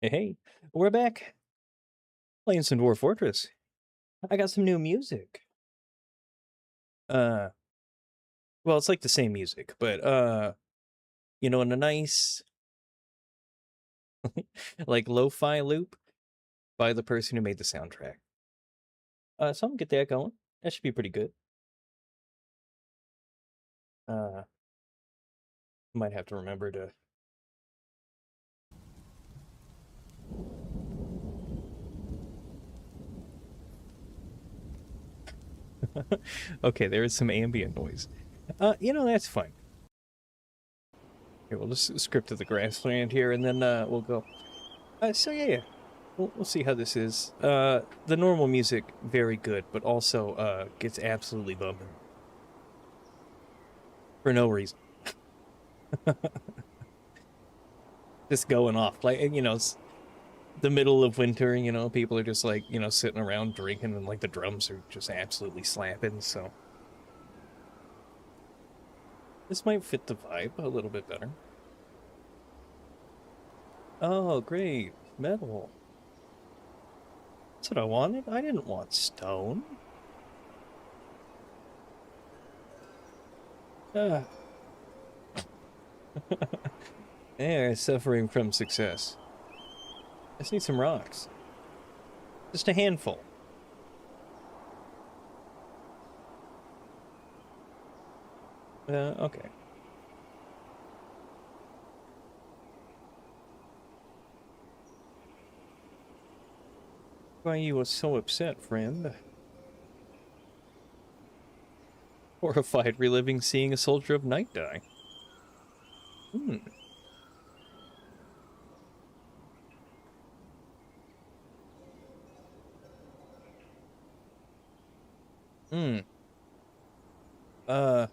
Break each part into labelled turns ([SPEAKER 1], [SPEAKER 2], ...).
[SPEAKER 1] Hey, we're back playing some Dwarf Fortress. I got some new music. Uh, well, it's like the same music, but in a nice like lo-fi loop by the person who made the soundtrack. So I'm gonna get that going. That should be pretty good. Uh, might have to remember to. Okay, there is some ambient noise. That's fine. Here, we'll just script to the grassland here, and then we'll go. So yeah, we'll see how this is. The normal music, very good, but also gets absolutely bumping for no reason. Just going off, like it's the middle of winter. People are just like sitting around drinking, and like the drums are just absolutely slapping. So this might fit the vibe a little bit better. Oh, great, metal. That's what I wanted. I didn't want stone. Ah. They're suffering from success. I just need some rocks. Just a handful. Okay. Why you were so upset, friend? Horrified, reliving seeing a soldier of night die. Hmm. Hmm. Uh.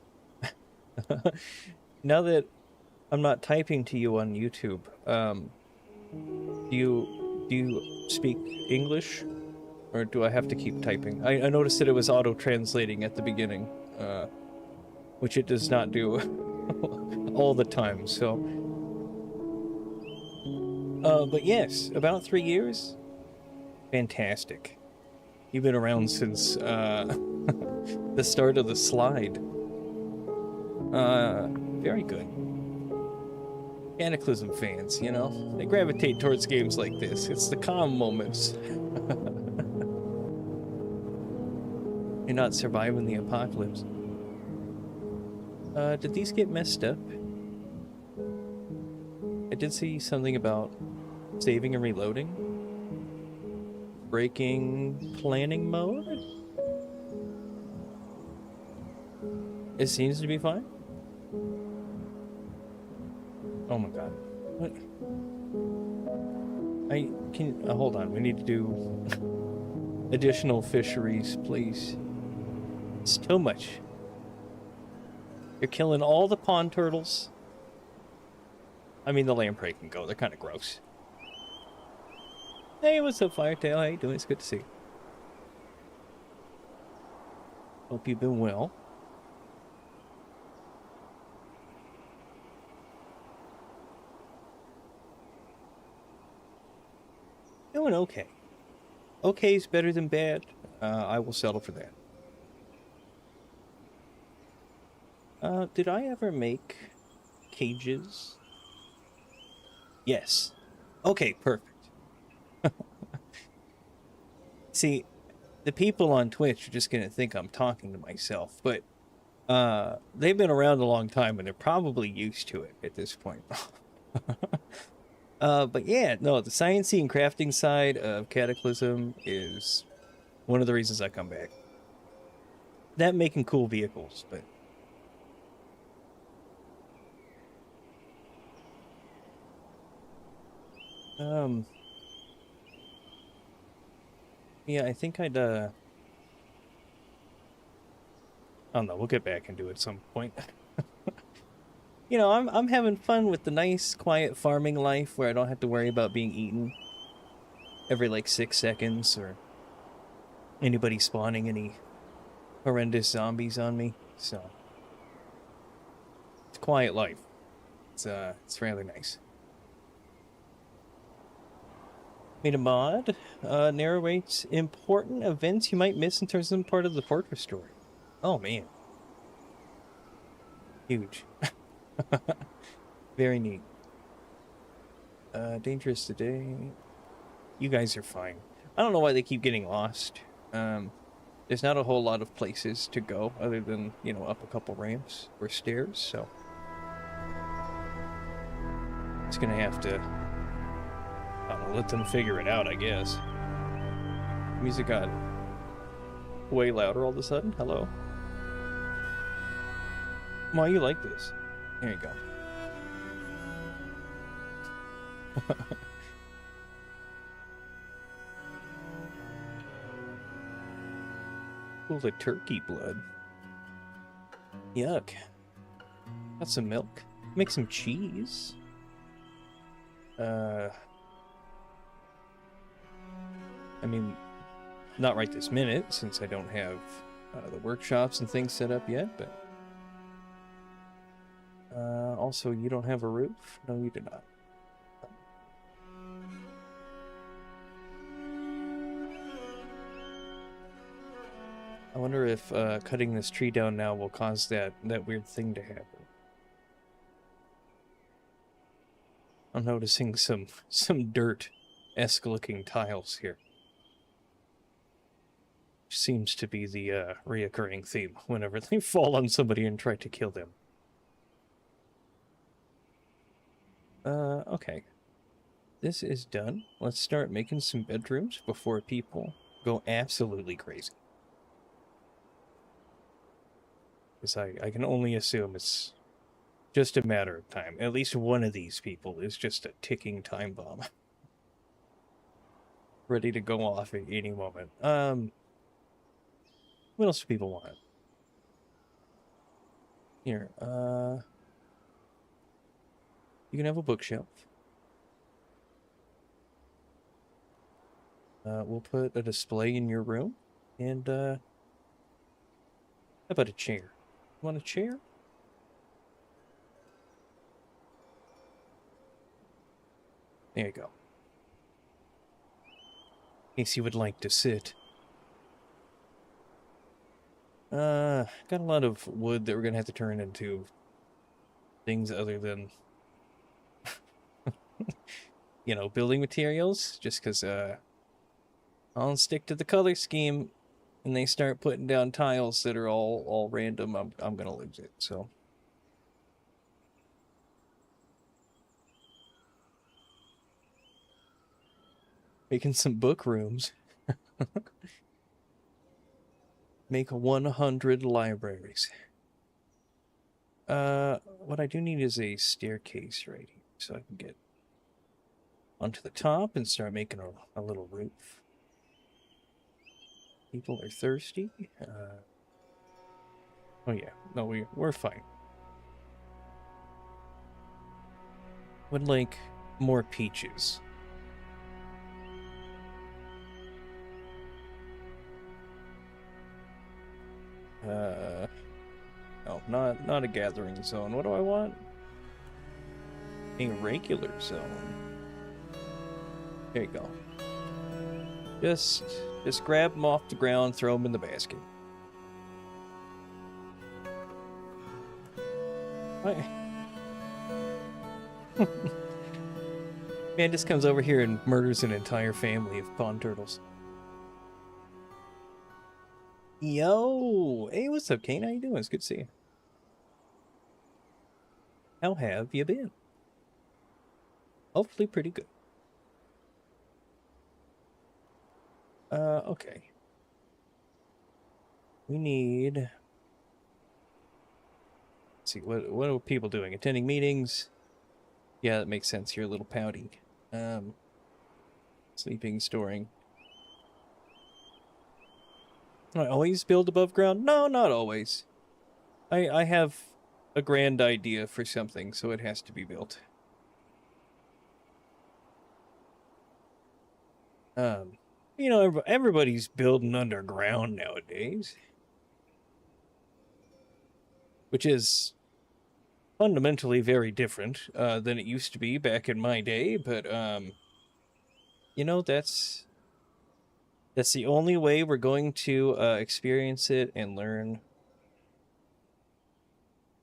[SPEAKER 1] Now that I'm not typing to you on YouTube, do you speak English, or do I have to keep typing? I noticed that it was auto-translating at the beginning, which it does not do all the time, so... but yes, about 3 years? Fantastic. You've been around since, the start of the slide. Very good. Cataclysm fans, they gravitate towards games like this. It's the calm moments. You're not surviving the apocalypse. Did these get messed up? I did see something about saving and reloading. Breaking planning mode? It seems to be fine. Oh my god. What? Hold on, we need to do additional fisheries, please. It's too much. You're killing all the pond turtles. I mean, the lamprey can go. They're kind of gross. Hey, what's up, Firetail? How you doing? It's good to see you. Hope you've been well. Doing okay. Okay's better than bad. I will settle for that. Did I ever make cages? Yes. Okay, perfect. See, the people on Twitch are just gonna think I'm talking to myself, but they've been around a long time and they're probably used to it at this point. But yeah, no, the sciencey and crafting side of Cataclysm is one of the reasons I come back. That making cool vehicles, but yeah, I think I'd I don't know, we'll get back into it at some point. I'm having fun with the nice, quiet farming life where I don't have to worry about being eaten every like 6 seconds or anybody spawning any horrendous zombies on me. So it's a quiet life. It's rather nice. Made a mod. Narrates important events you might miss in terms of part of the fortress story. Oh, man. Huge. Very neat. Dangerous today. You guys are fine. I don't know why they keep getting lost. There's not a whole lot of places to go other than, you know, up a couple ramps or stairs, so it's gonna have to, I don't know, let them figure it out, I guess. Music got way louder all of a sudden. Hello. Why you like this? There you go. Full of turkey blood. Yuck. Got some milk. Make some cheese. I mean, not right this minute, since I don't have the workshops and things set up yet, but... also, you don't have a roof? No, you do not. I wonder if cutting this tree down now will cause that weird thing to happen. I'm noticing some dirt-esque looking tiles here. Which seems to be the reoccurring theme whenever they fall on somebody and try to kill them. Okay. This is done. Let's start making some bedrooms before people go absolutely crazy. Because I can only assume it's just a matter of time. At least one of these people is just a ticking time bomb. Ready to go off at any moment. What else do people want? Here, you can have a bookshelf. We'll put a display in your room. And, how about a chair? Want a chair? There you go. In case you would like to sit. Got a lot of wood that we're gonna have to turn into things other than, you know, building materials. Just because, I'll stick to the color scheme and they start putting down tiles that are all random, I'm gonna lose it, so. Making some book rooms. Make 100 libraries. What I do need is a staircase right here, so I can get onto the top and start making a little roof. People are thirsty. Oh yeah, no, we're fine. Would like more peaches. No, not a gathering zone. What do I want? A regular zone. There you go. Just grab them off the ground, throw them in the basket. Man just comes over here and murders an entire family of pond turtles. Yo! Hey, what's up, Kane? How you doing? It's good to see you. How have you been? Hopefully pretty good. Okay. We need... Let's see, what are people doing? Attending meetings? Yeah, that makes sense. You're a little pouty. Sleeping, storing. I always build above ground? No, not always. I have a grand idea for something, so it has to be built. You know, everybody's building underground nowadays. Which is fundamentally very different than it used to be back in my day, but You know, that's the only way we're going to experience it and learn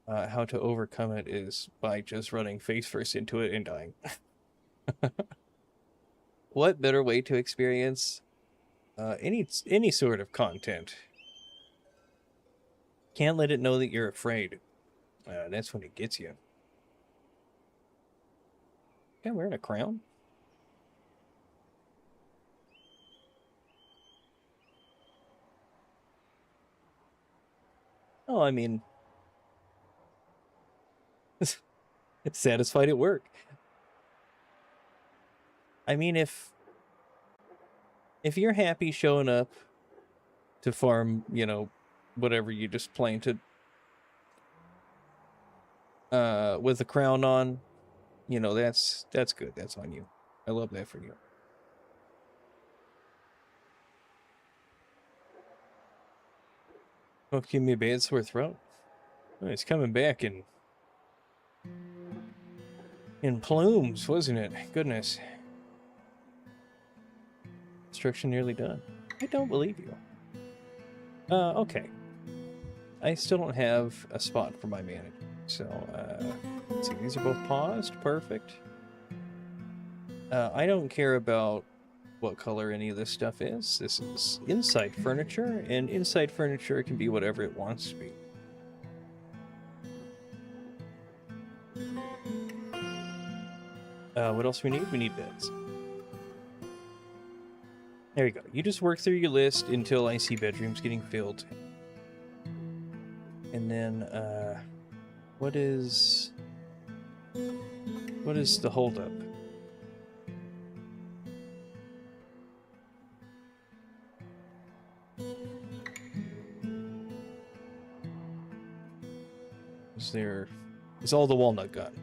[SPEAKER 1] how to overcome it is by just running face first into it and dying. What better way to experience any sort of content? Can't let it know that you're afraid. That's when it gets you. Yeah, wearing a crown. Oh, I mean, it's satisfied at work. I mean, if you're happy showing up to farm, you know, whatever you just planted, with a crown on, you know, that's good. That's on you. I love that for you. Don't give me a bad sore throat. Oh, it's coming back in plumes, wasn't it? Goodness. Construction nearly done. I don't believe you. Okay. I still don't have a spot for my manager. So, let's see. These are both paused. Perfect. I don't care about what color any of this stuff is. This is inside furniture, and inside furniture can be whatever it wants to be. What else we need? We need beds. There you go. You just work through your list until I see bedrooms getting filled. And then, what is the holdup? Is all the walnut gone?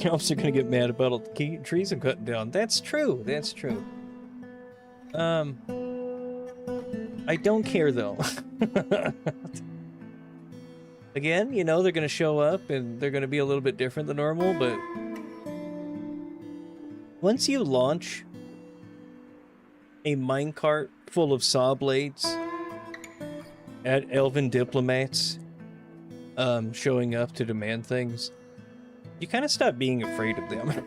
[SPEAKER 1] Elves are gonna get mad about all the trees I'm cutting down. That's true. That's true. I don't care though. Again, you know, they're gonna show up and they're gonna be a little bit different than normal, but once you launch a minecart full of saw blades at elven diplomats showing up to demand things, you kind of stop being afraid of them.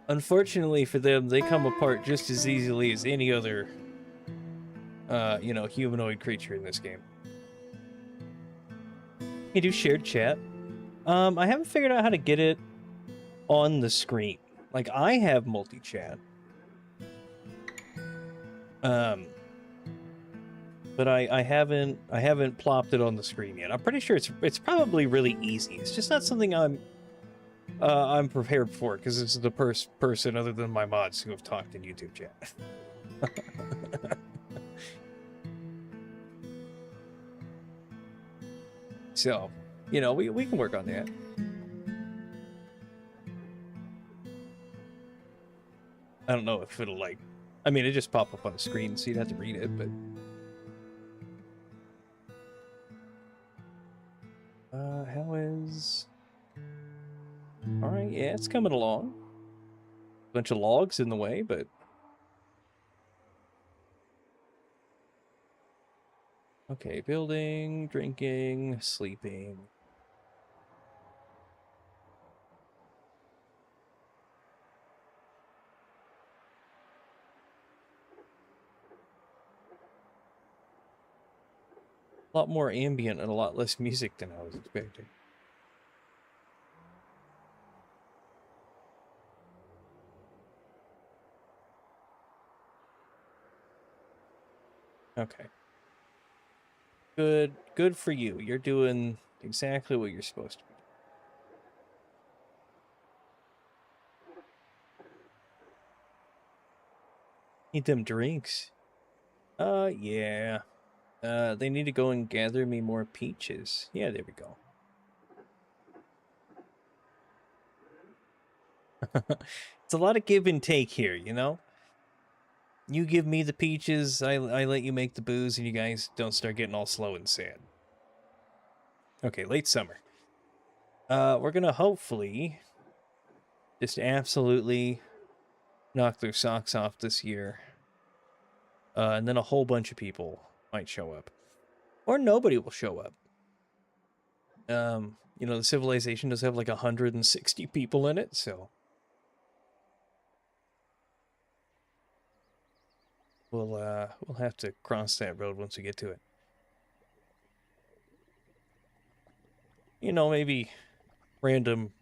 [SPEAKER 1] Unfortunately for them, they come apart just as easily as any other, you know, humanoid creature in this game. You do shared chat. I haven't figured out how to get it on the screen. Like, I have multi-chat. But I haven't plopped it on the screen yet. I'm pretty sure it's probably really easy. It's just not something I'm prepared for, because it's the person other than my mods who have talked in YouTube chat. So, you know, we can work on that. I don't know if it'll, like, I mean, it just pop up on the screen, so you'd have to read it, but how is... Alright, yeah, it's coming along. Bunch of logs in the way, but... Okay, building, drinking, sleeping. A lot more ambient and a lot less music than I was expecting. Okay. Good for you. You're doing exactly what you're supposed to be. Need them drinks. Yeah. They need to go and gather me more peaches. Yeah, there we go. It's a lot of give and take here, you know? You give me the peaches, I let you make the booze, and you guys don't start getting all slow and sad. Okay, late summer. We're gonna hopefully just absolutely knock their socks off this year. And then a whole bunch of people might show up. Or nobody will show up. You know, the civilization does have like 160 people in it, so we'll have to cross that road once we get to it. You know, maybe random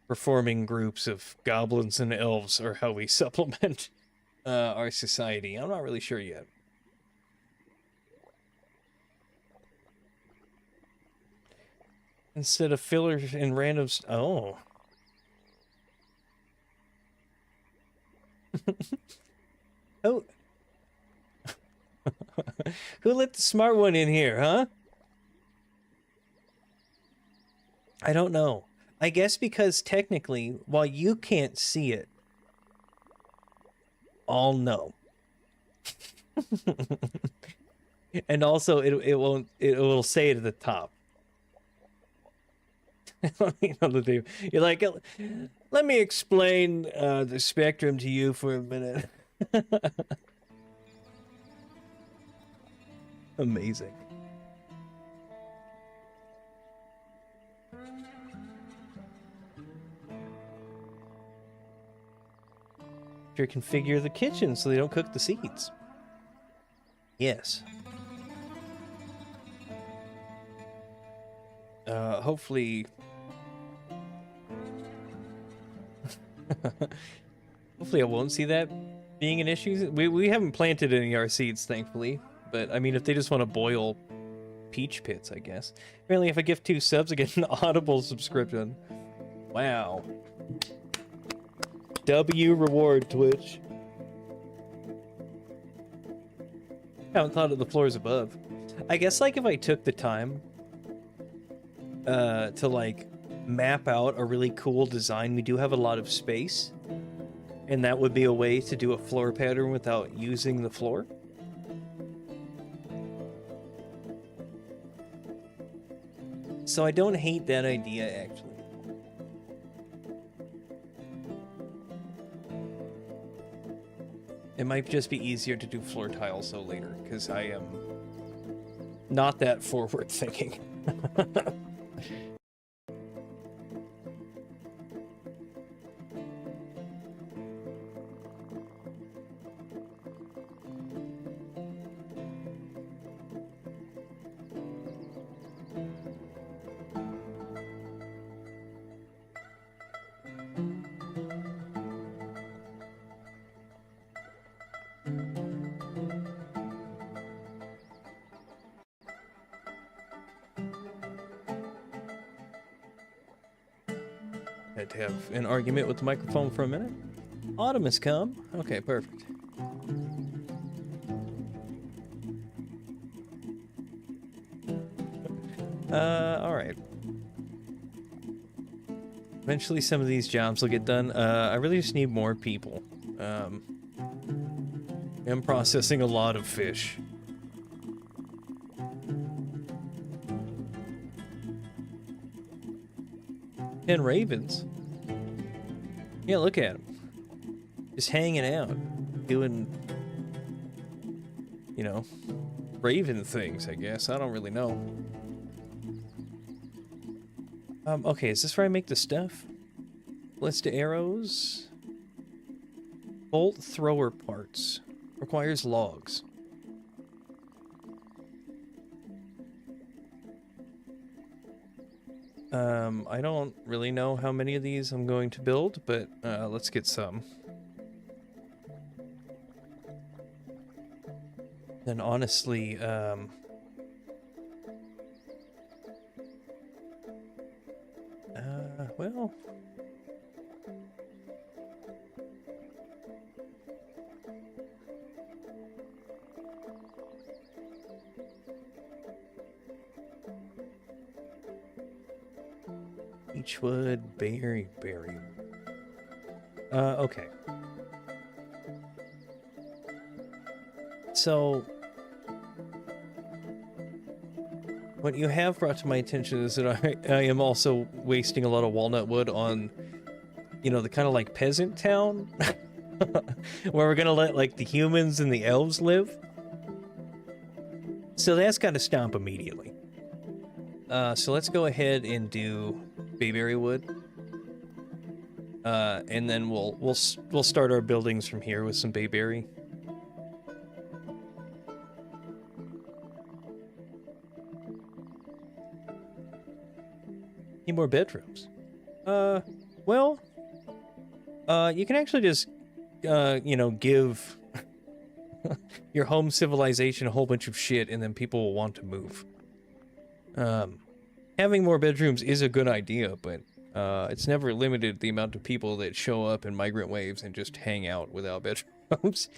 [SPEAKER 1] performing groups of goblins and elves are how we supplement our society. I'm not really sure yet. Instead of fillers and random... Oh. Oh. Who let the smart one in here, huh? I don't know. I guess because technically, while you can't see it, I'll know. And also, it will say it at the top. You know, you're like, let me explain the spectrum to you for a minute. Amazing. Configure the kitchen so they don't cook the seeds. Yes. Hopefully... Hopefully I won't see that being an issue. We haven't planted any of our seeds, thankfully. But, I mean, if they just want to boil peach pits, I guess. Apparently, if I give 2 subs, I get an Audible subscription. Wow. W reward, Twitch. Haven't thought of the floors above. I guess, like, if I took the time to, like, map out a really cool design, we do have a lot of space. And that would be a way to do a floor pattern without using the floor. So I don't hate that idea, actually. It might just be easier to do floor tiles though later, because I am not that forward thinking. Had to have an argument with the microphone for a minute. Autumn has come. Okay, perfect. Alright. Eventually some of these jobs will get done. I really just need more people. I'm processing a lot of fish. And ravens. Yeah, look at them. Just hanging out. Doing, you know, raven things, I guess. I don't really know. Okay, is this where I make the stuff? Ballista arrows. Bolt thrower parts. Requires logs. I don't really know how many of these I'm going to build, but let's get some. Then honestly, well... Beechwood, berry. Okay. So... What you have brought to my attention is that I am also wasting a lot of walnut wood on, you know, the kind of like peasant town where we're gonna let like the humans and the elves live. So that's got to stop immediately. So let's go ahead and do bayberry wood, and then we'll start our buildings from here with some bayberry. Need more bedrooms. Well, you can actually just, you know, give your home civilization a whole bunch of shit, and then people will want to move. Having more bedrooms is a good idea, but it's never limited the amount of people that show up in migrant waves and just hang out without bedrooms.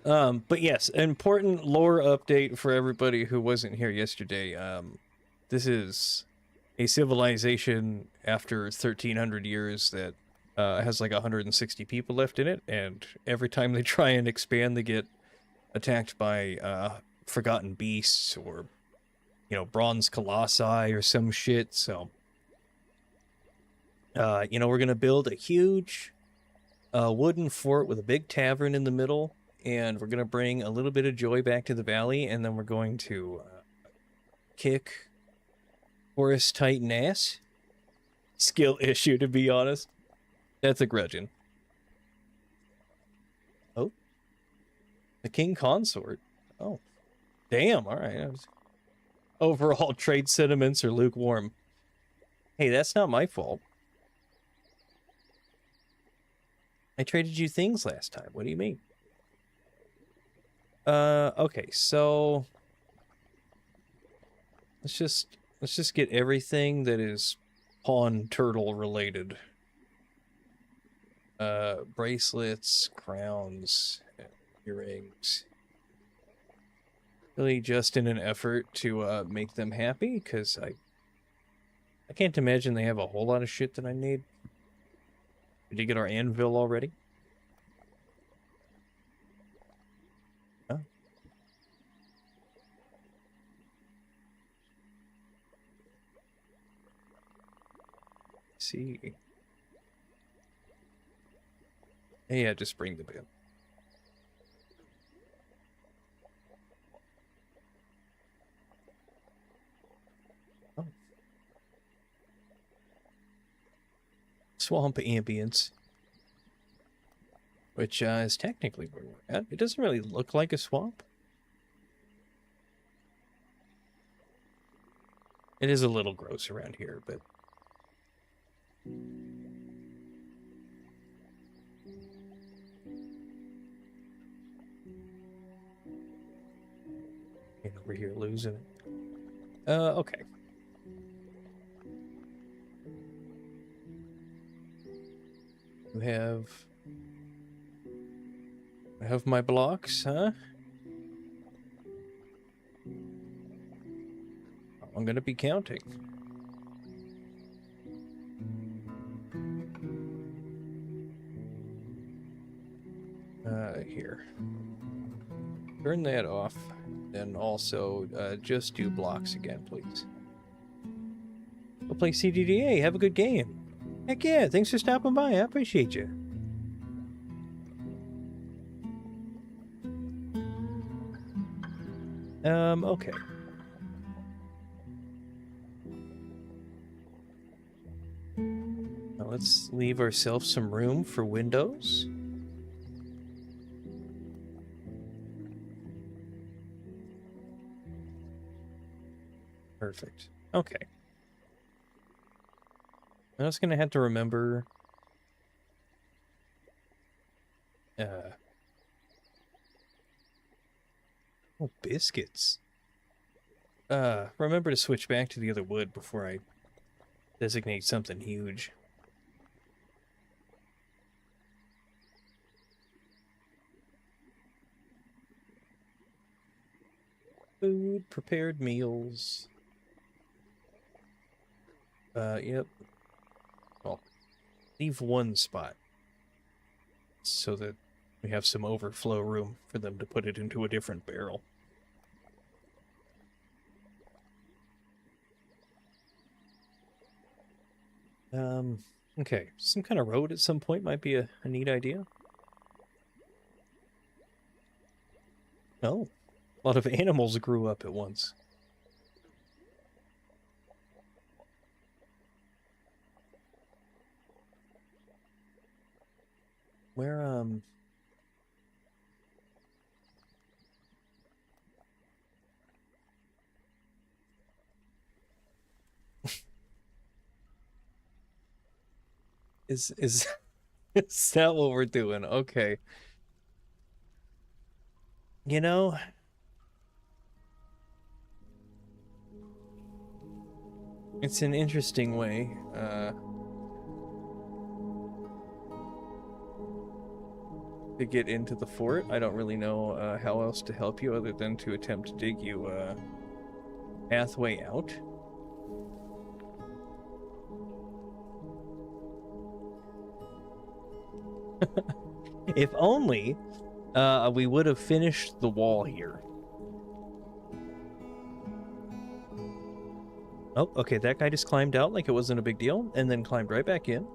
[SPEAKER 1] But yes, an important lore update for everybody who wasn't here yesterday. This is a civilization after 1,300 years that has like 160 people left in it, and every time they try and expand, they get attacked by forgotten beasts or, you know, bronze colossi or some shit. So, you know, we're gonna build a huge wooden fort with a big tavern in the middle, and we're gonna bring a little bit of joy back to the valley, and then we're going to kick Forest Titan ass. Skill issue, to be honest. That's a grudging. Oh. The King Consort. Oh. Damn, alright. Overall trade sentiments are lukewarm. Hey, that's not my fault. I traded you things last time. What do you mean? Okay, so let's just get everything that is pawn turtle related. Bracelets, crowns, earrings. Really just in an effort to make them happy, because I can't imagine they have a whole lot of shit that I need. Did you get our anvil already? Huh? Let's see. Yeah, just bring the bill. Oh. Swamp ambience. Which is technically where we're at. It doesn't really look like a swamp. It is a little gross around here, but... over here losing it. Okay. I have my blocks, huh? I'm gonna be counting. Here. Turn that off. Then also, just do blocks again, please. We'll play CDDA. Have a good game. Heck yeah, thanks for stopping by. I appreciate you. Okay. Now let's leave ourselves some room for windows. Perfect. Okay. I'm just gonna have to remember... Oh, biscuits. Remember to switch back to the other wood before I designate something huge. Food, prepared meals. Yep. Well, leave one spot so that we have some overflow room for them to put it into a different barrel. Okay, some kind of road at some point might be a neat idea. Oh, a lot of animals grew up at once. Where, is is that what we're doing? Okay. You know, it's an interesting way, to get into the fort. I don't really know, how else to help you other than to attempt to dig you a pathway out. If only we would have finished the wall here. Oh, okay, that guy just climbed out like it wasn't a big deal, and then climbed right back in.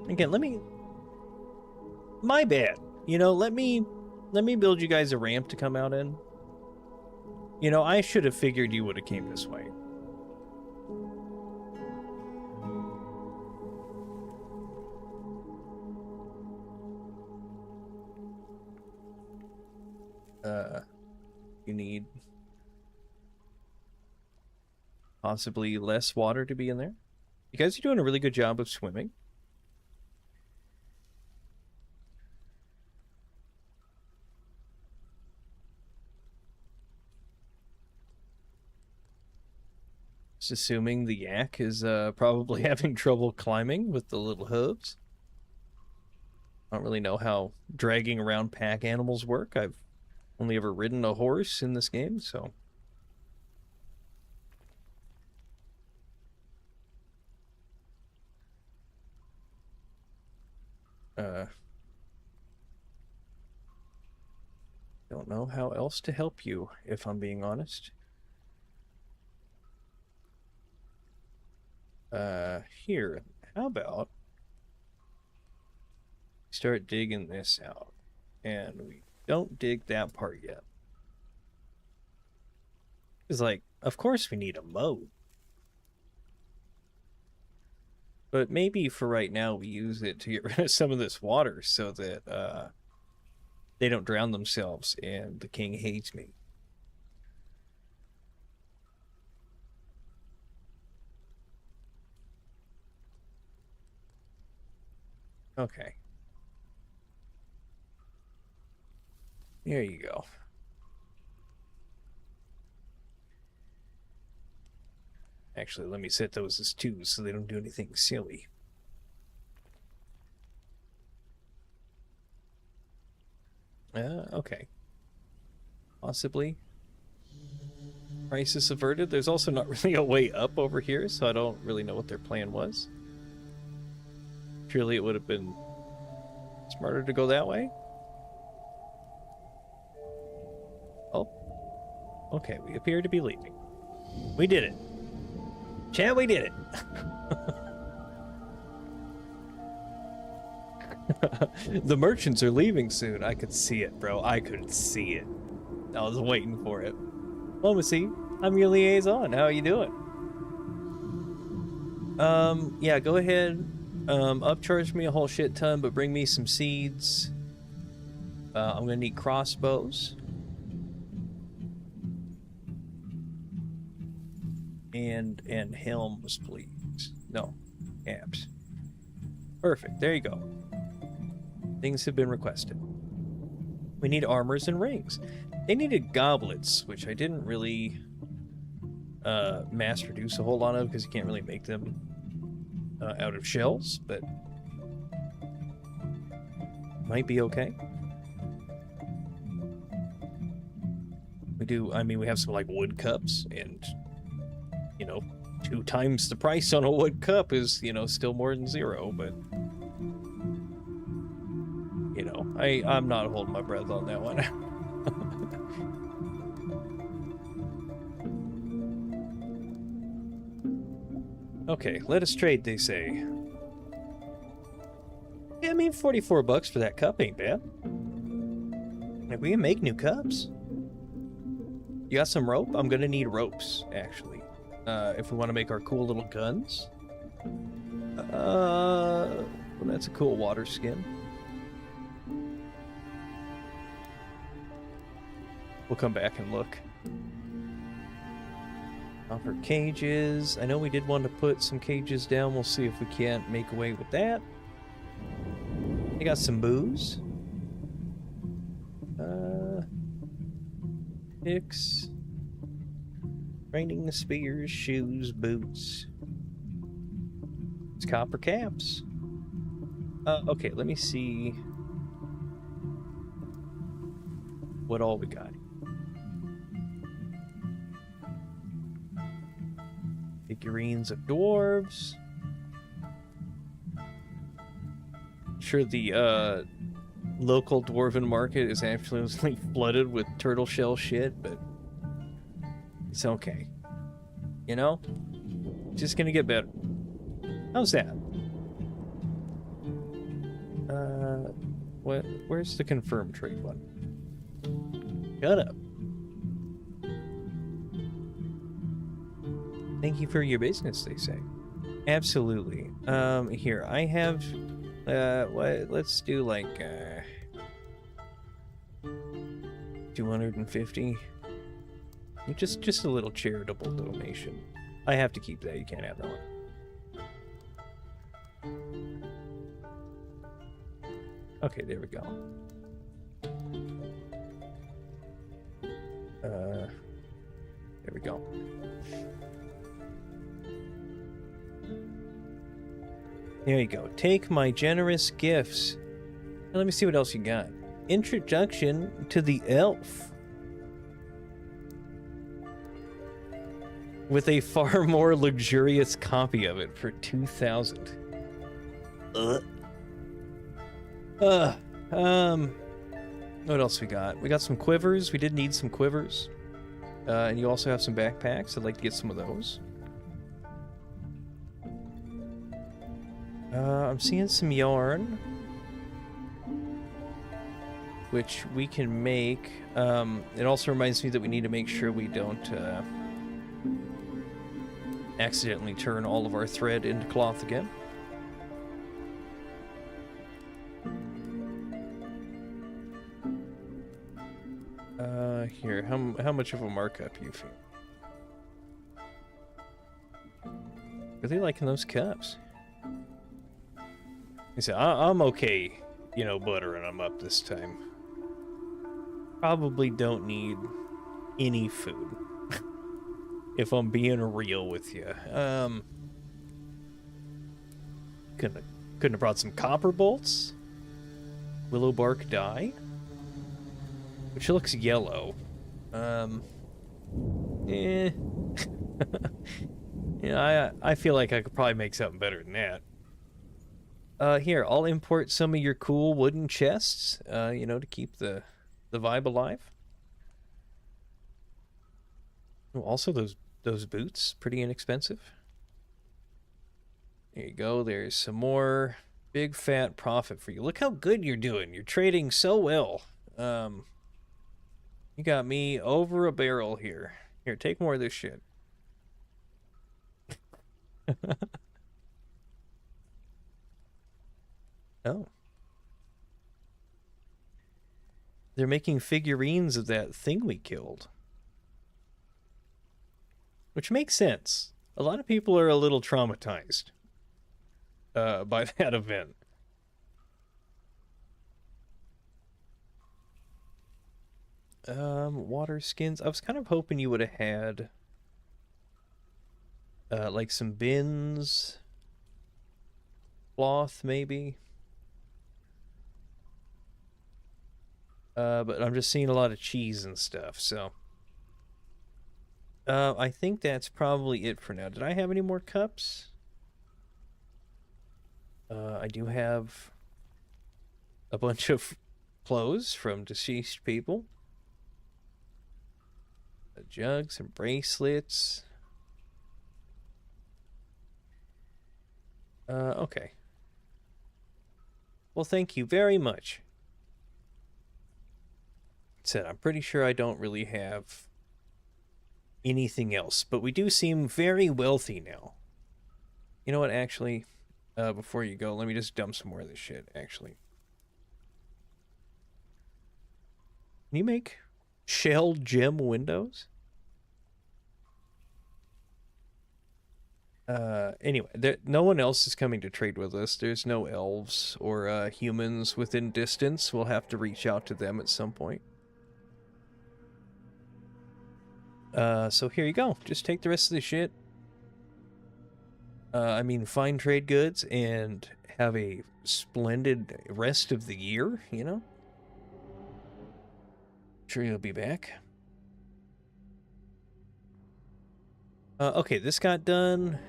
[SPEAKER 1] Again, my bad. You know, let me build you guys a ramp to come out in. You know, I should have figured you would have came this way. You need possibly less water to be in there. You guys are doing a really good job of swimming. Just assuming the yak is probably having trouble climbing with the little hooves. I don't really know how dragging around pack animals work. I've only ever ridden a horse in this game, so... don't know how else to help you, if I'm being honest. Here, how about start digging this out, and we don't dig that part yet. It's like, of course we need a moat. But maybe for right now we use it to get rid of some of this water so that they don't drown themselves and the king hates me. Okay. There you go. Actually, let me set those as 2 so they don't do anything silly. Okay. Possibly. Crisis averted. There's also not really a way up over here, so I don't really know what their plan was. Surely it would have been smarter to go that way. Oh. Okay, we appear to be leaving. We did it. Chat, we did it. The merchants are leaving soon. I could see it, bro. I could see it. I was waiting for it. Diplomacy, I'm your liaison. How are you doing? Yeah, go ahead. Upcharge me a whole shit ton, but bring me some seeds. I'm gonna need crossbows. And helms, please. No, caps. Perfect. There you go. Things have been requested. We need armors and rings. They needed goblets, which I didn't really mass produce a whole lot of because you can't really make them out of shells, but might be okay. We do, I mean, we have some like wood cups, and you know, 2 times the price on a wood cup is, you know, still more than 0, but you know, I'm not holding my breath on that one. Okay, let us trade, they say. Yeah, I mean, 44 bucks for that cup ain't bad. If we can make new cups. You got some rope? I'm gonna need ropes, actually. If we want to make our cool little guns. Well, that's a cool water skin. We'll come back and look. Copper cages. I know we did want to put some cages down. We'll see if we can't make away with that. I got some booze. Picks. Training spears, shoes, boots. It's copper caps. Okay, let me see what all we got. Figurines of dwarves. Sure, the local dwarven market is absolutely flooded with turtle shell shit, but it's okay. You know? Just gonna get better. How's that? Where's the confirm trade button? Shut up. Thank you for your business, they say. Absolutely. Here, I have, let's do like, 250. Just a little charitable donation. I have to keep that. You can't have that one. Okay, there we go. There we go. There you go. Take my generous gifts. Now let me see what else you got. Introduction to the elf. With a far more luxurious copy of it for 2,000. What else we got? We got some quivers. We did need some quivers. And you also have some backpacks. I'd like to get some of those. I'm seeing some yarn, which we can make. It also reminds me that we need to make sure we don't accidentally turn all of our thread into cloth again. Here, how much of a markup you feel? Really liking those cups. I said, I'm okay, you know, buttering them up this time. Probably don't need any food. If I'm being real with you. Couldn't have brought some copper bolts. Willow bark dye. Which looks yellow. Yeah, I feel like I could probably make something better than that. Here, I'll import some of your cool wooden chests, you know, to keep the vibe alive. Oh, also, those boots, pretty inexpensive. There you go, there's some more big fat profit for you. Look how good you're doing. You're trading so well. You got me over a barrel here. Here, take more of this shit. Oh. They're making figurines of that thing we killed. Which makes sense. A lot of people are a little traumatized by that event. Water skins. I was kind of hoping you would have had like some bins, cloth maybe. But I'm just seeing a lot of cheese and stuff, so I think that's probably it for now. Did I have any more cups? I do have a bunch of clothes from deceased people. Jugs and bracelets. Okay. Well, thank you very much. Said, I'm pretty sure I don't really have anything else, but we do seem very wealthy now. You know what, actually, before you go, let me just dump some more of this shit, actually. Can you make shell gem windows? Anyway, no one else is coming to trade with us. There's no elves or humans within distance. We'll have to reach out to them at some point. So here you go. Just take the rest of the shit. I mean, find trade goods and have a splendid rest of the year, you know? Sure you'll be back. Okay, this got done.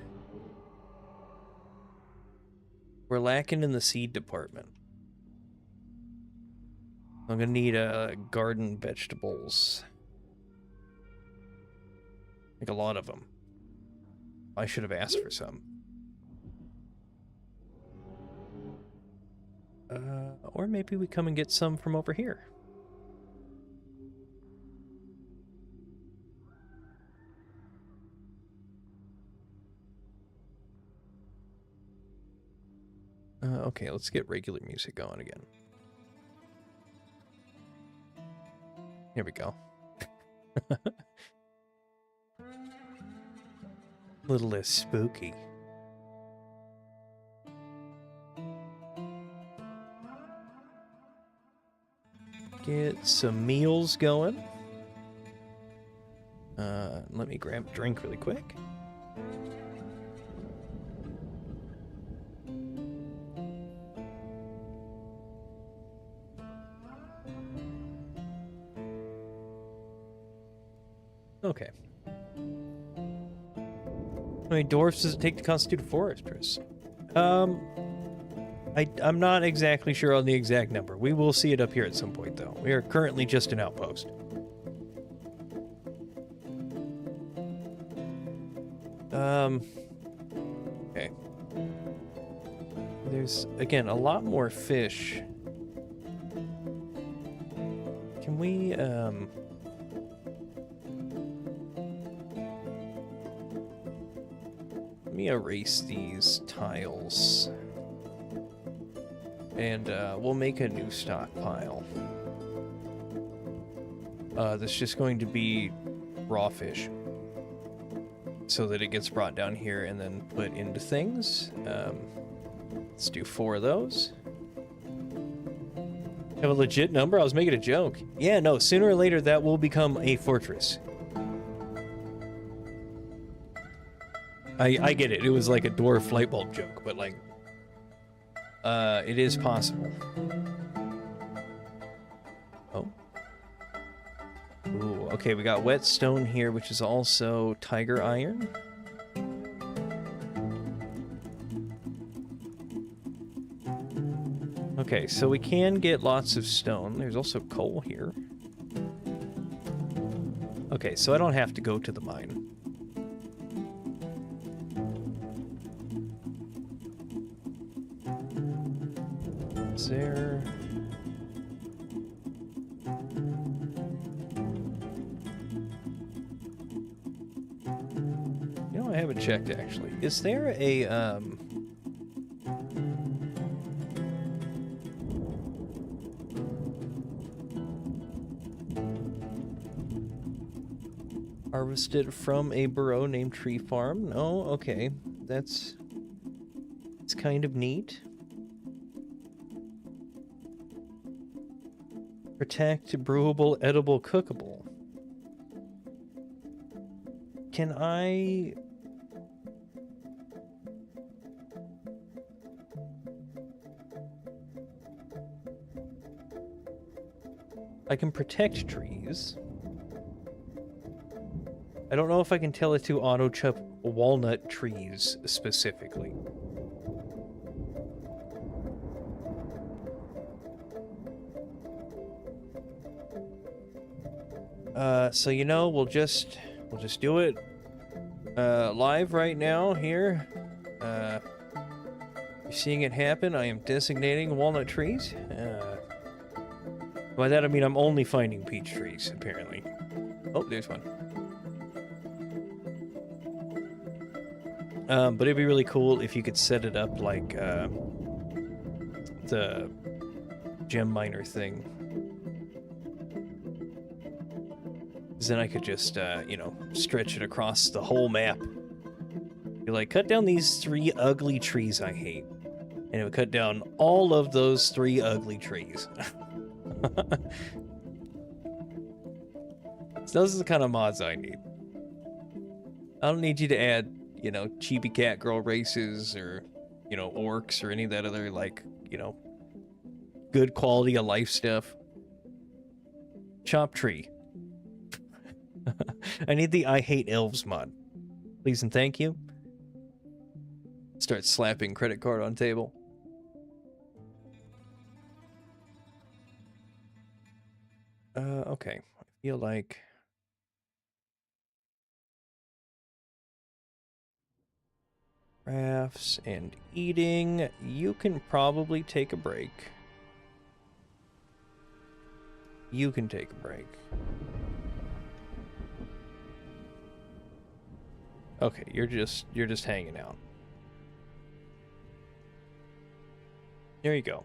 [SPEAKER 1] We're lacking in the seed department. I'm gonna need garden vegetables. Like a lot of them. I should have asked for some. Or maybe we come and get some from over here. Okay, let's get regular music going again. Here we go. A little less spooky. Get some meals going. Let me grab a drink really quick. Okay. How many dwarfs does it take to constitute a fortress? I'm not exactly sure on the exact number. We will see it up here at some point, though. We are currently just an outpost. Okay. There's, again, a lot more fish. Can we, let me erase these tiles. And we'll make a new stockpile. That's just going to be raw fish. So that it gets brought down here and then put into things. Let's do 4 of those. Have a legit number? I was making a joke. Yeah, no, sooner or later that will become a fortress. I get it. It was like a dwarf light bulb joke, but like... it is possible. Oh. Ooh, okay, we got whetstone here, which is also tiger iron. Okay, so we can get lots of stone. There's also coal here. Okay, so I don't have to go to the mine. There. You know, I haven't checked actually. Is there a harvested from a burrow named Tree Farm? No, okay. It's kind of neat. Protect, brewable, edible, cookable. Can I... I can protect trees. I don't know if I can tell it to auto-chop walnut trees specifically. So you know, we'll just do it live right now here. You're seeing it happen. I am designating walnut trees. By that I mean I'm only finding peach trees, apparently. Oh, there's one. But it'd be really cool if you could set it up like the gem miner thing. Because then I could just, you know, stretch it across the whole map. Be like, cut down these 3 ugly trees I hate. And it would cut down all of those 3 ugly trees. So those are the kind of mods I need. I don't need you to add, you know, chibi cat girl races or, you know, orcs or any of that other, like, you know, good quality of life stuff. Chop tree. I need the I hate elves mod. Please and thank you. Start slapping credit card on table. Okay. I feel like crafts and eating. You can probably take a break. You can take a break. Okay, you're just hanging out. There you go.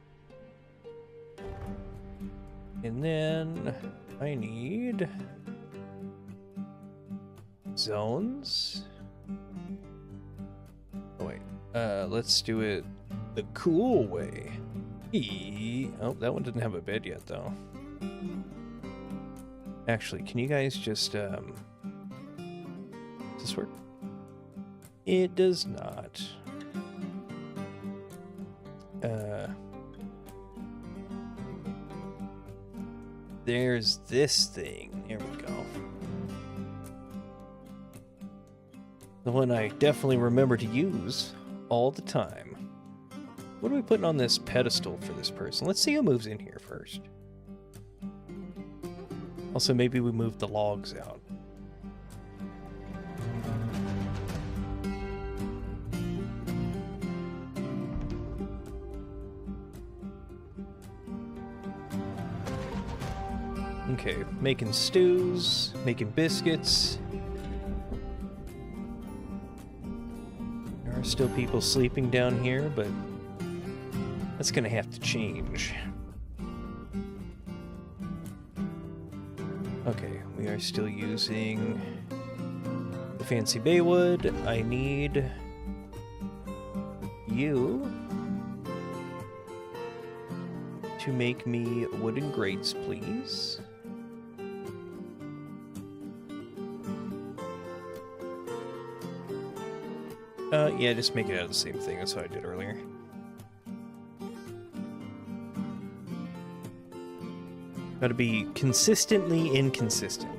[SPEAKER 1] And then I need zones. Oh wait, let's do it the cool way. Oh, that one didn't have a bed yet though. Actually, can you guys just does this work? It does not. There's this thing. There we go. The one I definitely remember to use all the time. What are we putting on this pedestal for this person? Let's see who moves in here first. Also, maybe we move the logs out. Okay, making stews, making biscuits. There are still people sleeping down here, but that's gonna have to change. Okay, we are still using the fancy baywood. I need you to make me wooden grates, please. Yeah, just make it out of the same thing. That's what I did earlier. Gotta be consistently inconsistent.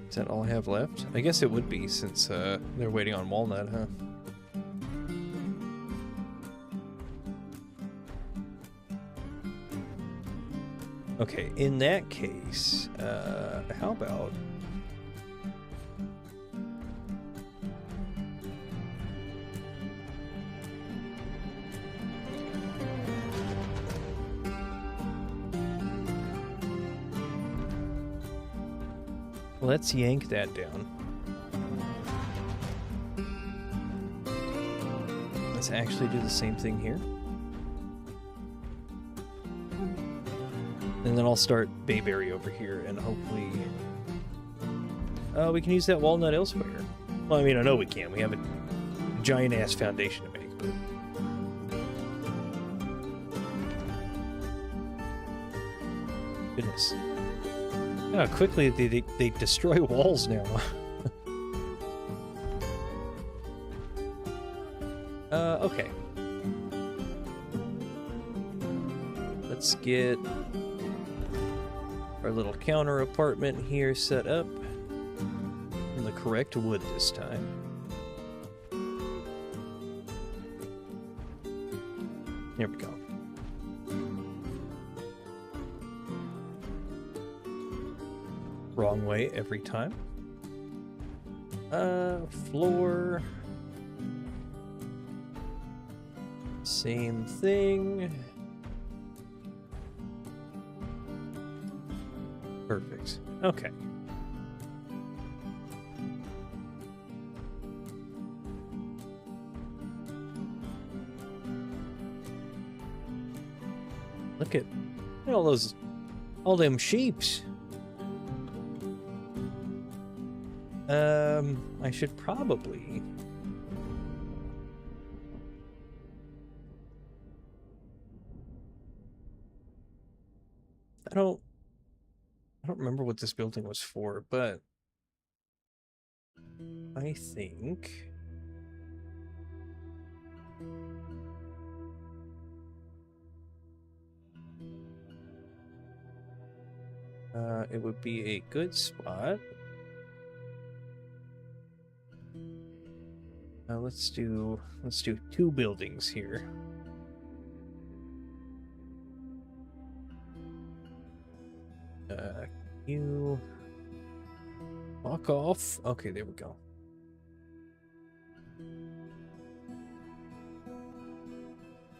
[SPEAKER 1] Is that all I have left? I guess it would be, since they're waiting on walnut, huh? Okay, in that case, how about... let's yank that down. Let's actually do the same thing here. And then I'll start bayberry over here, and hopefully... we can use that walnut elsewhere. Well, I mean, I know we can. We have a giant-ass foundation to make, but... goodness. How quickly they destroy walls now. Okay. Let's get our little counter apartment here set up. In the correct wood this time. Here we go. Wrong way every time. Floor. Same thing. Perfect. Okay. Look at all them sheeps. I should probably I don't remember what this building was for, but I think it would be a good spot. Let's do 2 buildings here. You walk off. Okay, there we go.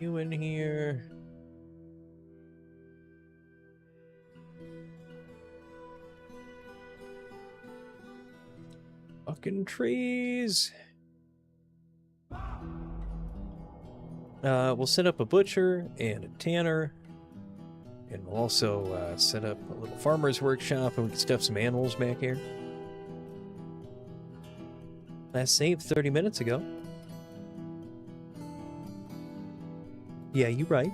[SPEAKER 1] You in here. Fucking trees. We'll set up a butcher and a tanner, and we'll also set up a little farmer's workshop, and we can stuff some animals back here. Last saved 30 minutes ago. Yeah, you right.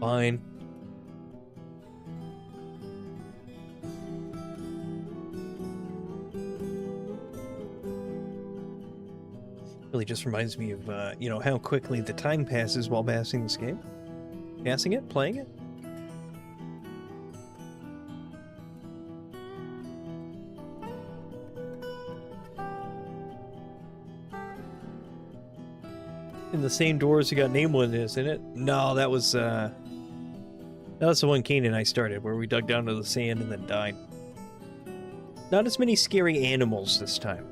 [SPEAKER 1] Fine. Really just reminds me of, you know, how quickly the time passes while passing this game. Passing it? Playing it? In the same doors you got name one, isn't it? No, that was the one Kane and I started, where we dug down to the sand and then died. Not as many scary animals this time.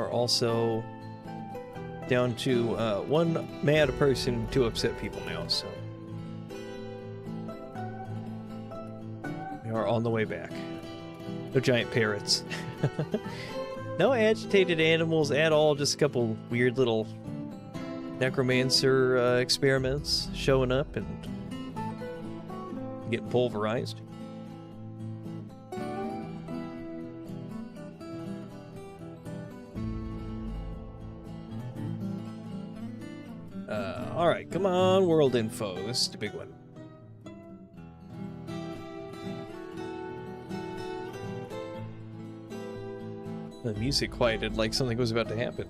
[SPEAKER 1] Also down to 1 mad person, 2 upset people now, so we are on the way back. No giant parrots. No agitated animals at all, just a couple weird little necromancer experiments showing up and getting pulverized. Alright, come on, world info. This is the big one. The music quieted like something was about to happen.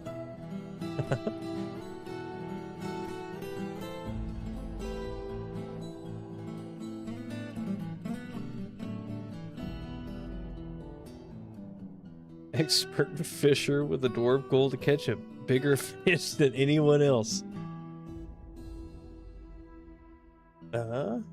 [SPEAKER 1] Expert fisher with a dwarf goal to catch a bigger fish than anyone else. How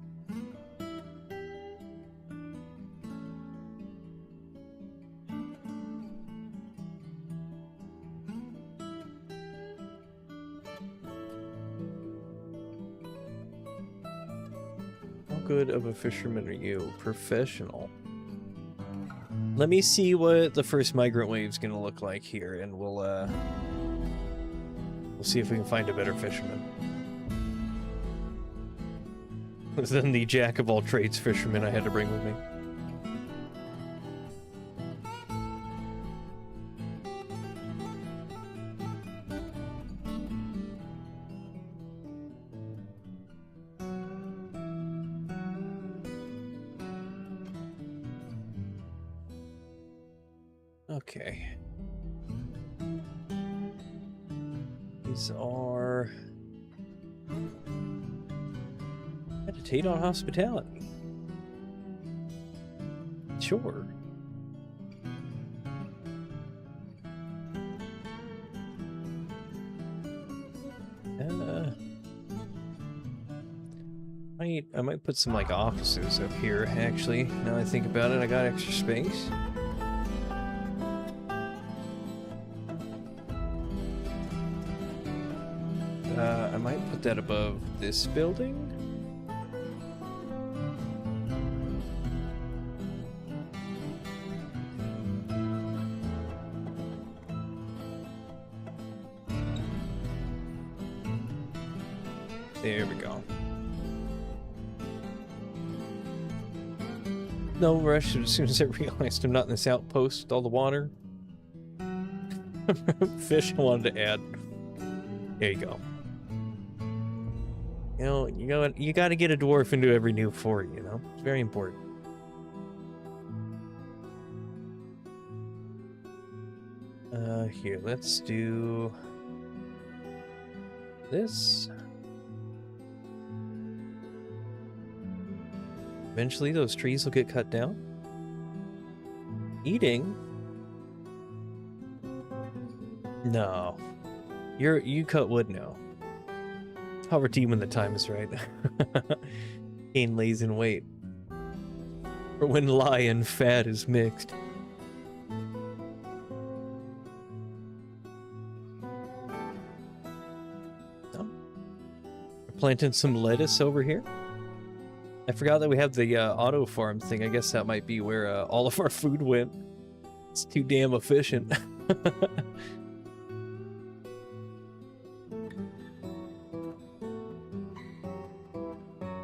[SPEAKER 1] good of a fisherman are you? Professional. Let me see what the first migrant wave's gonna look like here, and we'll see if we can find a better fisherman than the jack-of-all-trades fisherman I had to bring with me. Okay. These are... Meditate on hospitality. Sure. I might put some like offices up here actually. Now I think about it, I got extra space. I might put that above this building. There we go. No rush as soon as I realized I'm not in this outpost with all the water. Fish I wanted to add. There you go. You got to get a dwarf into every new fort, you know? It's very important. Here, let's do this. Eventually those trees will get cut down. Eating? No. You cut wood now. I'll redeem when the time is right. Gain lays in weight. Or when lie and fat is mixed. No. We're planting some lettuce over here. I forgot that we have the auto farm thing. I guess that might be where all of our food went. It's too damn efficient.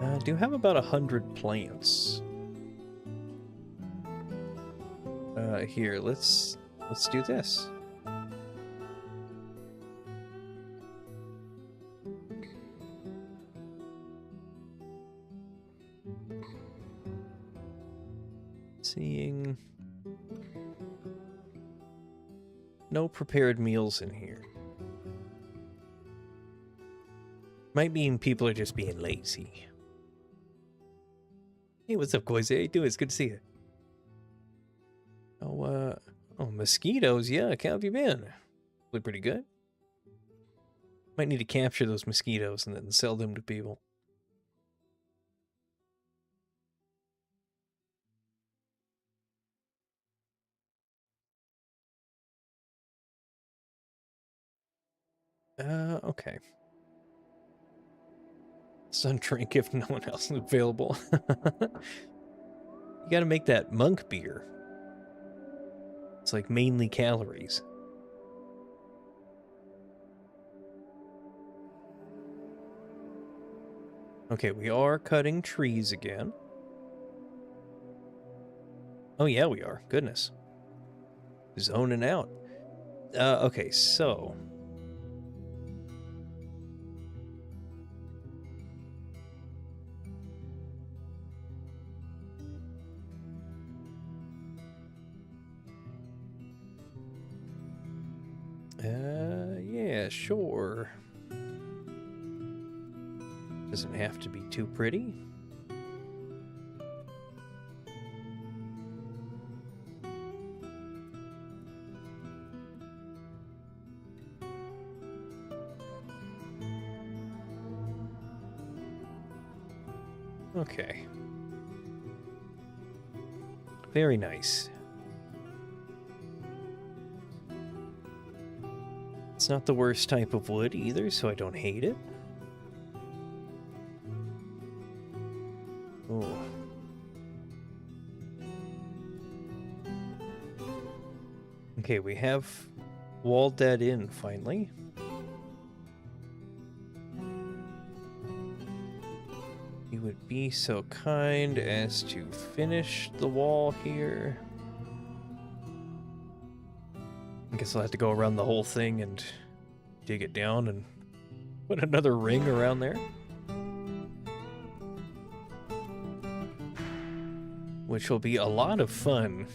[SPEAKER 1] I do have about 100 plants. Here, let's do this. Seeing no prepared meals in here. Might mean people are just being lazy. Hey, what's up, Koise? How you doing? It's good to see you. Oh, mosquitoes. Yeah, how have you been? Look pretty good. Might need to capture those mosquitoes and then sell them to people. Okay. Sun drink if no one else is available. You gotta make that monk beer. It's like mainly calories. Okay, we are cutting trees again. Oh yeah, we are. Goodness. Zoning out. Okay, so... yeah, sure. Doesn't have to be too pretty. Okay. Very nice. It's not the worst type of wood either, so I don't hate it. Oh. Okay, we have walled that in finally. You would be so kind as to finish the wall here. I guess I'll have to go around the whole thing and dig it down and put another ring around there. Which will be a lot of fun.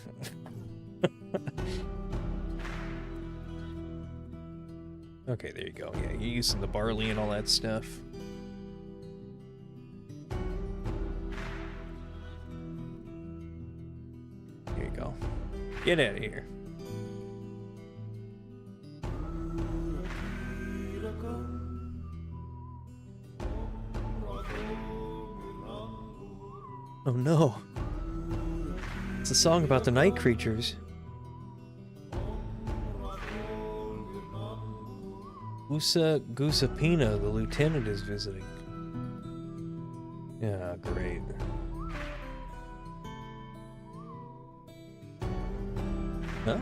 [SPEAKER 1] Okay, there you go. Yeah, you're using the barley and all that stuff. There you go. Get out of here. Oh no. It's a song about the night creatures. Gusapina, the lieutenant, is visiting. Yeah, great. Huh?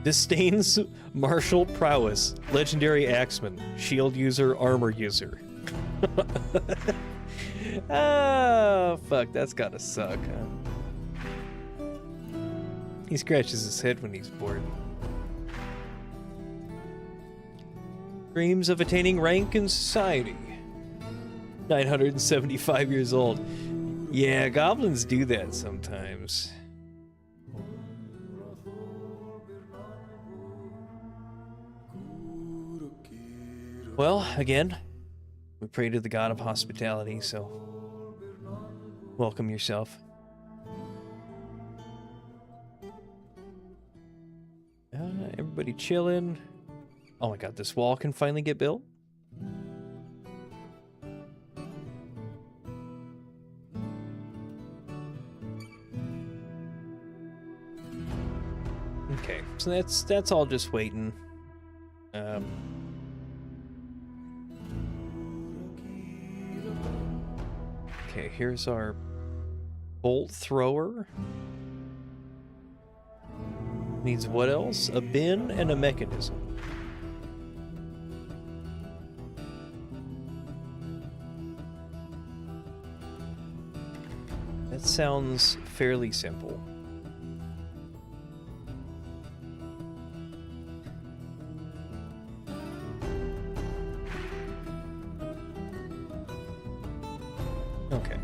[SPEAKER 1] Disdains martial prowess. Legendary axeman. Shield user, armor user. Oh, fuck, that's gotta suck, huh? He scratches his head when he's bored. Dreams of attaining rank in society. 975 years old. Yeah, goblins do that sometimes. Well, again, we pray to the god of hospitality, so welcome yourself. Everybody chilling. Oh my god, this wall can finally get built? Okay, so that's all just waiting. Okay, here's our bolt thrower. Needs what else? A bin and a mechanism. That sounds fairly simple. Okay.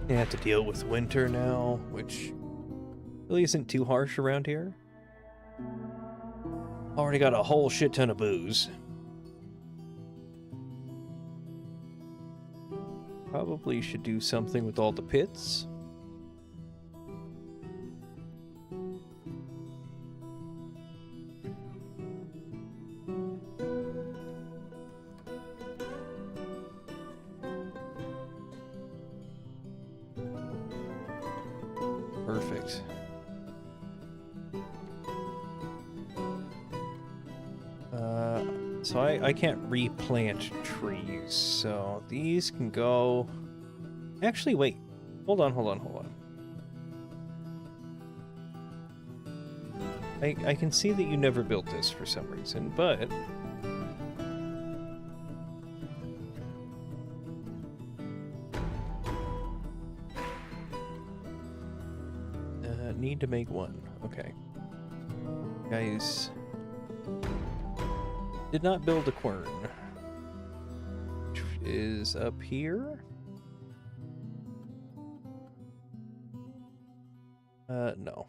[SPEAKER 1] You have to deal with winter now, which really isn't too harsh around here. Already got a whole shit ton of booze. Probably should do something with all the pits. Perfect. So I can't replant trees, so these can go... Actually, wait. Hold on. I can see that you never built this for some reason, but... need to make one. Okay. Guys... Did not build a quern. Which is up here. No.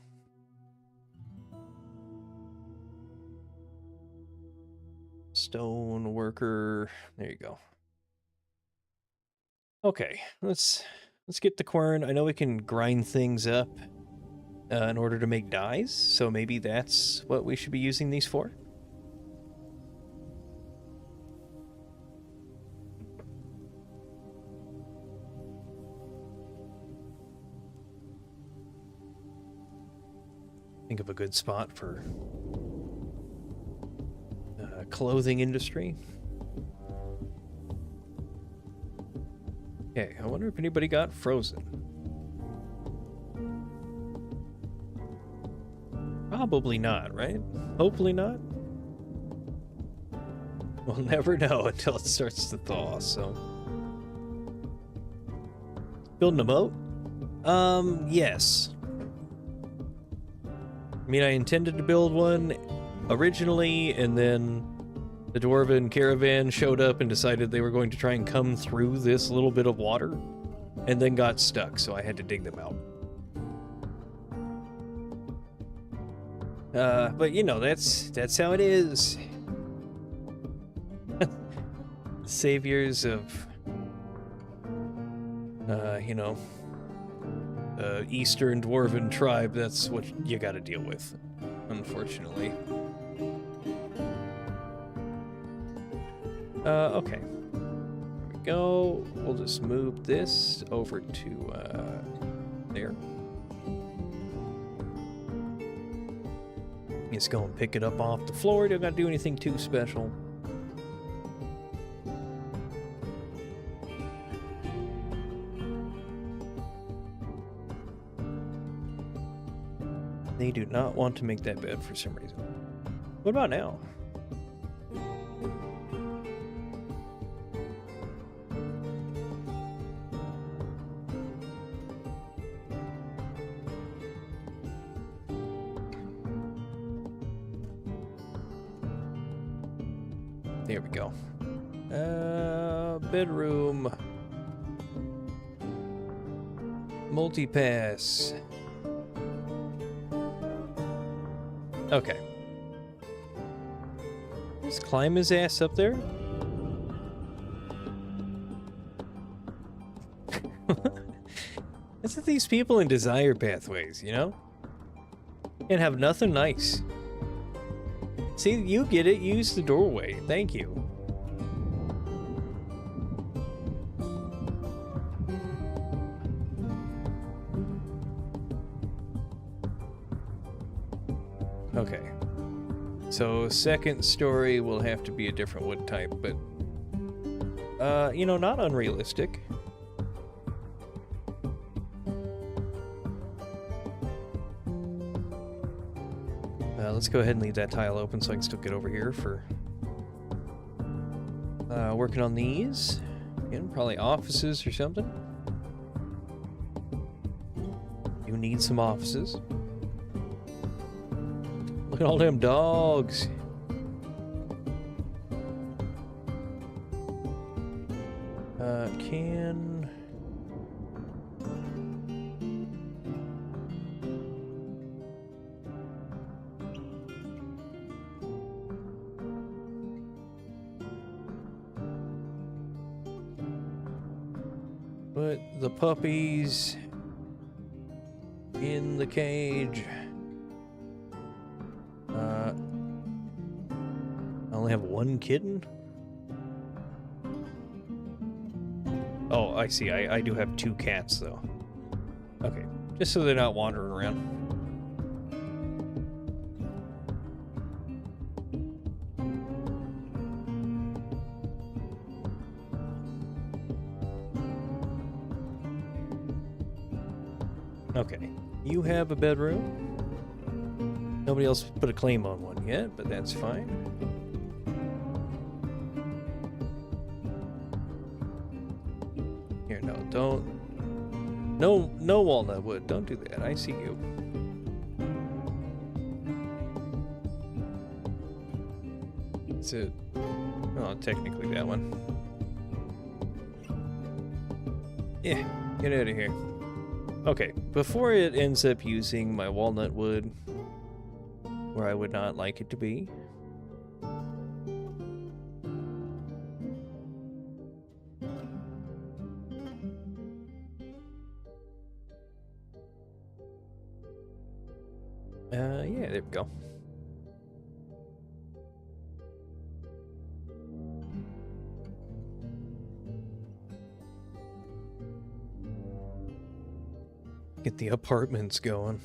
[SPEAKER 1] Stone worker. There you go. Okay, let's get the quern. I know we can grind things up in order to make dyes, so maybe that's what we should be using these for. Think of a good spot for clothing industry. Okay, I wonder if anybody got frozen. Probably not, right? Hopefully not. We'll never know until it starts to thaw, so... Building a boat? Yes. I mean, I intended to build one originally, and then the dwarven caravan showed up and decided they were going to try and come through this little bit of water. and then got stuck, so I had to dig them out. But you know, that's how it is. Saviors of, you know, Eastern Dwarven tribe, that's what you gotta deal with, unfortunately. Okay. There we go. We'll just move this over to, there. Just go and pick it up off the floor. Don't gotta do anything too special. They do not want to make that bed for some reason. What about now? There we go. Bedroom. Multi-pass. Okay. Let's climb his ass up there. That's what these people in Desire Pathways, you know? And have nothing nice. See, you get it. Use the doorway. Thank you. Okay. So, second story will have to be a different wood type, but... you know, not unrealistic. Let's go ahead and leave that tile open so I can still get over here for working on these. Again, probably offices or something. You need some offices. Look at all them dogs. Can... Put the puppies in the cage. I only have one kitten? Oh, I see. I do have two cats, though. Okay. Just so they're not wandering around. Okay, you have a bedroom. Nobody else put a claim on one yet, but that's fine. Here, no, don't. No walnut wood. Don't do that. I see you. That's it. Oh, technically that one. Yeah, get out of here. Okay, before it ends up using my walnut wood where I would not like it to be, yeah, there we go. Get the apartments going.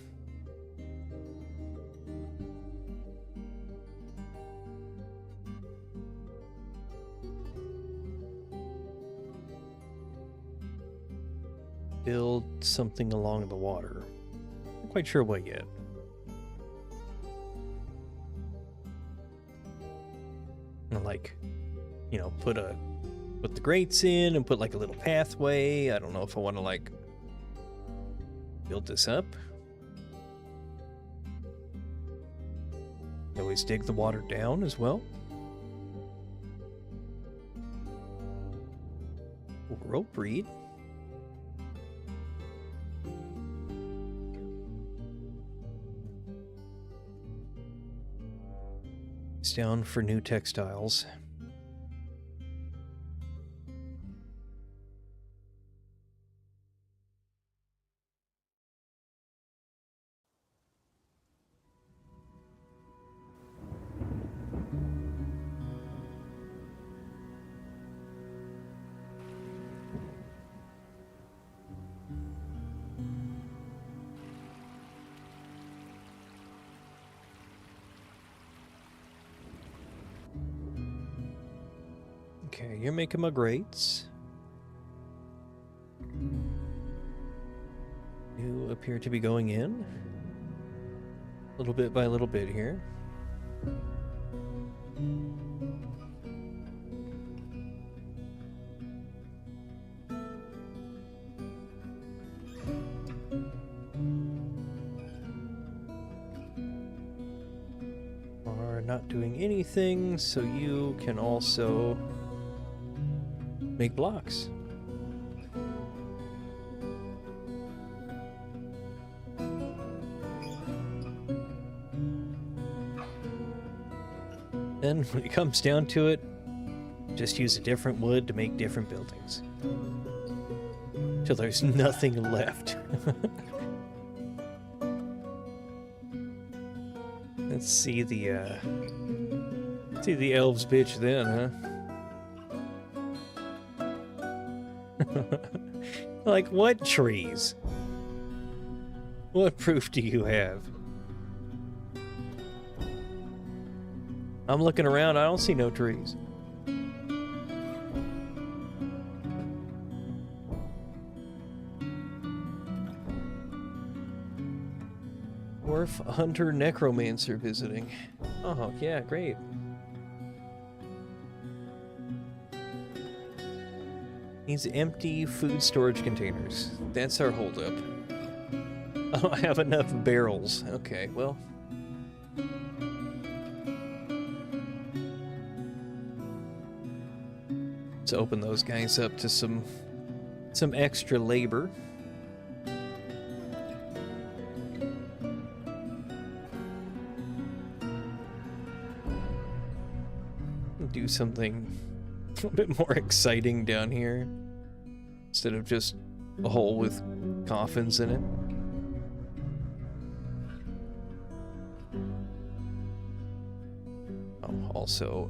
[SPEAKER 1] Build something along the water. Not quite sure what yet. Like, you know, put the grates in and put like a little pathway. I don't know if I want to like build this up. Always dig the water down as well. Rope reed. down for new textiles. Okay, you're making my grates. You appear to be going in. Little bit by little bit here. Are not doing anything, so you can also make blocks. Then when it comes down to it, just use a different wood to make different buildings. Till there's nothing left. Let's see the elves bitch then, huh? Like, what trees? What proof do you have? I'm looking around, I don't see no trees. Dwarf hunter necromancer visiting. Oh, yeah, great. Needs empty food storage containers. That's our holdup. I don't have enough barrels. Okay, well. Let's open those guys up to some extra labor. Do something a bit more exciting down here instead of just a hole with coffins in it. Oh, also,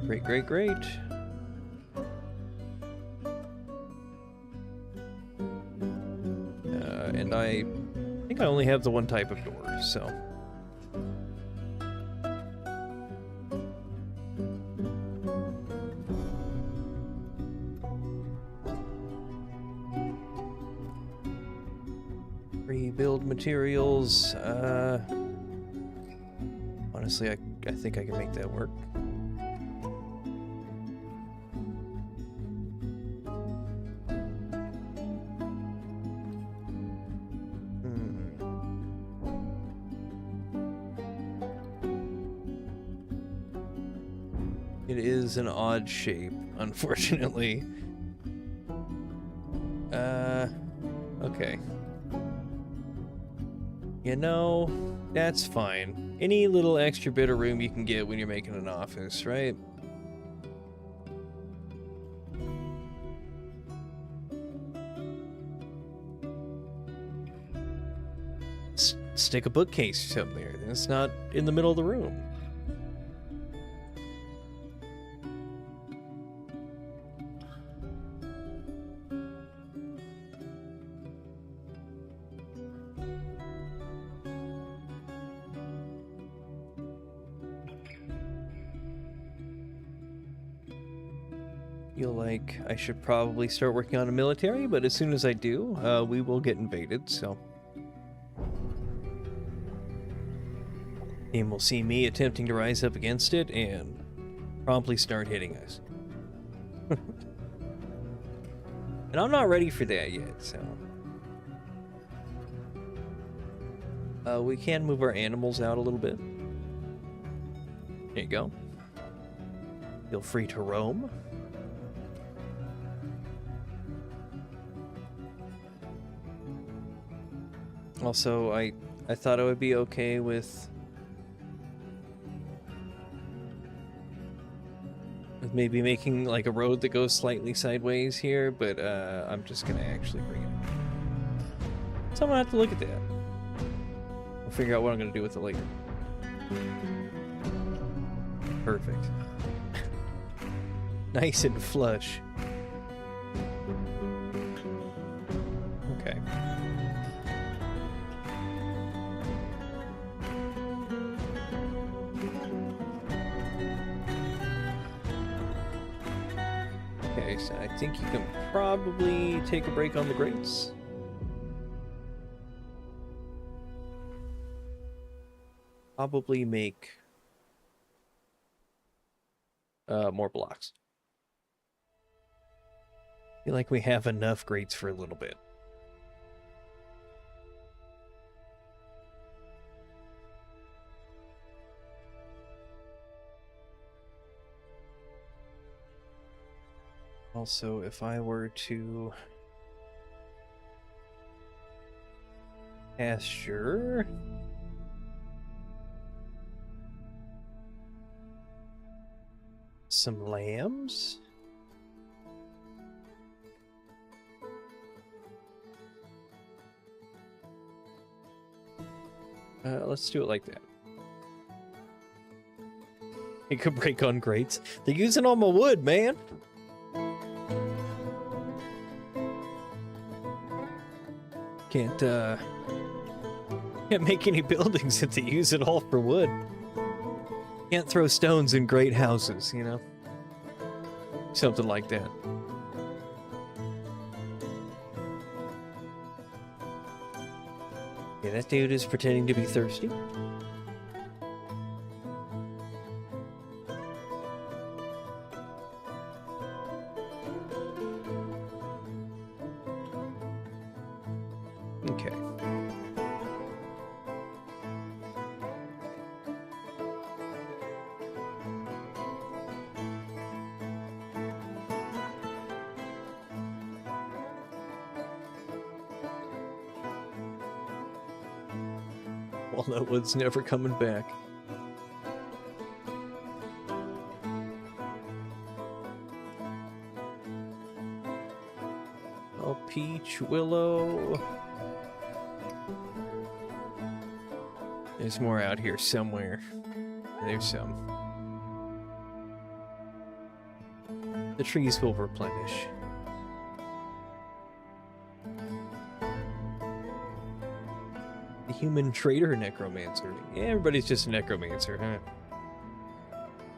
[SPEAKER 1] great. And I think I only have the one type of door, so. Rebuild materials. Honestly, I think I can make that work. It is an odd shape, unfortunately. Okay. You know, that's fine. Any little extra bit of room you can get when you're making an office, right? Stick a bookcase up there. It's not in the middle of the room. Feel like I should probably start working on a military, but as soon as I do, we will get invaded, so. And will see me attempting to rise up against it and promptly start hitting us. And I'm not ready for that yet, so. We can move our animals out a little bit. There you go. Feel free to roam. Also, I I thought I would be okay with maybe making like a road that goes slightly sideways here, but I'm just gonna actually bring it. So I'm gonna have to look at that. I'll figure out what I'm gonna do with it later. Perfect. Nice and flush. Okay. Okay, so I think you can probably take a break on the grates. Probably make more blocks. Feel like we have enough grates for a little bit. Also, if I were to pasture some lambs. Let's do it like that. You could break on grates. They're using all my wood, man. Can't make any buildings if they use it all for wood. Can't throw stones in great houses, you know? Something like that. Yeah, that dude is pretending to be thirsty. Okay. Walnut wood's never coming back. Oh, peach, willow. There's more out here somewhere. There's some. The trees will replenish. The human trader necromancer. Yeah, everybody's just a necromancer, huh?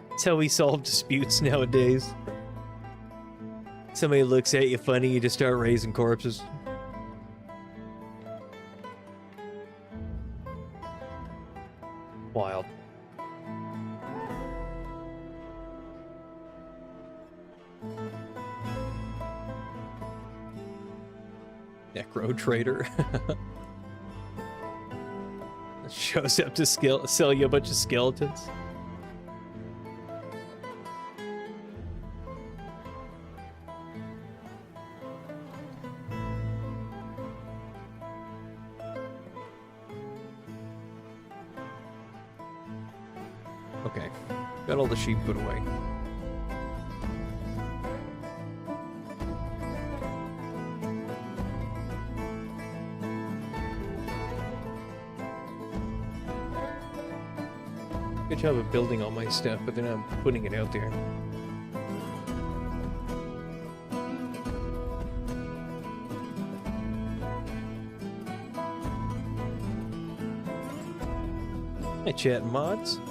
[SPEAKER 1] That's how we solve disputes nowadays. Somebody looks at you funny, you just start raising corpses. Wild. Necro trader. Shows up to sell you a bunch of skeletons. Okay, got all the sheep put away. Good job of building all my stuff, but then I'm putting it out there. Hey, chat mods.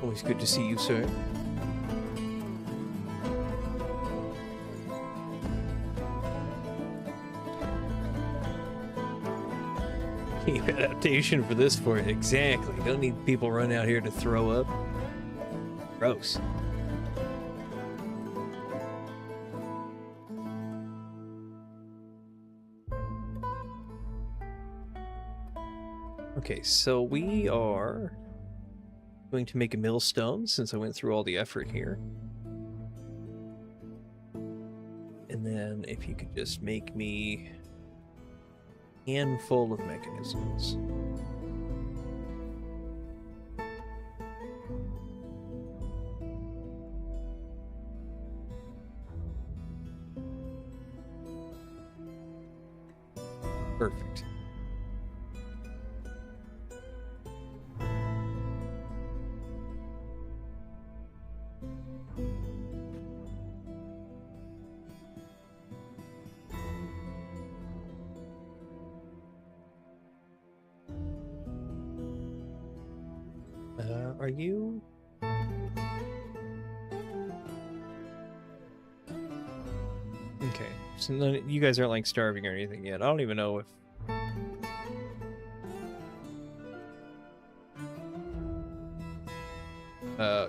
[SPEAKER 1] Always good to see you, sir. Adaptation for this for it. Exactly. Don't need people running out here to throw up. Gross. Okay, so we are going to make a millstone since I went through all the effort here. And then if you could just make me Handful of mechanisms. Perfect. Are you? Okay, so you guys aren't like starving or anything yet. I don't even know if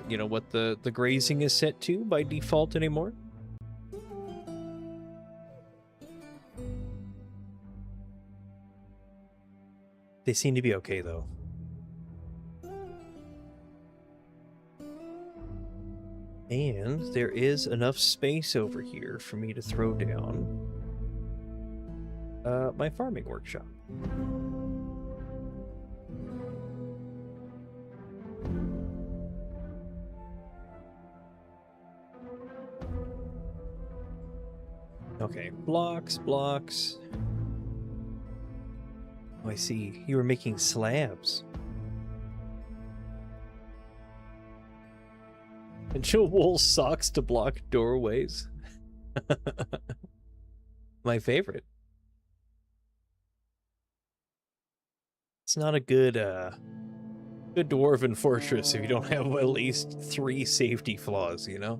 [SPEAKER 1] you know what the grazing is set to by default anymore. They seem to be okay though. And there is enough space over here for me to throw down my farming workshop. Okay, blocks. Oh, I see. You were making slabs. And show wool socks to block doorways. My favorite. It's not a good good dwarven fortress if you don't have at least 3 safety flaws, you know?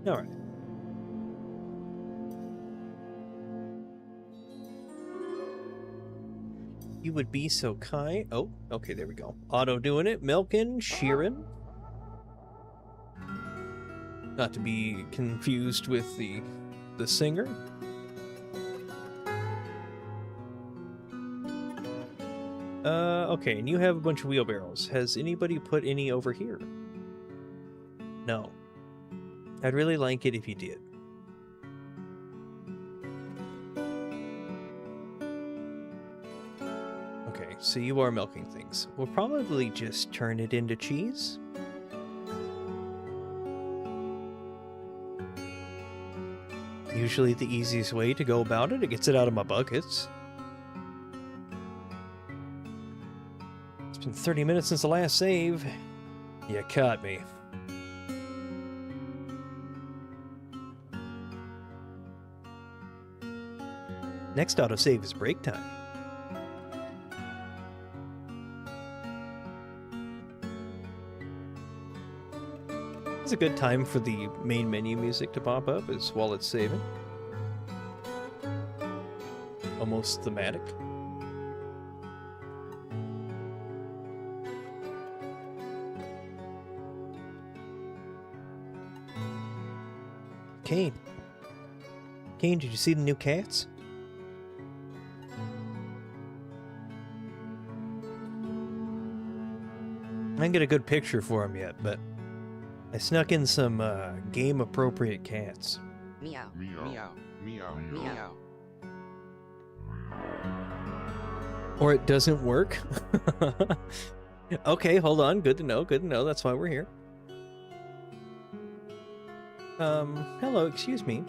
[SPEAKER 1] All right. You would be so kind. Oh, okay, there we go. Auto doing it. Milking, shearing. Not to be confused with the singer. Okay, and you have a bunch of wheelbarrows. Has anybody put any over here? No. I'd really like it if you did. Okay, so you are milking things. We'll probably just turn it into cheese. Usually the easiest way to go about it. It gets it out of my buckets. It's been 30 minutes since the last save. You caught me. Next autosave is break time. It's a good time for the main menu music to pop up as while it's saving. Almost thematic. Kane, did you see the new cats? I didn't get a good picture for them yet, but I snuck in some game-appropriate cats.
[SPEAKER 2] Meow. Meow. Meow. Meow.
[SPEAKER 1] Or it doesn't work? Okay, hold on. Good to know. Good to know. That's why we're here. Hello, excuse me.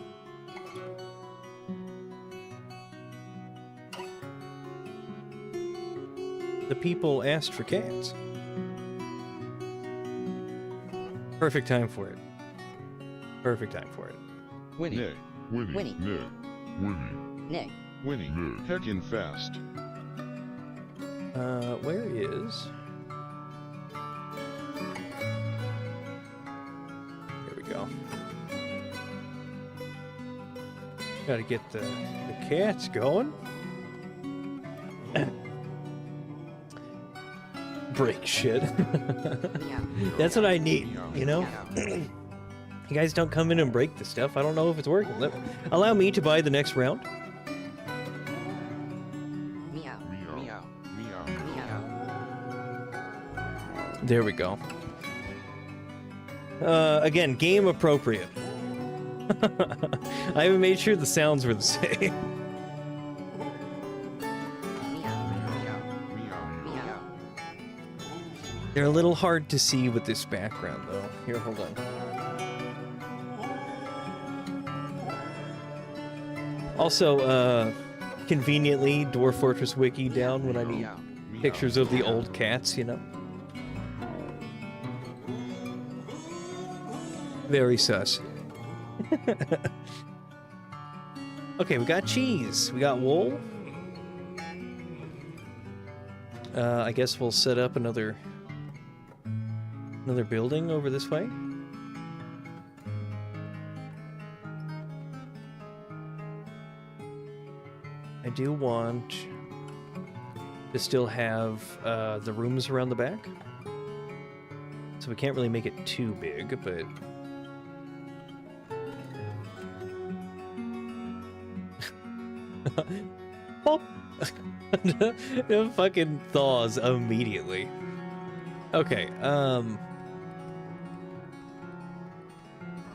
[SPEAKER 1] The people asked for cats. Perfect time for it. Perfect time for it.
[SPEAKER 3] Winnie.
[SPEAKER 2] Nick.
[SPEAKER 3] Winnie.
[SPEAKER 2] Winnie.
[SPEAKER 3] Nick. Winnie.
[SPEAKER 2] Nick.
[SPEAKER 3] Winnie. Nick. Heckin' fast.
[SPEAKER 1] Where is... There we go. Gotta get the cats going. Break shit. That's what I need, you know? You guys don't come in and break the stuff. I don't know if it's working. Allow me to buy the next round.
[SPEAKER 2] Meow.
[SPEAKER 3] Meow.
[SPEAKER 2] Meow.
[SPEAKER 3] Meow.
[SPEAKER 2] Meow.
[SPEAKER 1] There we go. Again, game appropriate. I even made sure the sounds were the same. They're a little hard to see with this background, though. Here, hold on. Also, conveniently, Dwarf Fortress wiki down when I need pictures of the old cats, you know? Very sus. Okay, we got cheese. We got wool. I guess we'll set up another building over this way. I do want to still have the rooms around the back. So we can't really make it too big, but... Pop! It fucking thaws immediately. Okay,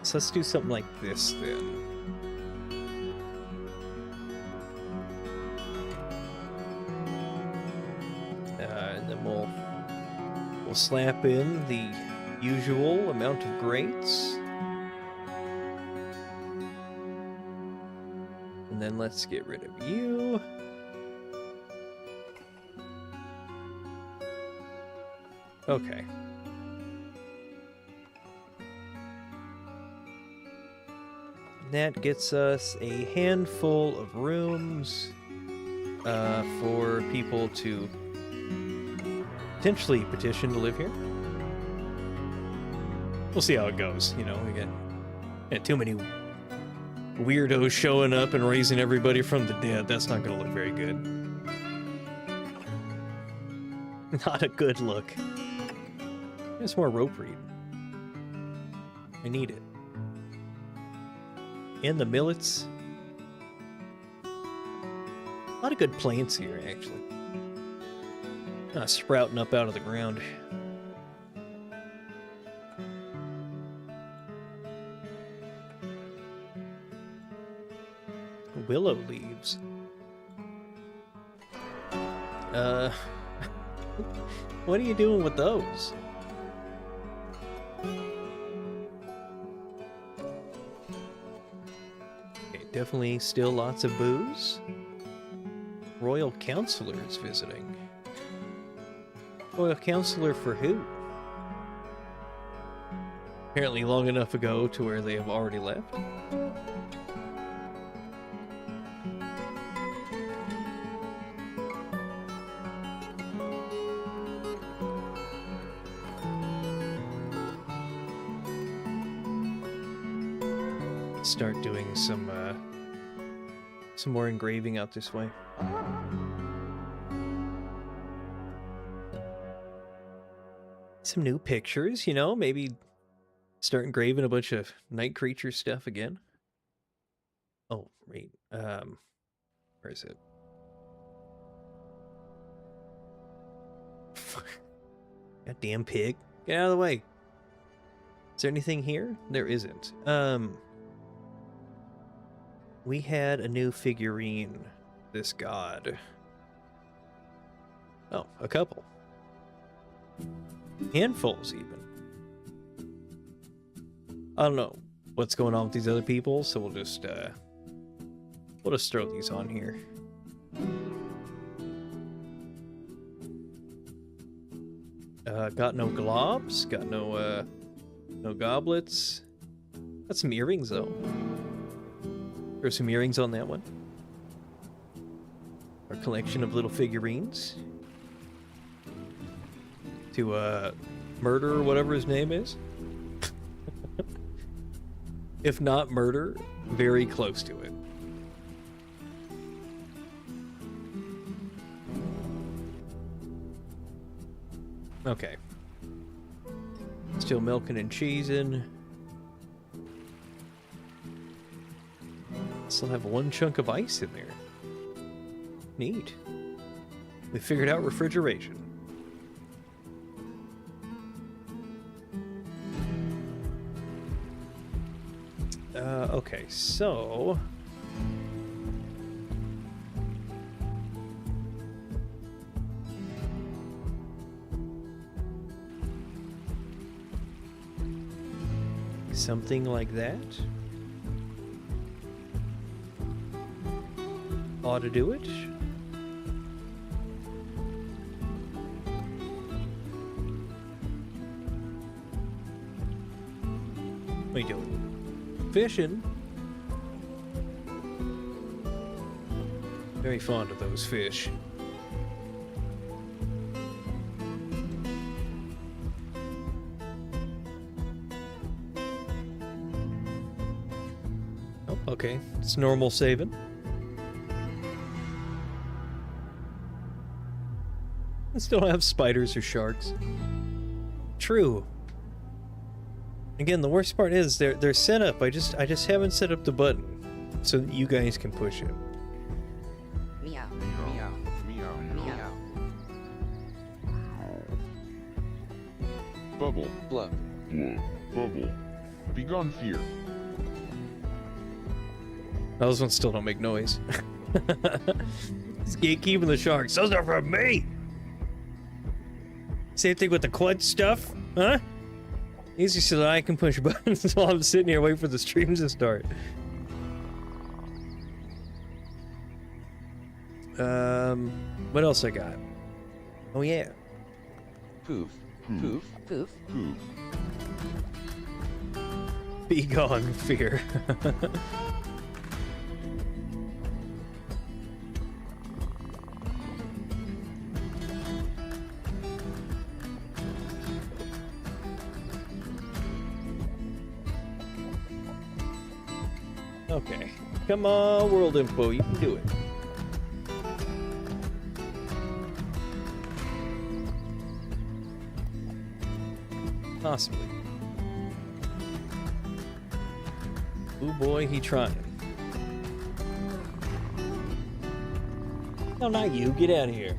[SPEAKER 1] so let's do something like this, then. And then we'll slap in the usual amount of grates. And then let's get rid of you. Okay. That gets us a handful of rooms for people to potentially petition to live here. We'll see how it goes, you know, again. Too many weirdos showing up and raising everybody from the dead. That's not going to look very good. Not a good look. There's more rope reed. I need it. And the millets. A lot of good plants here, actually. Sprouting up out of the ground. Willow leaves. What are you doing with those? Okay, definitely still lots of booze. Royal Counselor is visiting. Royal Counselor for who? Apparently long enough ago to where they have already left. Start doing some more engraving out this way. Some new pictures, you know, maybe start engraving a bunch of night creature stuff again. Oh, wait. Where is it? Goddamn pig. Get out of the way. Is there anything here? There isn't. We had a new figurine. This god. Oh, a couple. Handfuls, even. I don't know what's going on with these other people, so we'll just throw these on here. Got no globs, got no goblets. Got some earrings though. Throw some earrings on that one. Our collection of little figurines. To murder whatever his name is. If not murder, very close to it. Okay. Still milking and cheesing. Still have one chunk of ice in there. Neat. We figured out refrigeration. Okay, so... something like that. Ought to do it. What are you doing? Fishing. Very fond of those fish. Oh, okay. It's normal saving. I still don't have spiders or sharks. True. Again, the worst part is they're set up. I just haven't set up the button so that you guys can push it.
[SPEAKER 2] Meow. Meow.
[SPEAKER 3] Meow.
[SPEAKER 2] Meow.
[SPEAKER 3] Bubble.
[SPEAKER 2] Blub.
[SPEAKER 3] Blub. Bubble. Begone fear.
[SPEAKER 1] Those ones still don't make noise. It's gatekeeping the sharks. Those are from me! Same thing with the quad stuff, huh? Easy so that I can push buttons while I'm sitting here waiting for the stream to start. What else I got? Oh yeah.
[SPEAKER 2] Poof. Poof. Poof.
[SPEAKER 3] Poof.
[SPEAKER 1] Be gone, fear. Okay. Come on, World Info, you can do it. Possibly. Oh boy, he trying. No, not you. Get out of here.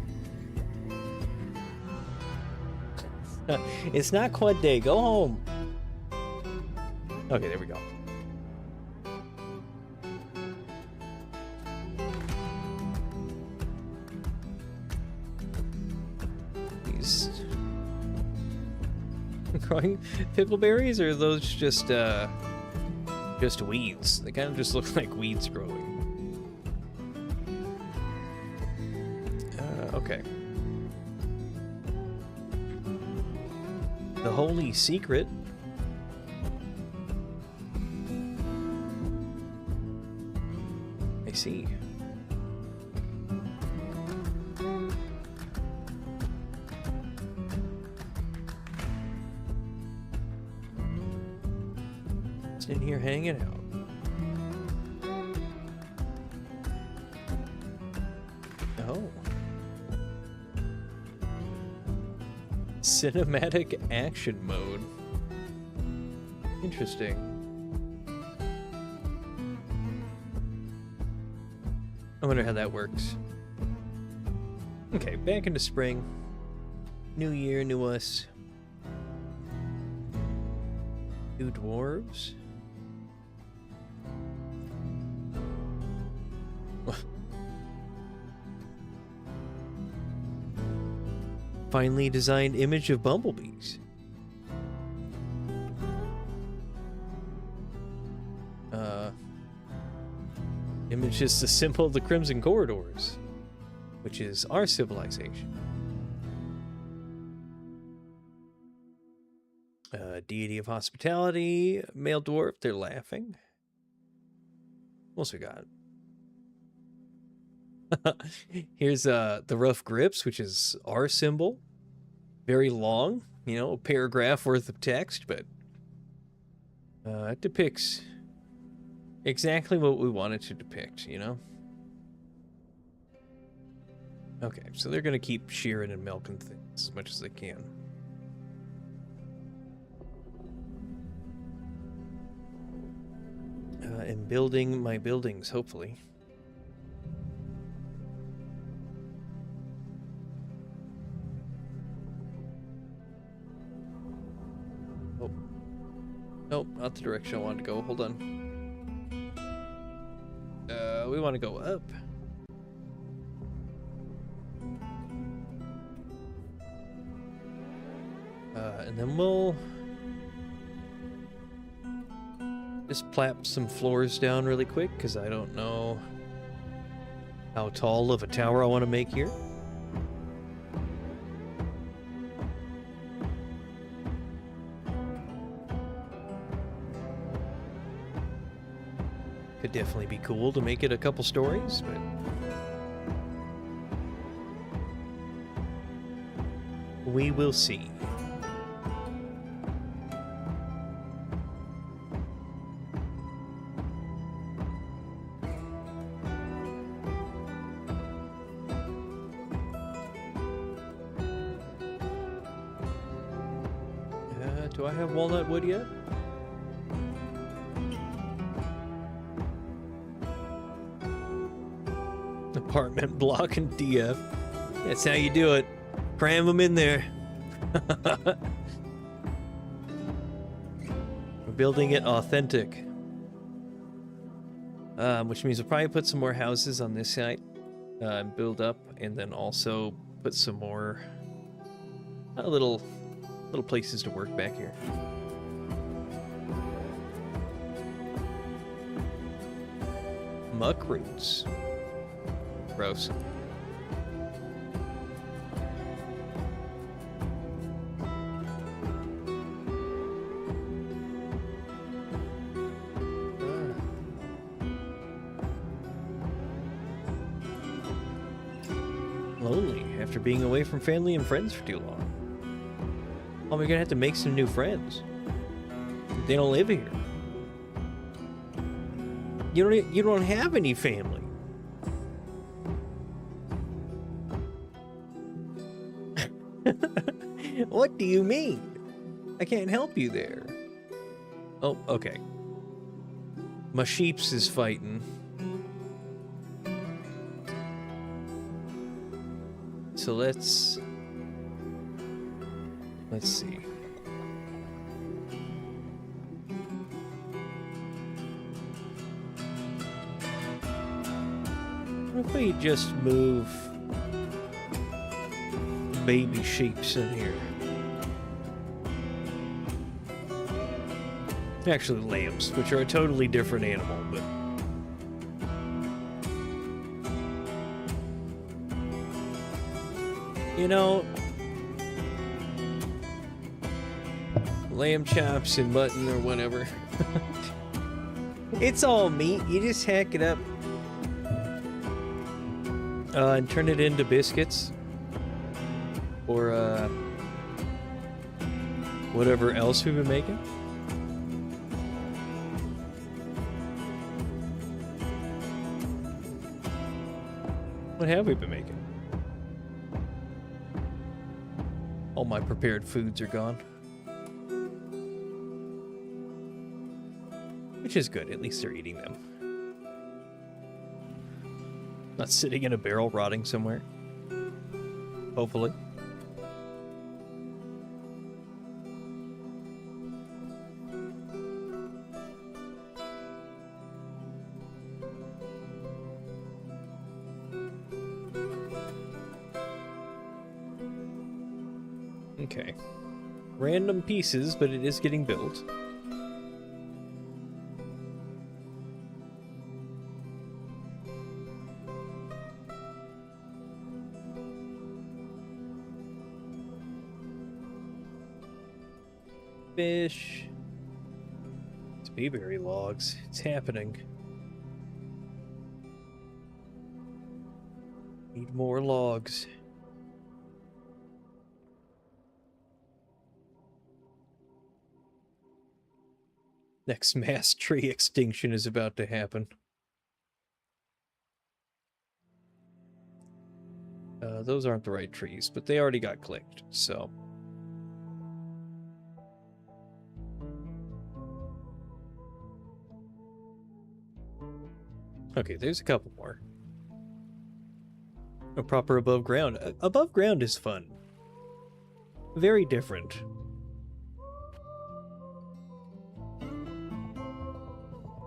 [SPEAKER 1] It's not quad day. Go home. Okay, there we go. These growing pickleberries, or are those just weeds? They kind of just look like weeds growing. Okay. The holy secret. I see. Just in here hanging out. Oh. Cinematic action mode. Interesting. I wonder how that works. Okay, back into spring. New year, new us. New dwarves. Finely designed image of bumblebees. Image is the symbol of the Crimson Corridors, which is our civilization. Deity of hospitality, male dwarf, they're laughing. What else we got? Here's the rough grips, which is our symbol. Very long, you know, a paragraph worth of text, but it depicts exactly what we wanted to depict, you know? Okay, so they're going to keep shearing and milking things as much as they can. And building my buildings, hopefully. Oh. Nope, not the direction I wanted to go. Hold on. we want to go up. And then we'll just plap some floors down really quick, because I don't know how tall of a tower I want to make here. Could definitely be cool to make it a couple stories, but we will see. Do I have walnut wood yet? Apartment block and DF. That's how you do it. Cram them in there. We're building it authentic. Which means we'll probably put some more houses on this side. Build up, and then also put some more little places to work back here. Muck roots. Gross. Lonely after being away from family and friends for too long. Oh, we're gonna have to make some new friends. They don't live here. You don't have any family. What do you mean? I can't help you there. Oh, okay. My sheeps is fighting. So let's see. What if we just move baby sheeps in here? Actually, lambs, which are a totally different animal, but you know, lamb chops and mutton or whatever. It's all meat. You just hack it up and turn it into biscuits or whatever else we've been making. What have we been making? All my prepared foods are gone. Which is good, at least they're eating them. Not sitting in a barrel rotting somewhere. Hopefully. Okay. Random pieces, but it is getting built. Fish. It's bayberry logs. It's happening. Need more logs. Next mass tree extinction is about to happen. Those aren't the right trees, but they already got clicked, so. Okay, there's a couple more. A proper above ground. Above ground is fun. Very different.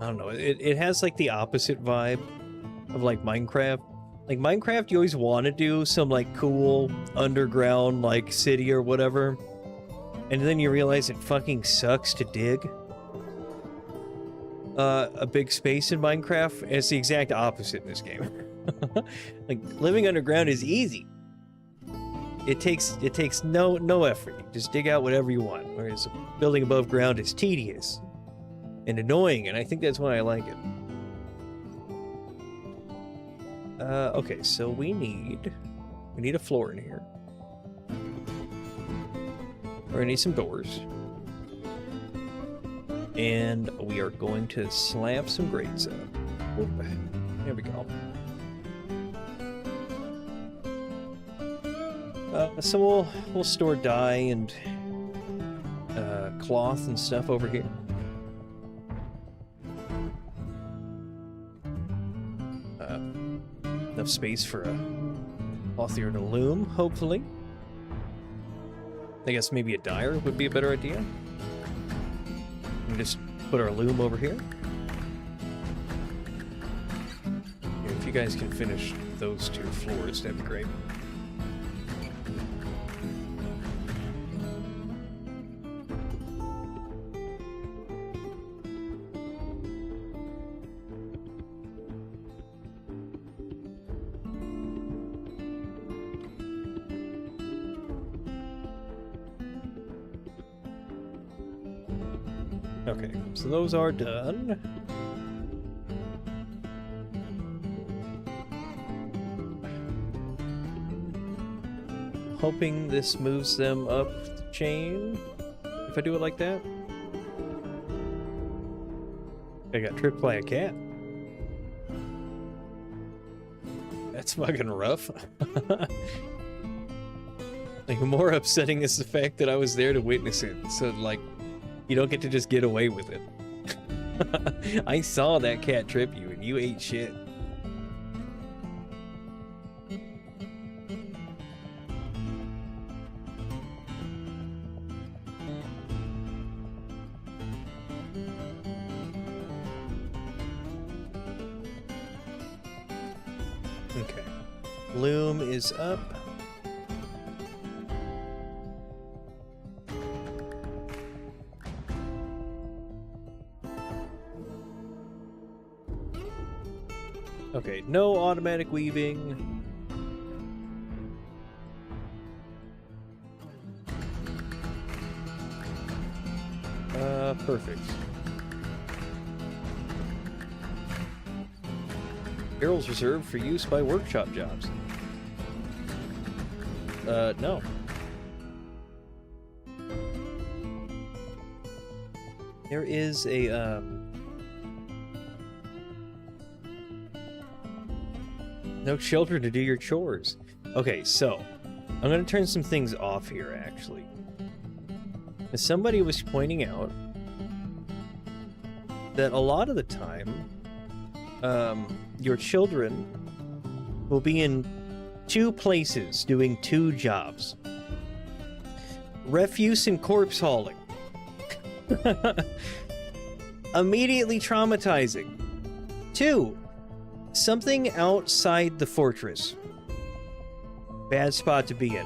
[SPEAKER 1] I don't know, it has like the opposite vibe of like Minecraft. Like Minecraft, you always want to do some like cool underground like city or whatever, and then you realize it fucking sucks to dig a big space in Minecraft. It's the exact opposite in this game. Like living underground is easy. It takes no effort. You just dig out whatever you want. Whereas building above ground is tedious and annoying, and I think that's why I like it. Okay, so we need a floor in here. We're gonna need some doors. And we are going to slap some grates up. Oop, there we go. So we'll store dye and cloth and stuff over here. Enough space for a clothier to loom, hopefully. I guess maybe a dyer would be a better idea. And just put our loom over here. If you guys can finish those 2 floors, that'd be great. Okay, so those are done. Hoping this moves them up the chain, if I do it like that. I got tripped by a cat. That's fucking rough. Like, more upsetting is the fact that I was there to witness it, so like, you don't get to just get away with it. I saw that cat trip you, and you ate shit. Okay. Loom is up. Okay, no automatic weaving. Perfect. Barrels reserved for use by workshop jobs. No. There is a, no children to do your chores. Okay, so I'm going to turn some things off here, actually. As somebody was pointing out that a lot of the time, your children will be in 2 places doing 2 jobs. Refuse and corpse hauling. Immediately traumatizing. 2. Something outside the fortress. Bad spot to be in.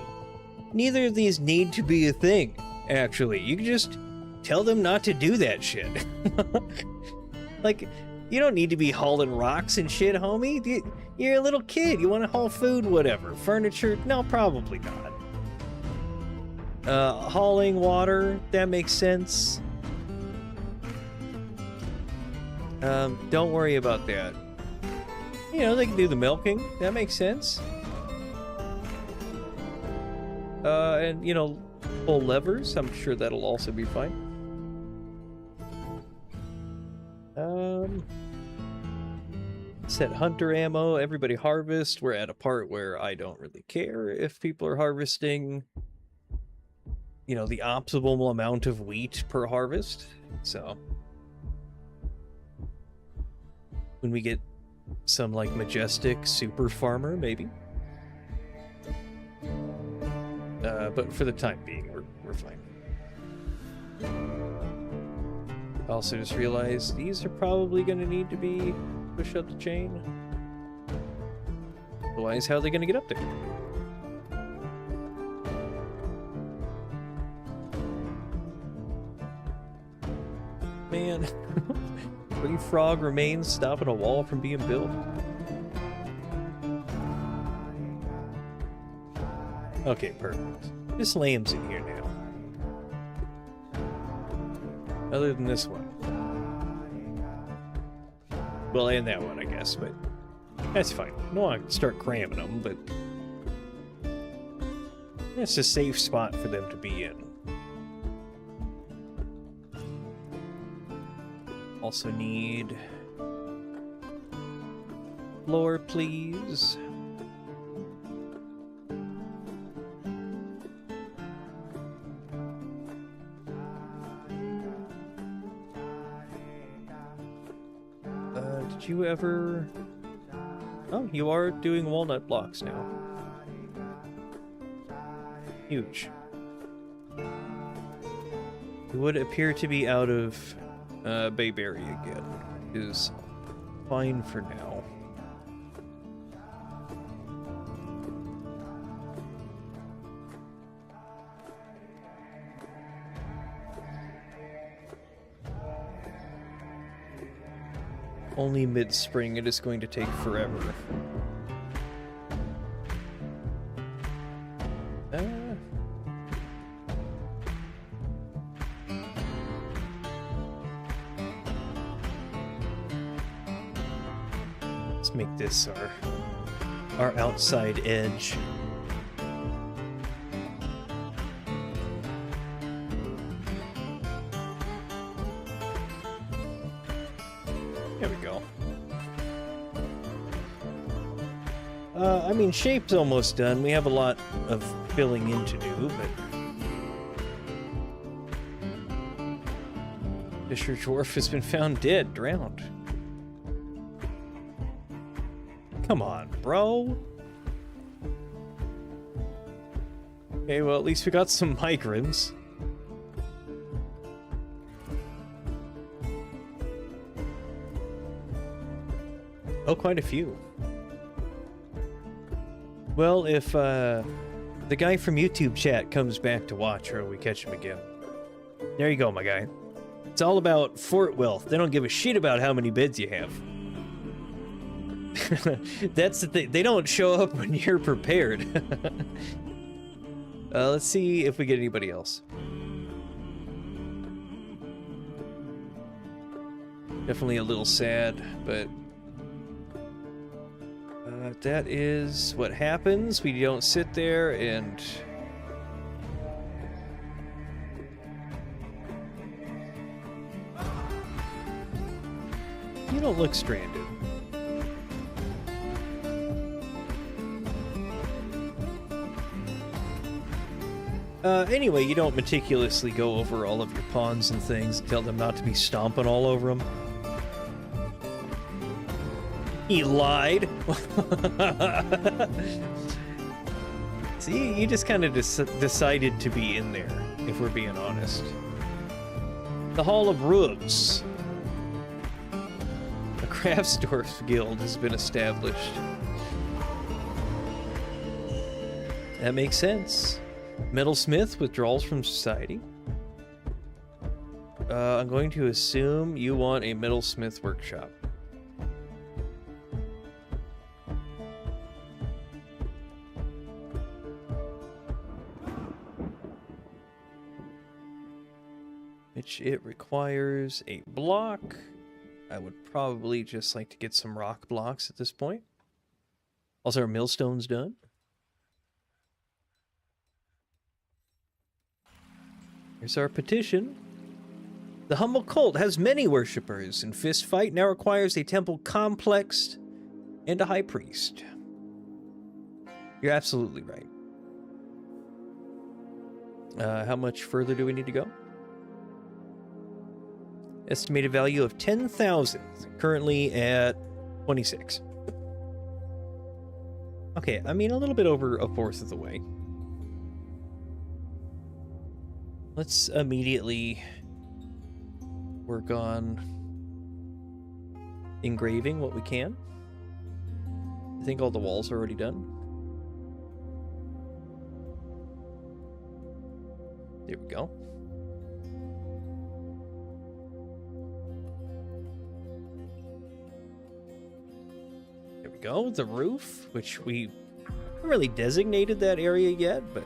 [SPEAKER 1] Neither of these need to be a thing, actually. You can just tell them not to do that shit. Like, you don't need to be hauling rocks and shit, homie. You're a little kid. You want to haul food, whatever. Furniture? No, probably not. Hauling water? That makes sense. Don't worry about that. You know, they can do the milking. That makes sense. And, you know, pull levers. I'm sure that'll also be fine. Set hunter ammo. Everybody harvest. We're at a part where I don't really care if people are harvesting, you know, the optimal amount of wheat per harvest. So when we get some like majestic super farmer, maybe. But for the time being, we're fine. I also just realized these are probably going to need to be pushed up the chain. Otherwise, how are they going to get up there? Man, 3 frog remains stopping a wall from being built. Okay, perfect. This lamb's in here now. Other than this one. Well, and that one, I guess, but that's fine. I don't want to start cramming them, but that's a safe spot for them to be in. Also need floor, please. Did you ever... Oh, you are doing walnut blocks now. Huge. You would appear to be out of Bayberry again. Is fine for now. Only mid-spring, it is going to take forever. Let's make this our outside edge. There we go. I mean, shape's almost done. We have a lot of filling in to do, but... Fisher Dwarf has been found dead, drowned. Come on, bro. Okay, well, at least we got some migrants. Oh, quite a few. Well, if the guy from YouTube chat comes back to watch, or we catch him again. There you go, my guy. It's all about fort wealth. They don't give a shit about how many beds you have. That's the thing. They don't show up when you're prepared. Let's see if we get anybody else. Definitely a little sad, but... that is what happens. We don't sit there and... You don't look stranded. Anyway, you don't meticulously go over all of your pawns and things, tell them not to be stomping all over them. He lied. See, you just kind of decided to be in there, if we're being honest. The Hall of Rugs. A Craftsdorf guild has been established. That makes sense. Metalsmith withdrawals from society. I'm going to assume you want a metalsmith workshop. Which it requires a block. I would probably just like to get some rock blocks at this point. Also, our millstone's done. Here's our petition. The humble cult has many worshippers, and fist fight now requires a temple complex and a high priest. You're absolutely right. How much further do we need to go? Estimated value of 10,000, currently at 26. Okay, I mean a little bit over a fourth of the way. Let's immediately work on engraving what we can. think all the walls are already done. There we go. There we go. The roof, which we haven't really designated that area yet, but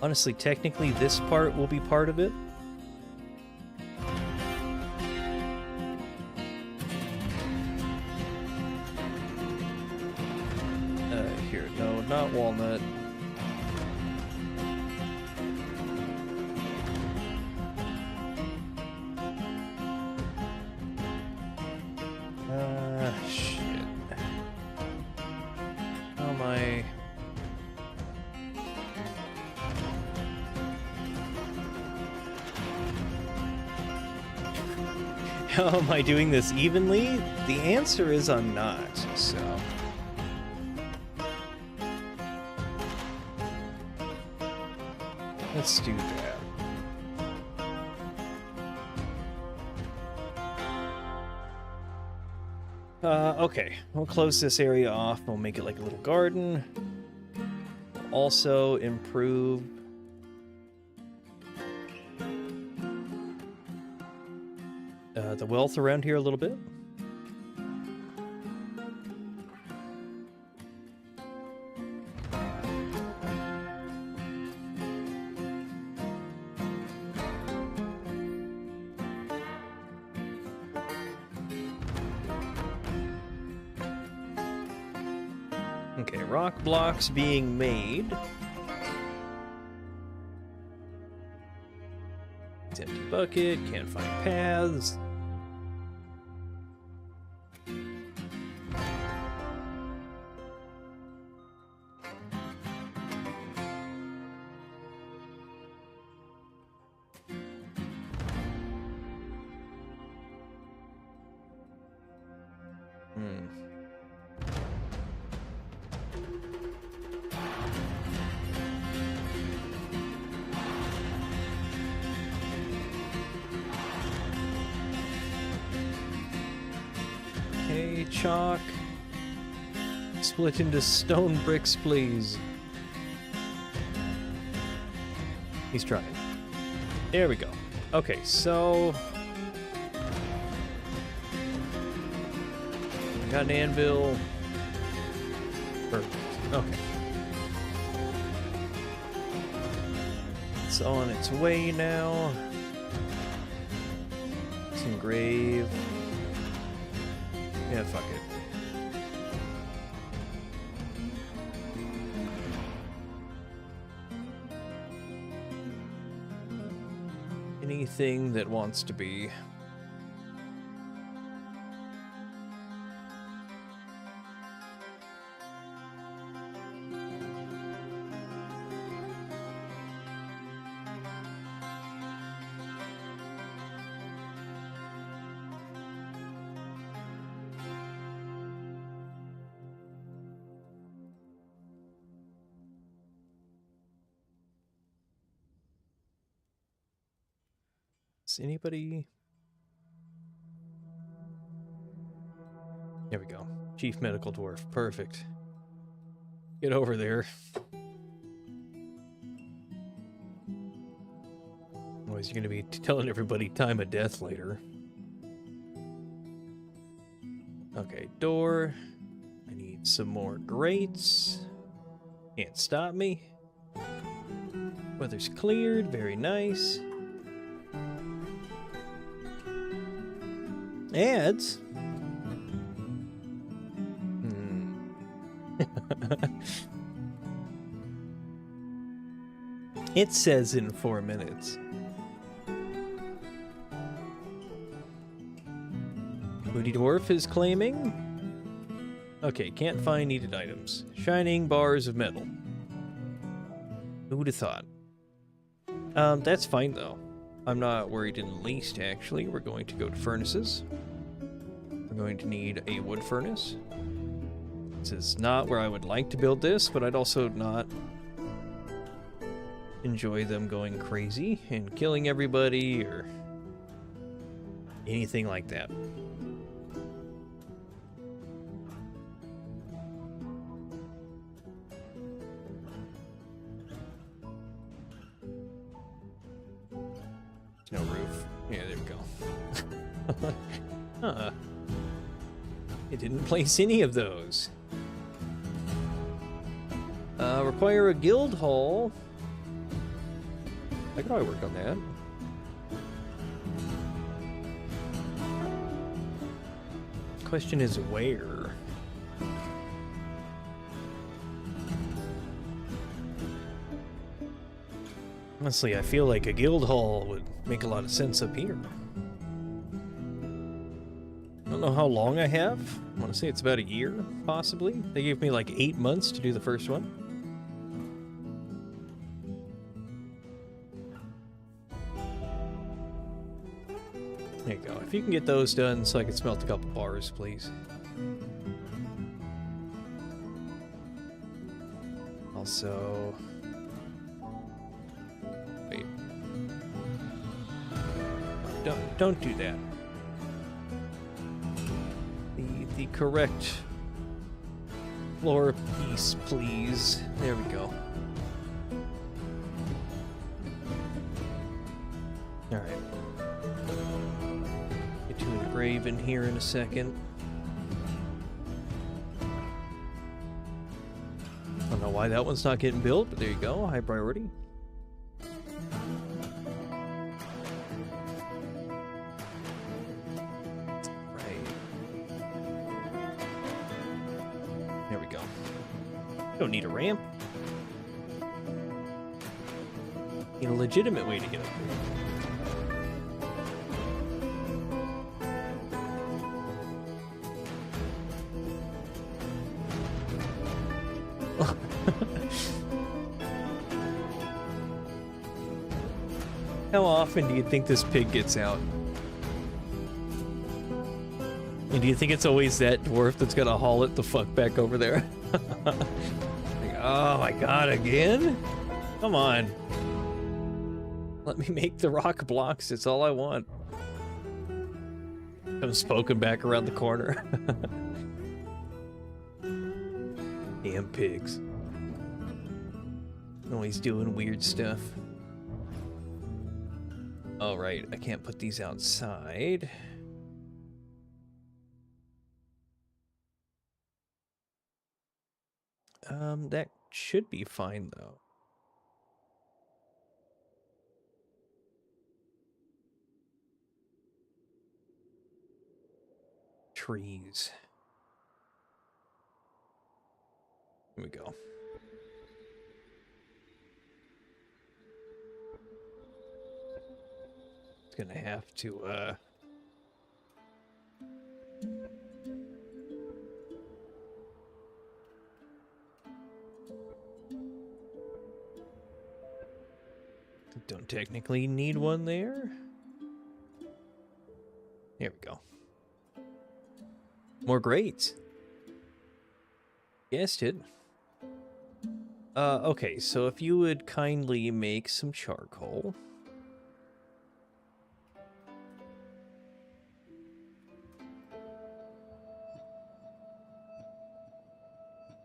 [SPEAKER 1] honestly, technically, this part will be part of it. Here, no, not walnut. Shit. How am I? How am I doing this evenly? The answer is I'm not, so. Let's do that. Okay, we'll close this area off. We'll make it like a little garden. We'll also improve the wealth around here a little bit. Okay, rock blocks being made. It's empty bucket, can't find paths. Okay, chalk. Split into stone bricks, please. He's trying. There we go. Okay, so got an anvil. Perfect. Okay. It's on its way now. Let's engrave. Yeah, fuck it. Anything that wants to be. Is anybody? There we go. Chief Medical Dwarf. Perfect. Get over there. Otherwise, you're going to be telling everybody time of death later. Okay, door. I need some more grates. Can't stop me. Weather's cleared. Very nice. Ads. It says in 4 minutes. Moody Dwarf is claiming. Okay, can't find needed items. Shining bars of metal. Who would have thought? That's fine though. I'm not worried in the least, actually. We're going to go to furnaces. We're going to need a wood furnace. This is not where I would like to build this, but I'd also not enjoy them going crazy and killing everybody or anything like that. No roof. Yeah, there we go. Huh. It didn't place any of those. Require a guild hall. I could probably work on that. Question is where? Honestly, I feel like a guild hall would make a lot of sense up here. I don't know how long I have. I want to say it's about a year, possibly. They gave me like 8 months to do the first one. There you go. If you can get those done so I can smelt a couple bars, please. Also... Wait. Don't do that. The correct floor piece, please. There we go. Alright. Get to engrave in here in a second. I don't know why that one's not getting built, but there you go. High priority. Don't need a ramp. Need a legitimate way to get up there. How often do you think this pig gets out? And do you think it's always that dwarf that's gonna haul it the fuck back over there? Oh my god, again? Come on. Let me make the rock blocks, it's all I want. Comes poking back around the corner. Damn pigs. Always doing weird stuff. Oh right, I can't put these outside. That should be fine, though. Trees. Here we go. It's gonna have to, don't technically need one there. There we go. More grates. Guessed it. Okay, so if you would kindly make some charcoal.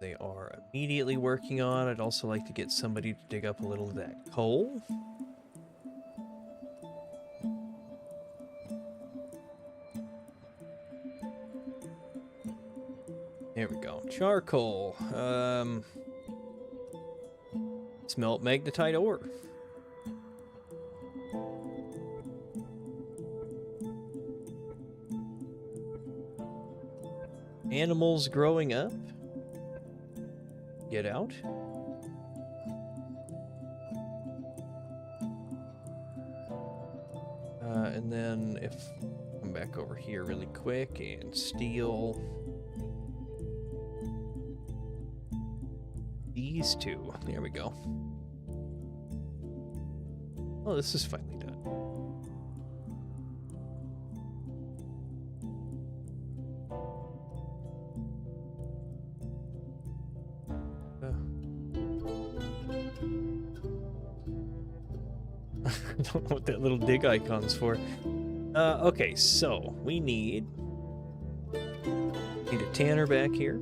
[SPEAKER 1] They are immediately working on. I'd also like to get somebody to dig up a little of that coal. There we go. Charcoal. Smelt magnetite ore. Animals growing up. Get out. And then if come back over here really quick and steal these two. There we go. Oh, this is finally done. I don't know what that little dig icon's for. Okay, so we need a tanner back here.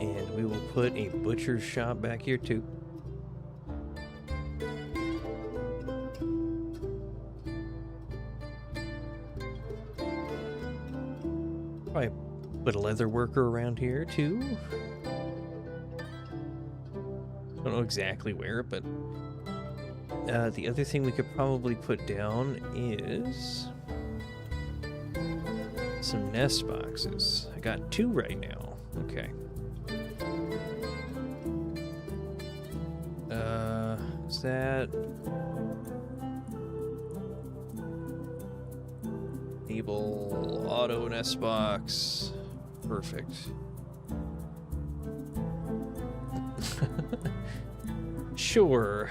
[SPEAKER 1] And we will put a butcher's shop back here too. Probably put a leather worker around here too. Don't know exactly where, but the other thing we could probably put down is some nest boxes. I got 2 right now. Okay. Is that enable auto nest box? Perfect. Sure.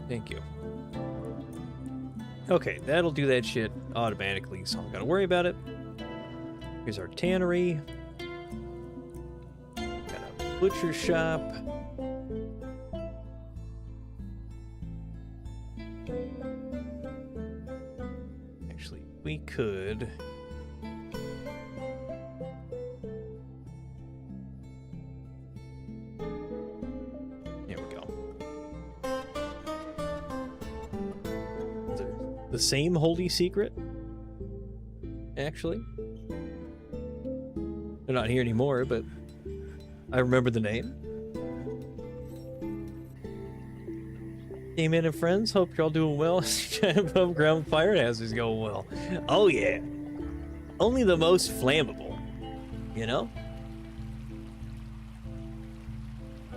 [SPEAKER 1] Thank you. Okay, that'll do that shit automatically, so I don't gotta worry about it. Here's our tannery. Got a butcher shop. Actually, we could... The same holy secret, actually. They're not here anymore, but I remember the name. Dayman and friends, hope you're all doing well. Above ground fire hazards going well. Oh yeah, only the most flammable, you know.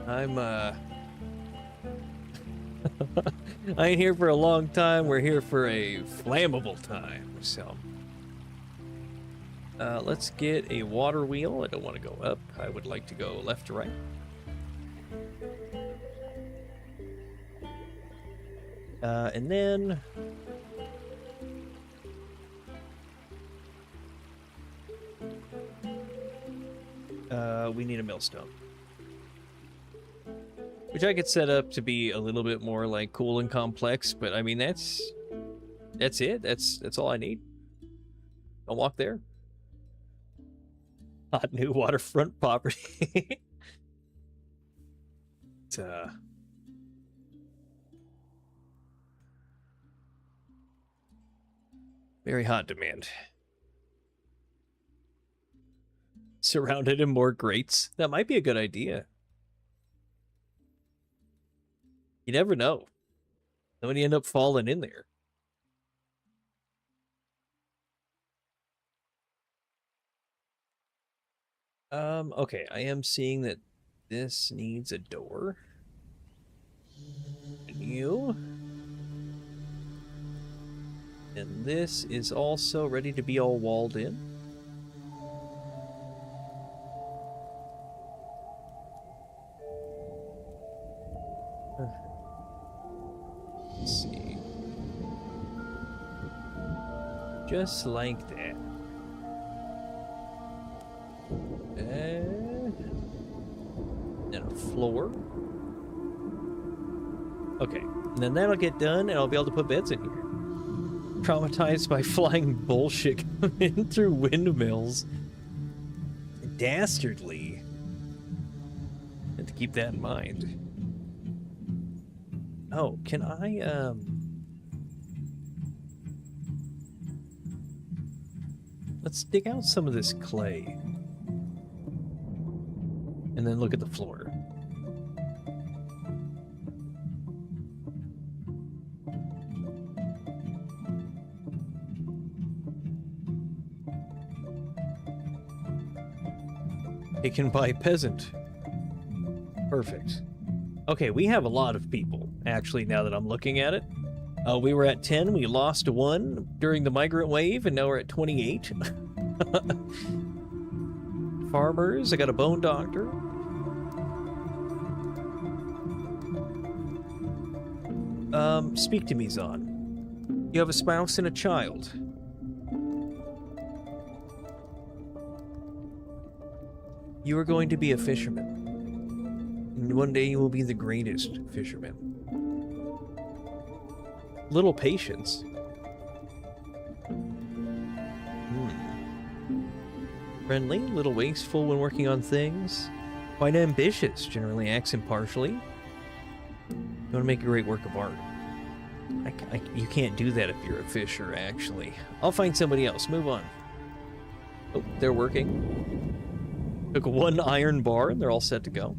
[SPEAKER 1] I'm I ain't here for a long time. We're here for a flammable time. So, let's get a water wheel. I don't want to go up. I would like to go left to right. And then we need a millstone. Which I could set up to be a little bit more like cool and complex, but I mean that's it. That's all I need. I'll walk there. Hot new waterfront property. It's very hot demand. Surrounded in more grates. That might be a good idea. You never know. When you end up falling in there. Okay, I am seeing that this needs a door. And you. And this is also ready to be all walled in. Let's see. Just like that. And a floor. Okay, and then that'll get done, and I'll be able to put beds in here. Traumatized by flying bullshit coming through windmills. Dastardly. And to keep that in mind. Oh, can I, let's dig out some of this clay. And then look at the floor. It can buy peasant. Perfect. Okay, we have a lot of people, actually, now that I'm looking at it. We were at 10, we lost 1 during the migrant wave, and now we're at 28. Farmers, I got a bone doctor. Speak to me, Zahn. You have a spouse and a child. You are going to be a fisherman. And one day you will be the greatest fisherman. Little patience. Friendly, little wasteful when working on things. Quite ambitious, generally acts impartially. You want to make a great work of art. You can't do that if you're a fisher, actually. I'll find somebody else. Move on. Oh, they're working. Took one iron bar and they're all set to go.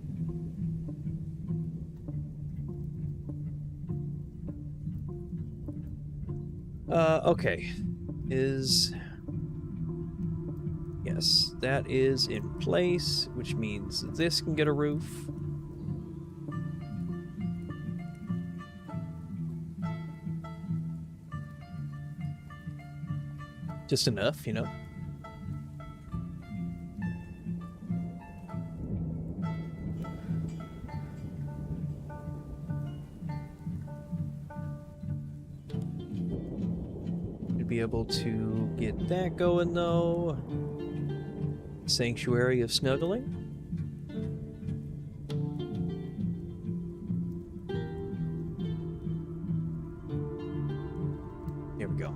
[SPEAKER 1] Okay. Yes, that is in place, which means this can get a roof. Just enough, you know? Should be able to get that going, though. Sanctuary of snuggling. Here we go.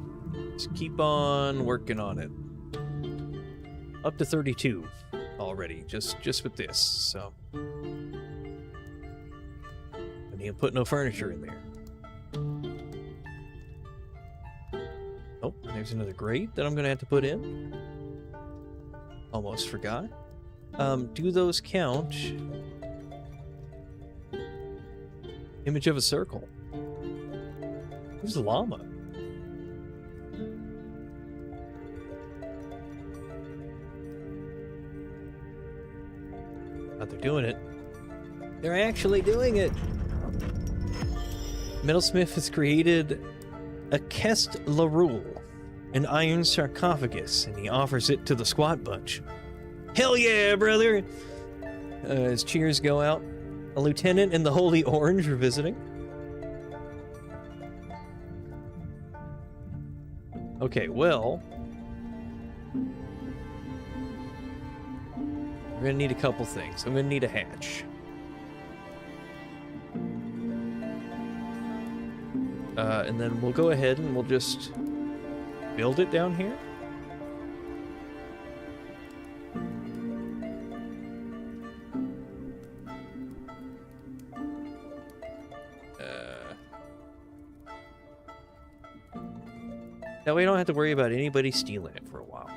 [SPEAKER 1] Just keep on working on it. Up to 32 already, just with this, so. I need to put no furniture in there. Oh, there's another grate that I'm gonna have to put in. Almost forgot. Do those count? Image of a circle. Who's the llama? Oh, they're doing it. They're actually doing it! Metalsmith has created a Kest Larule, an iron sarcophagus, and he offers it to the squat bunch. Hell yeah, brother! As cheers go out, a lieutenant and the Holy Orange are visiting. Okay, well, we're gonna need a couple things. I'm gonna need a hatch. And then we'll go ahead and we'll just build it down here. That way I don't have to worry about anybody stealing it for a while.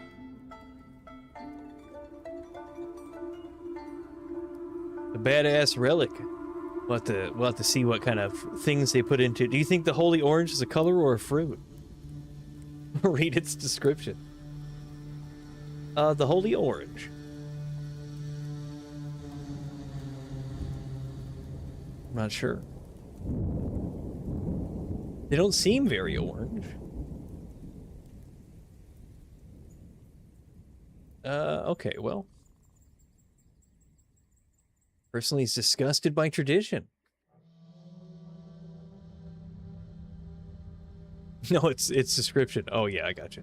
[SPEAKER 1] A badass relic. We'll have to see what kind of things they put into it. Do you think the holy orange is a color or a fruit? Read its description. The holy orange. I'm not sure. They don't seem very orange. Okay, well. Personally, he's disgusted by tradition. No, it's description. Oh yeah, I got you.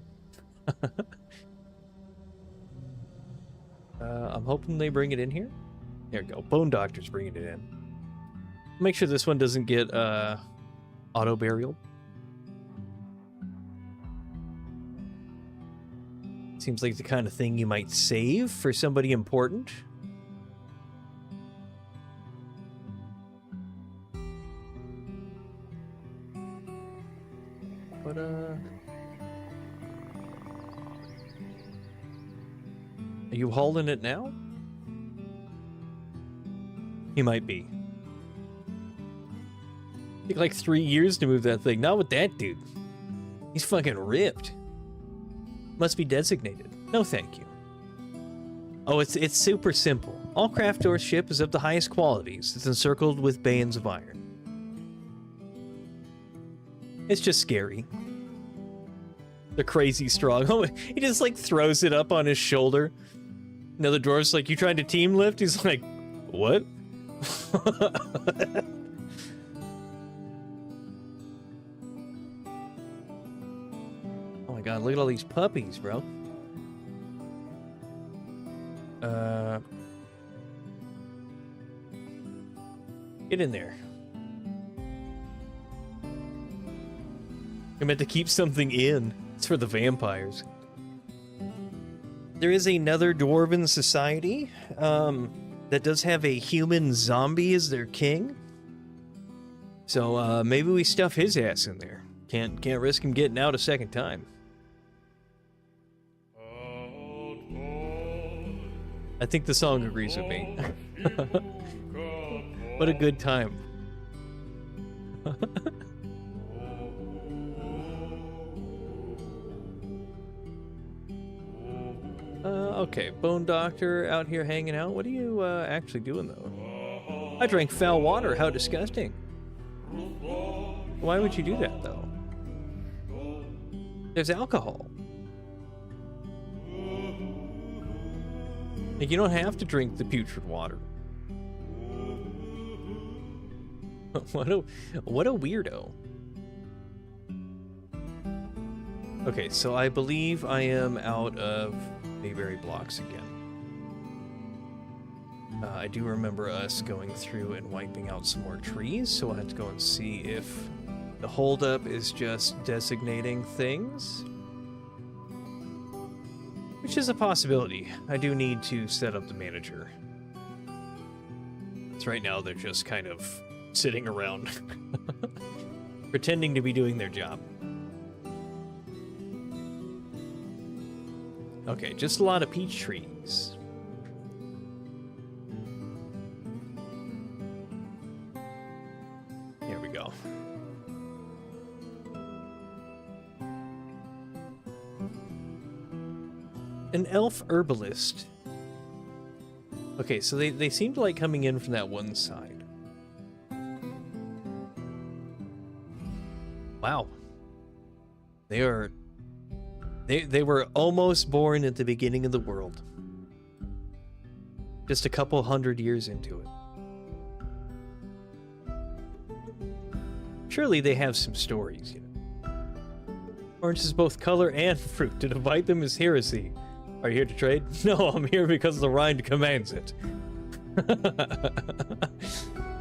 [SPEAKER 1] I'm hoping they bring it in here. There we go. Bone Doctor's bringing it in. Make sure this one doesn't get auto burial. Seems like the kind of thing you might save for somebody important. But, are you hauling it now? He might be. Take like 3 years to move that thing. Not with that dude. He's fucking ripped. Must be designated. No thank you. Oh, it's super simple. All craft door ship is of the highest qualities. It's encircled with bands of iron. It's just scary. They're crazy strong. Oh, he just like throws it up on his shoulder. Another dwarf's like, you trying to team lift? He's like, what? Oh my god, look at all these puppies, bro. Get in there. I meant to keep something in. It's for the vampires. There is another dwarven society that does have a human zombie as their king. So maybe we stuff his ass in there. Can't risk him getting out a second time. I think the song agrees with me. What a good time. Okay, Bone Doctor out here hanging out. What are you actually doing, though? I drank foul water. How disgusting. Why would you do that, though? There's alcohol. Like, you don't have to drink the putrid water. What a weirdo. Okay, so I believe I am out of Bayberry blocks again. I do remember us going through and wiping out some more trees, so I'll have to go and see if the holdup is just designating things. Which is a possibility. I do need to set up the manager. So right now they're just kind of sitting around, pretending to be doing their job. Okay, just a lot of peach trees. Here we go. An elf herbalist. Okay, so they seem to like coming in from that one side. Wow. They were almost born at the beginning of the world. Just a couple hundred years into it. Surely they have some stories, you know. Orange is both color and fruit. To divide them is heresy. Are you here to trade? No, I'm here because the rind commands it.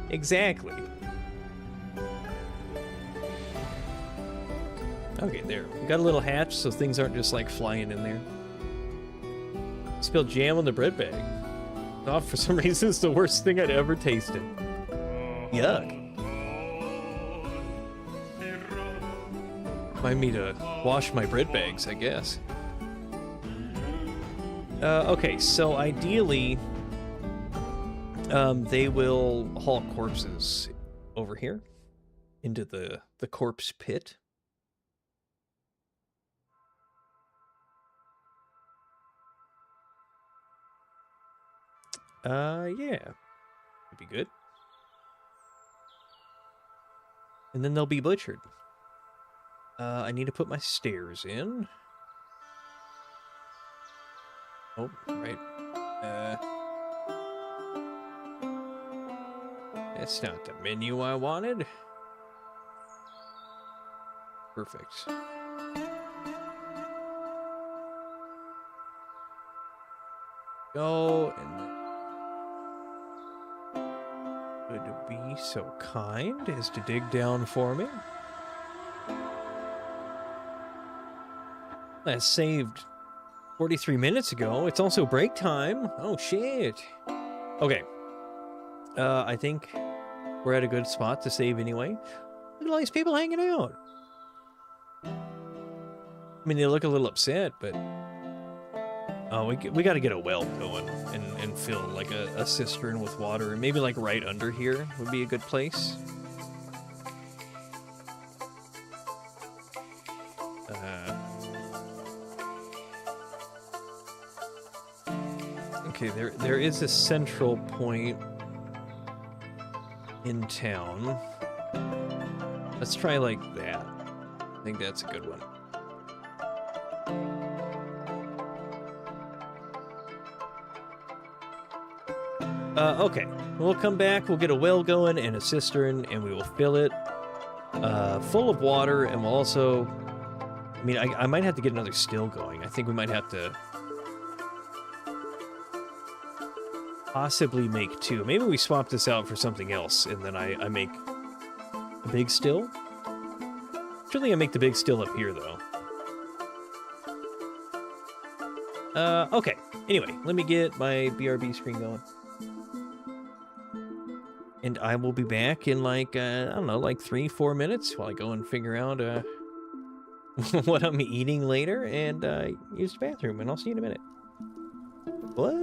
[SPEAKER 1] Exactly. Okay, there. We got a little hatch so things aren't just like flying in there. Spilled jam on the bread bag. Oh, for some reason it's the worst thing I'd ever tasted. Yuck. Remind me to wash my bread bags, I guess. Okay, so ideally, they will haul corpses over here into the corpse pit. Yeah. Would be good. And then they'll be butchered. I need to put my stairs in. Oh, right. That's not the menu I wanted. Perfect. Go and would be so kind as to dig down for me. That saved 43 minutes ago. It's also break time. Oh, shit. Okay. I think we're at a good spot to save anyway. Look at all these people hanging out. I mean, they look a little upset, but... Oh, we got to get a well going and fill like a cistern with water. Maybe like right under here would be a good place. Okay, there is a central point in town. Let's try like that. I think that's a good one. Okay, we'll come back, we'll get a well going and a cistern, and we will fill it full of water, and we'll also... I mean, I might have to get another still going. I think we might have to possibly make two. Maybe we swap this out for something else, and then I make a big still. Surely I make the big still up here, though. Okay. Anyway, let me get my BRB screen going. And I will be back in like, I don't know, like 3-4 minutes while I go and figure out what I'm eating later and use the bathroom. And I'll see you in a minute. What?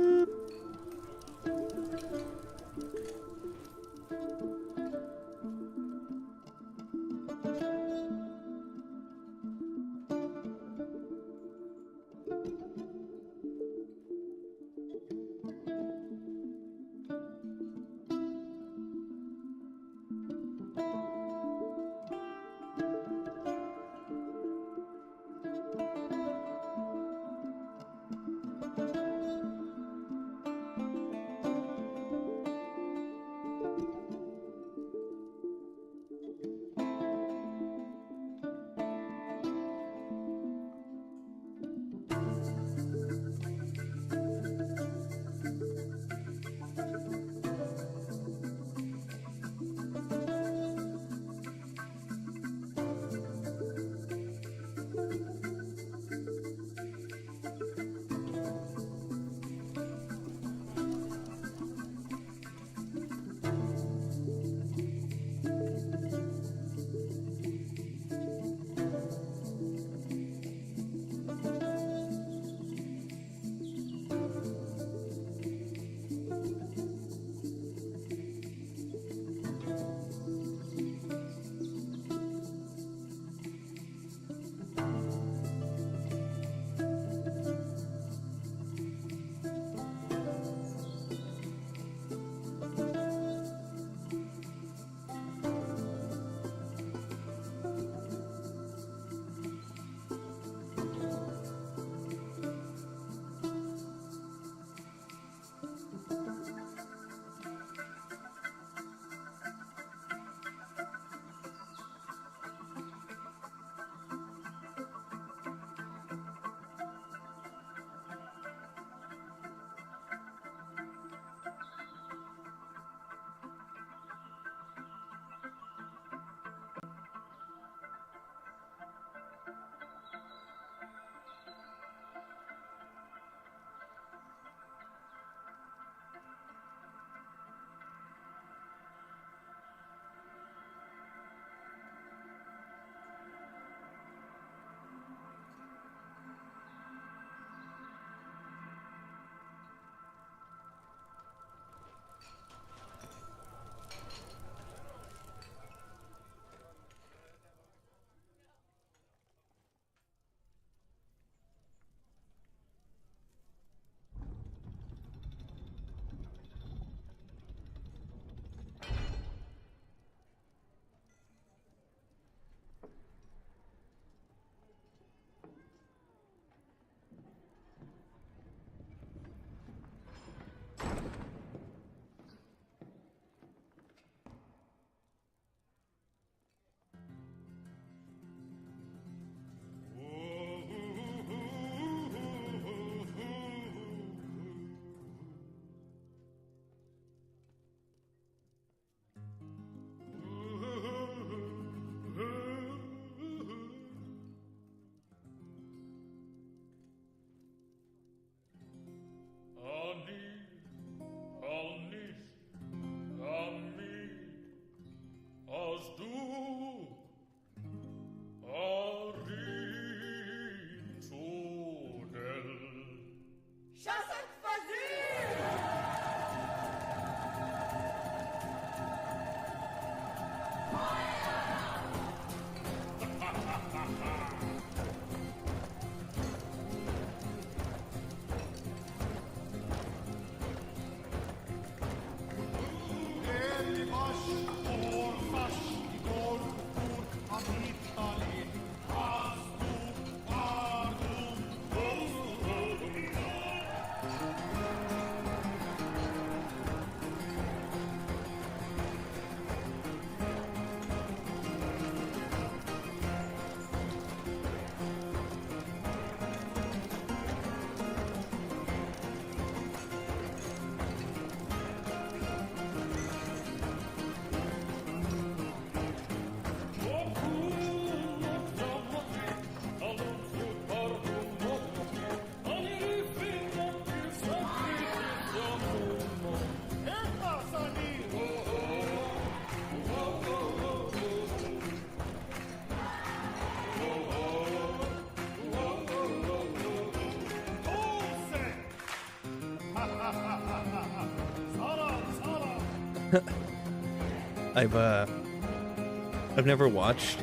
[SPEAKER 1] I've never watched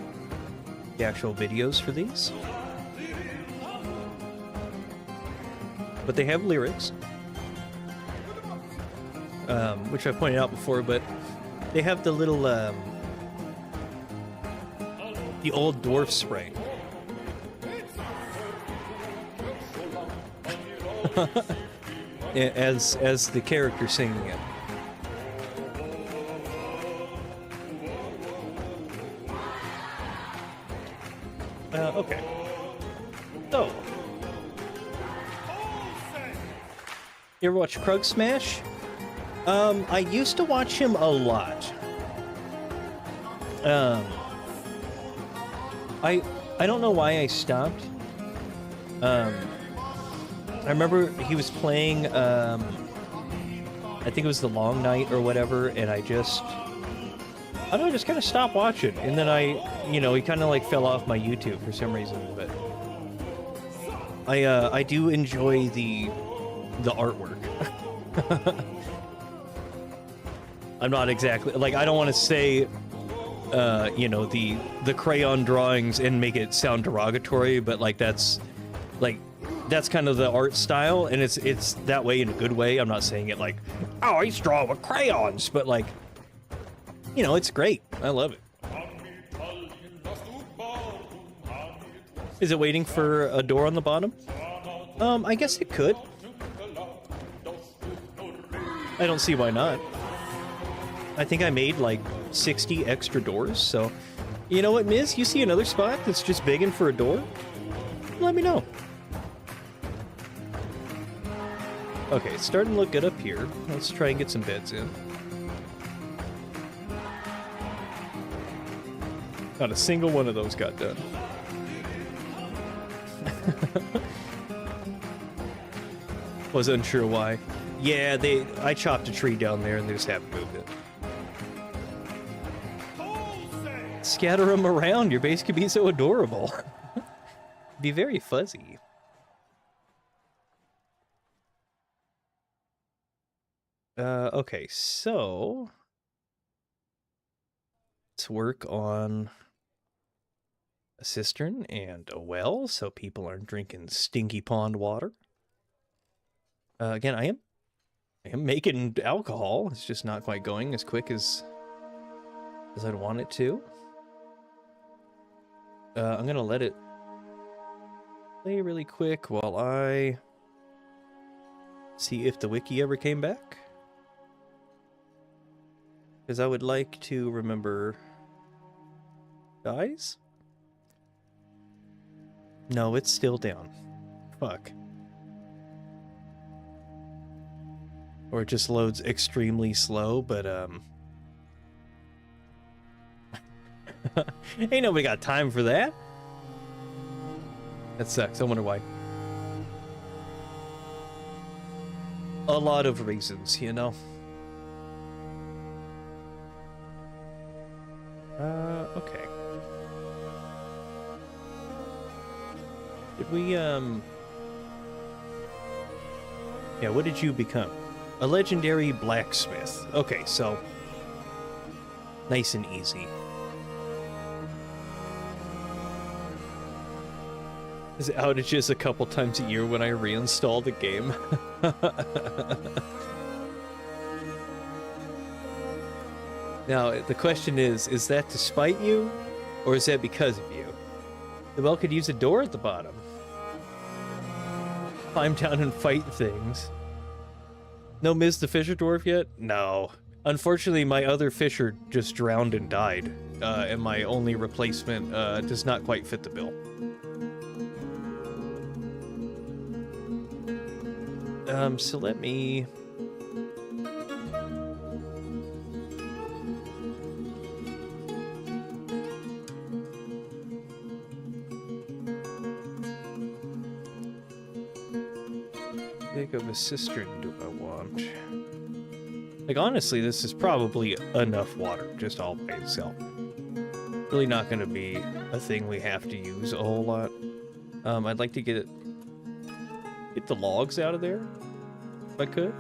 [SPEAKER 1] the actual videos for these, but they have lyrics, which I pointed out before. But they have the little the old dwarf spray. as the character singing it. Okay. So, you ever watch Krug Smash? I used to watch him a lot. I don't know why I stopped. I remember he was playing, I think it was The Long Night or whatever, and I don't know, I just kind of stopped watching. And then he kind of like fell off my YouTube for some reason, but I do enjoy the artwork. I'm not exactly, like, I don't want to say, the crayon drawings and make it sound derogatory, but like that's kind of the art style, and it's that way in a good way. I'm not saying it like, oh, I draw with crayons, but like, it's great. I love it. Is it waiting for a door on the bottom? I guess it could. I don't see why not. I think I made like 60 extra doors, so you know what, Miz? You see another spot that's just begging for a door? Let me know. Okay, it's starting to look good up here. Let's try and get some beds in. Not a single one of those got done. Was unsure why. Yeah, I chopped a tree down there and they just haven't moved it. Scatter them around. Your base could be so adorable. Be very fuzzy. Okay, so let's work on a cistern and a well so people aren't drinking stinky pond water. Again, I am making alcohol. It's just not quite going as quick as I'd want it to. I'm gonna let it play really quick while I see if the wiki ever came back. Because I would like to remember... Guys? No, it's still down. Fuck. Or it just loads extremely slow, but ain't nobody got time for that. That sucks. I wonder why. A lot of reasons, you know. Okay. Did we, yeah, what did you become? A legendary blacksmith. Okay, so nice and easy. Is it outages a couple times a year when I reinstall the game? Now, the question is that to spite you, or is that because of you? The well could use a door at the bottom. Climb down and fight things. No Ms. the Fisher Dwarf yet? No. Unfortunately, my other fisher just drowned and died, and my only replacement does not quite fit the bill. So let me... big of a cistern do I want? Like, honestly, this is probably enough water, just all by itself. Really not going to be a thing we have to use a whole lot. I'd like to get the logs out of there, if I could.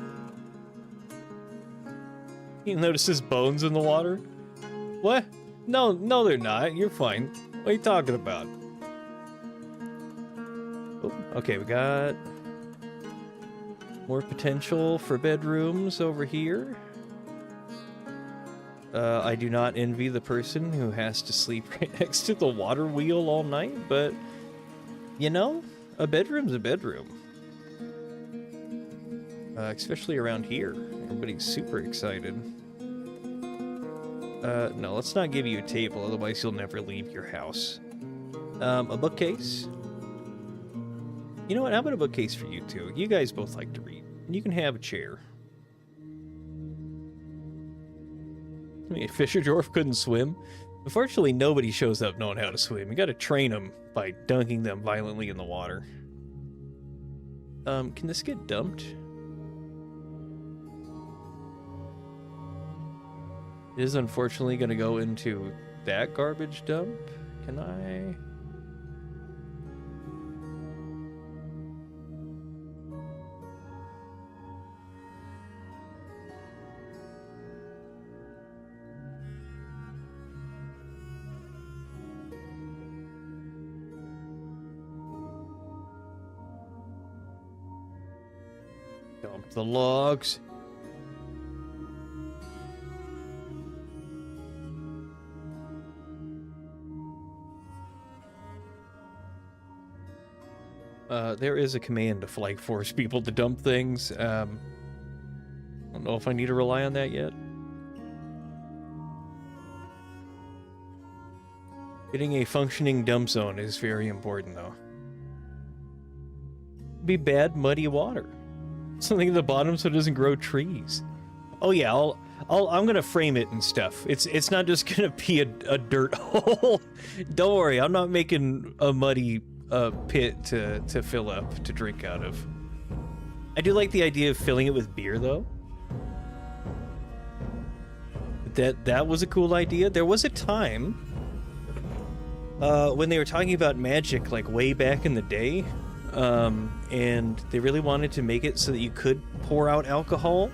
[SPEAKER 1] You notice his bones in the water? What? No, no they're not. You're fine. What are you talking about? Oh, okay, we got more potential for bedrooms over here. I do not envy the person who has to sleep right next to the water wheel all night, but, you know, a bedroom's a bedroom. Especially around here. Everybody's super excited. No, let's not give you a table, otherwise you'll never leave your house. A bookcase. You know what, how about a bookcase for you two? You guys both like to read. You can have a chair. I mean, Fisher Dwarf couldn't swim. Unfortunately, nobody shows up knowing how to swim. You gotta train them by dunking them violently in the water. Can this get dumped? It is unfortunately gonna go into that garbage dump. Can I? Dump the logs. There is a command to flag force people to dump things. I don't know if I need to rely on that yet. Getting a functioning dump zone is very important, though. Be bad, muddy water. Something at the bottom so it doesn't grow trees. Oh yeah, I'm gonna frame it and stuff. It's not just gonna be a dirt hole. Don't worry, I'm not making a muddy pit to fill up, to drink out of. I do like the idea of filling it with beer, though. That was a cool idea. There was a time when they were talking about magic, like way back in the day, and they really wanted to make it so that you could pour out alcohol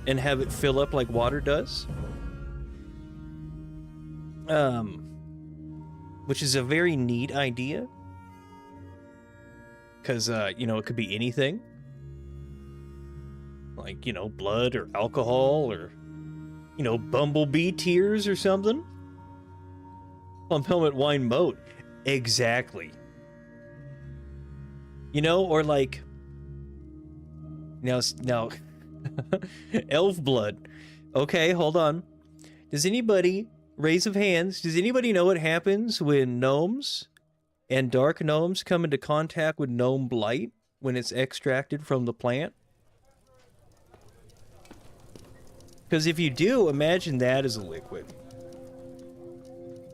[SPEAKER 1] and have it fill up like water does. Which is a very neat idea. Because, you know, it could be anything. Like, you know, blood or alcohol or, you know, bumblebee tears or something. Plum Helmet Wine Moat. Exactly. You know, or like... Now, elf blood. Okay, hold on. Does anybody, raise of hands, does anybody know what happens when gnomes and dark gnomes come into contact with gnome blight when it's extracted from the plant? Because if you do, imagine that as a liquid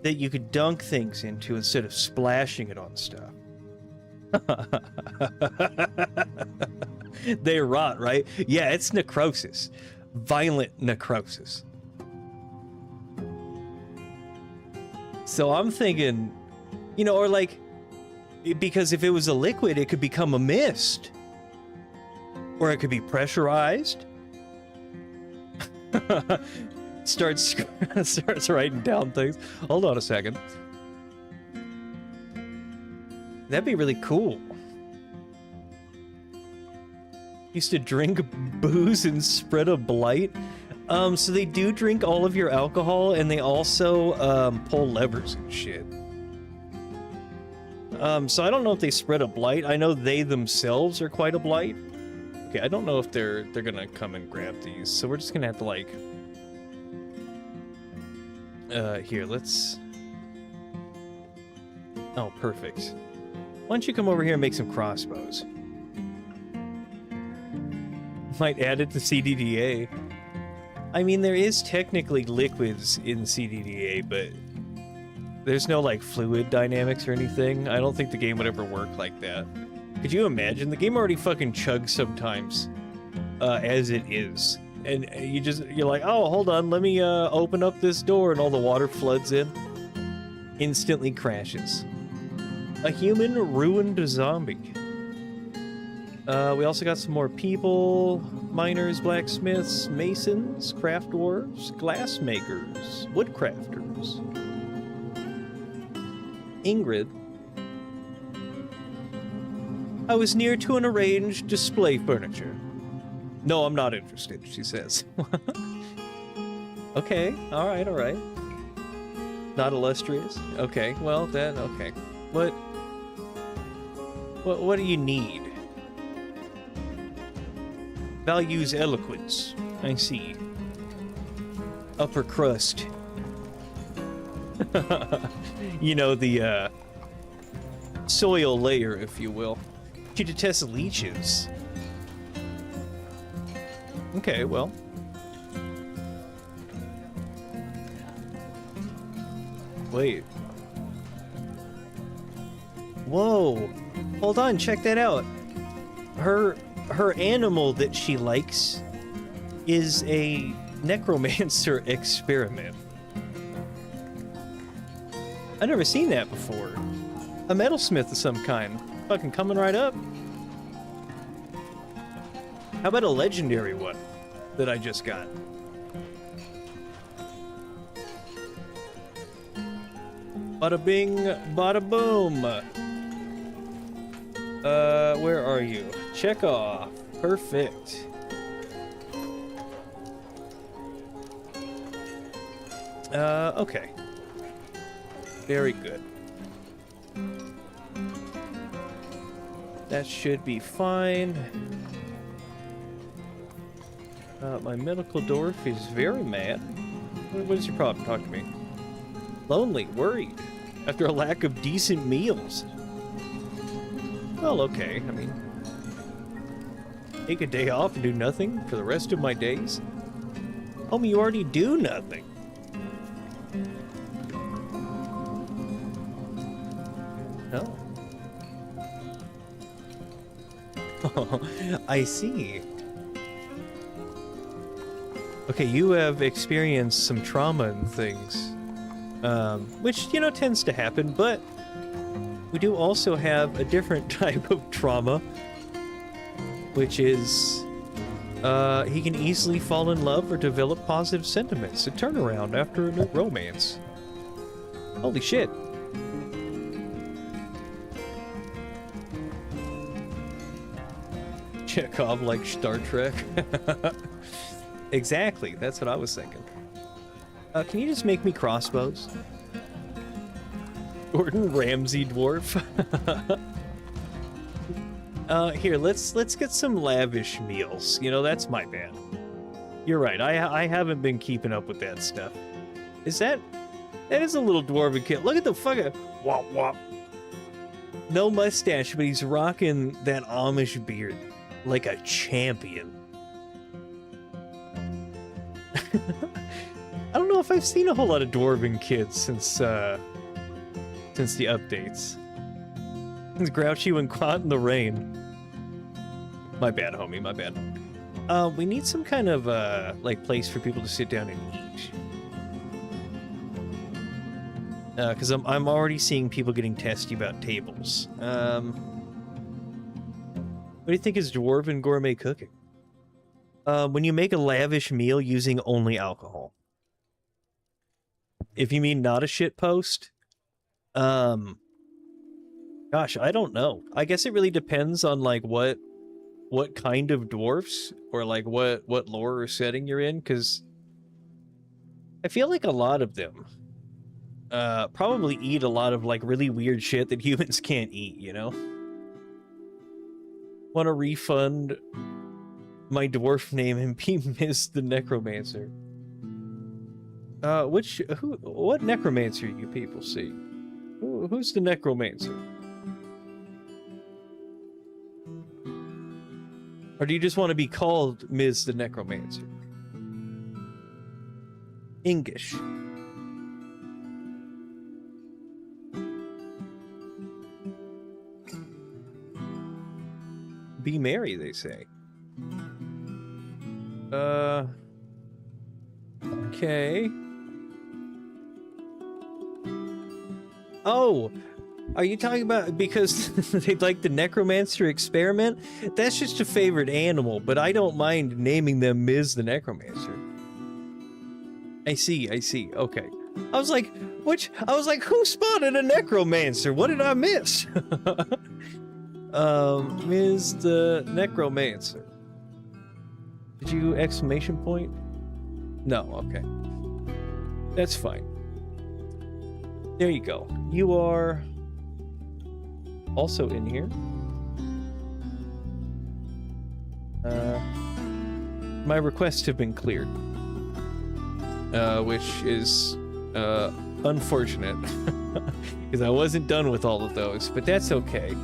[SPEAKER 1] that you could dunk things into instead of splashing it on stuff. They rot, right? Yeah, it's necrosis. Violent necrosis. So I'm thinking, you know, or like, because if it was a liquid, it could become a mist. Or it could be pressurized. starts writing down things. Hold on a second. That'd be really cool. Used to drink booze and spread a blight. So they do drink all of your alcohol, and they also pull levers and shit. So I don't know if they spread a blight. I know they themselves are quite a blight. Okay, I don't know if they're gonna come and grab these, so we're just gonna have to like... here, let's... Oh, perfect. Why don't you come over here and make some crossbows? Might add it to CDDA. I mean, there is technically liquids in CDDA, but there's no, like, fluid dynamics or anything. I don't think the game would ever work like that. Could you imagine? The game already fucking chugs sometimes, as it is. And you're like, oh, hold on, let me open up this door, and all the water floods in. Instantly crashes. A human ruined a zombie. We also got some more people, miners, blacksmiths, masons, craft dwarves, glass makers, woodcrafters. Ingrid. I was near to an arranged display furniture. No, I'm not interested, she says. Okay, alright, alright. Not illustrious? Okay, well then, okay. What do you need? Values eloquence. I see. Upper crust. You know, the, soil layer, if you will. She detests leeches. Okay, well. Wait. Whoa. Hold on, check that out. Her animal that she likes is a necromancer experiment. I've never seen that before. A metalsmith of some kind. Fucking coming right up. How about a legendary one that I just got? Bada bing, bada boom. Where are you? Check off. Perfect. Okay. Very good. That should be fine. My medical dwarf is very mad. What is your problem? Talk to me. Lonely, worried, after a lack of decent meals. Well, okay, I mean, take a day off and do nothing for the rest of my days? Homie, you already do nothing. No. I see. Okay, you have experienced some trauma and things. Which, you know, tends to happen, but we do also have a different type of trauma, which is, he can easily fall in love or develop positive sentiments, a turnaround after a new romance. Holy shit. Chekhov like Star Trek. Exactly, that's what I was thinking. Can you just make me crossbows? Gordon Ramsay dwarf. Here, let's get some lavish meals. You know, that's my bad. You're right. I haven't been keeping up with that stuff. Is that is a little dwarven kid. Look at the fucking wop wop. No mustache, but he's rocking that Amish beard like a champion. I don't know if I've seen a whole lot of dwarven kids since the updates. It's grouchy when caught in the rain. My bad, homie, my bad. We need some kind of, like, place for people to sit down and eat. Because I'm already seeing people getting testy about tables. What do you think is dwarven gourmet cooking? When you make a lavish meal using only alcohol. If you mean not a shit post, gosh, I don't know. I guess it really depends on, like, what kind of dwarfs, or, like, what lore or setting you're in, because I feel like a lot of them probably eat a lot of, like, really weird shit that humans can't eat, you know? Want to refund my dwarf name and be Ms. the Necromancer. What necromancer you people see? Who's the necromancer? Or do you just want to be called Ms. the Necromancer? English. Be merry, they say. Okay. Oh, Are you talking about because they'd like the necromancer experiment? That's just a favorite animal, but I don't mind naming them Ms. the Necromancer. I see, okay. I was like, who spotted a necromancer? What did I miss? Ms. the Necromancer. Did you exclamation point? No, okay. That's fine. There you go. You are also in here. My requests have been cleared. Which is unfortunate. Because I wasn't done with all of those, but that's okay.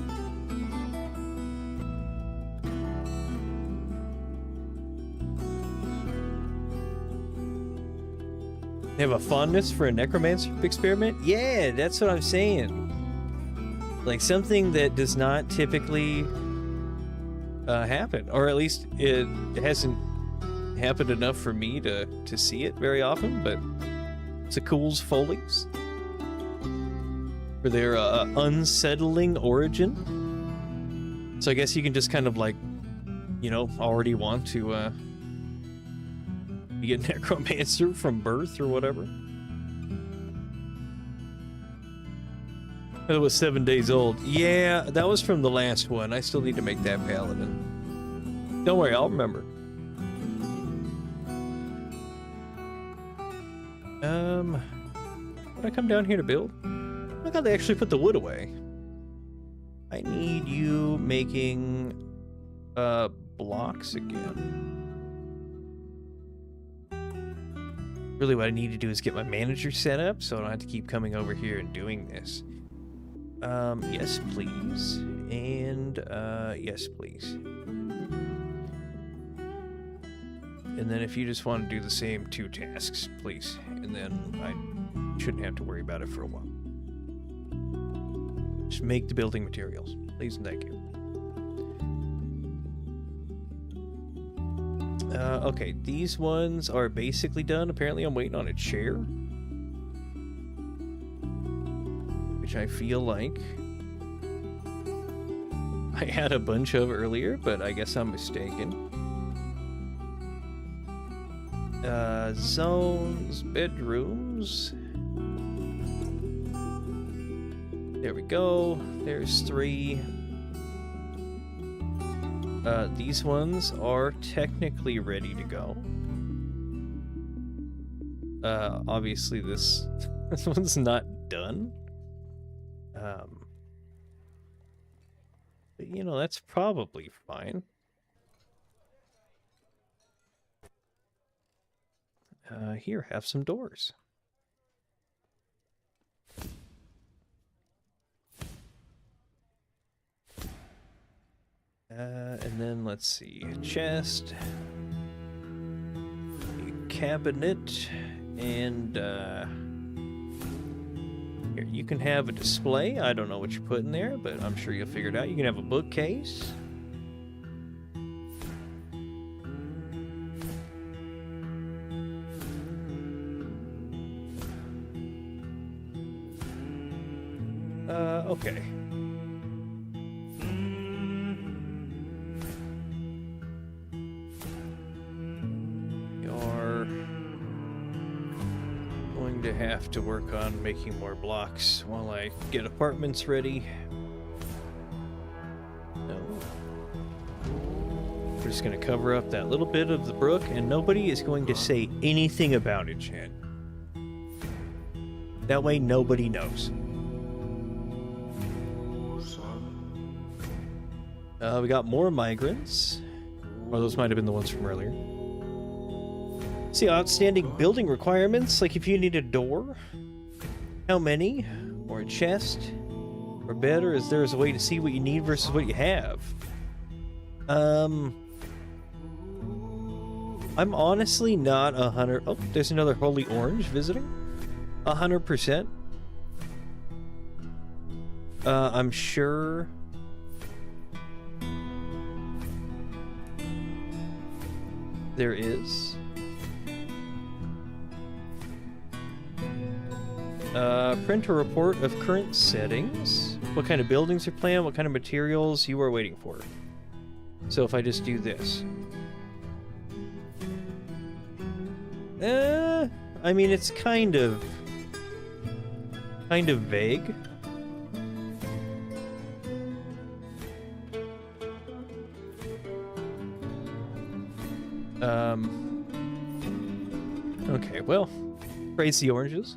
[SPEAKER 1] They have a fondness for a necromancer experiment? Yeah, that's what I'm saying. Like something that does not typically happen, or at least it hasn't happened enough for me to see it very often, but it's a cool's folies for their unsettling origin. So I guess you can just kind of like, you know, already want to be a necromancer from birth or whatever. It was 7 days old. Yeah, that was from the last one. I still need to make that paladin. Don't worry, I'll remember. Would I come down here to build? Look how they actually put the wood away. I need you making blocks again. Really what I need to do is get my manager set up so I don't have to keep coming over here and doing this. Yes, please. And, yes, please. And then if you just want to do the same 2 tasks, please. And then I shouldn't have to worry about it for a while. Just make the building materials. Please and thank you. Okay, these ones are basically done. Apparently I'm waiting on a chair. Which I feel like I had a bunch of earlier, but I guess I'm mistaken. Zones, bedrooms. There we go. There's 3. These ones are technically ready to go. Obviously this one's not done. But, you know, that's probably fine. Here, have some doors. And then let's see, a chest, a cabinet, and here, you can have a display. I don't know what you're putting there, but I'm sure you'll figure it out. You can have a bookcase. Okay. You're going to have to work on making more blocks while I get apartments ready. No. We're just going to cover up that little bit of the brook, and nobody is going to say anything about it, Chad. That way nobody knows. We got more migrants. Or those might have been the ones from earlier. See, outstanding building requirements, like if you need a door, how many, or a chest, or bed, or is there a way to see what you need versus what you have? I'm honestly not 100. Oh, there's another Holy Orange visiting. 100%. I'm sure. There is. Print a report of current settings. what kind of buildings are planned, what kind of materials you are waiting for. So if I just do this. I mean, it's kind of vague. Okay, well, praise the oranges.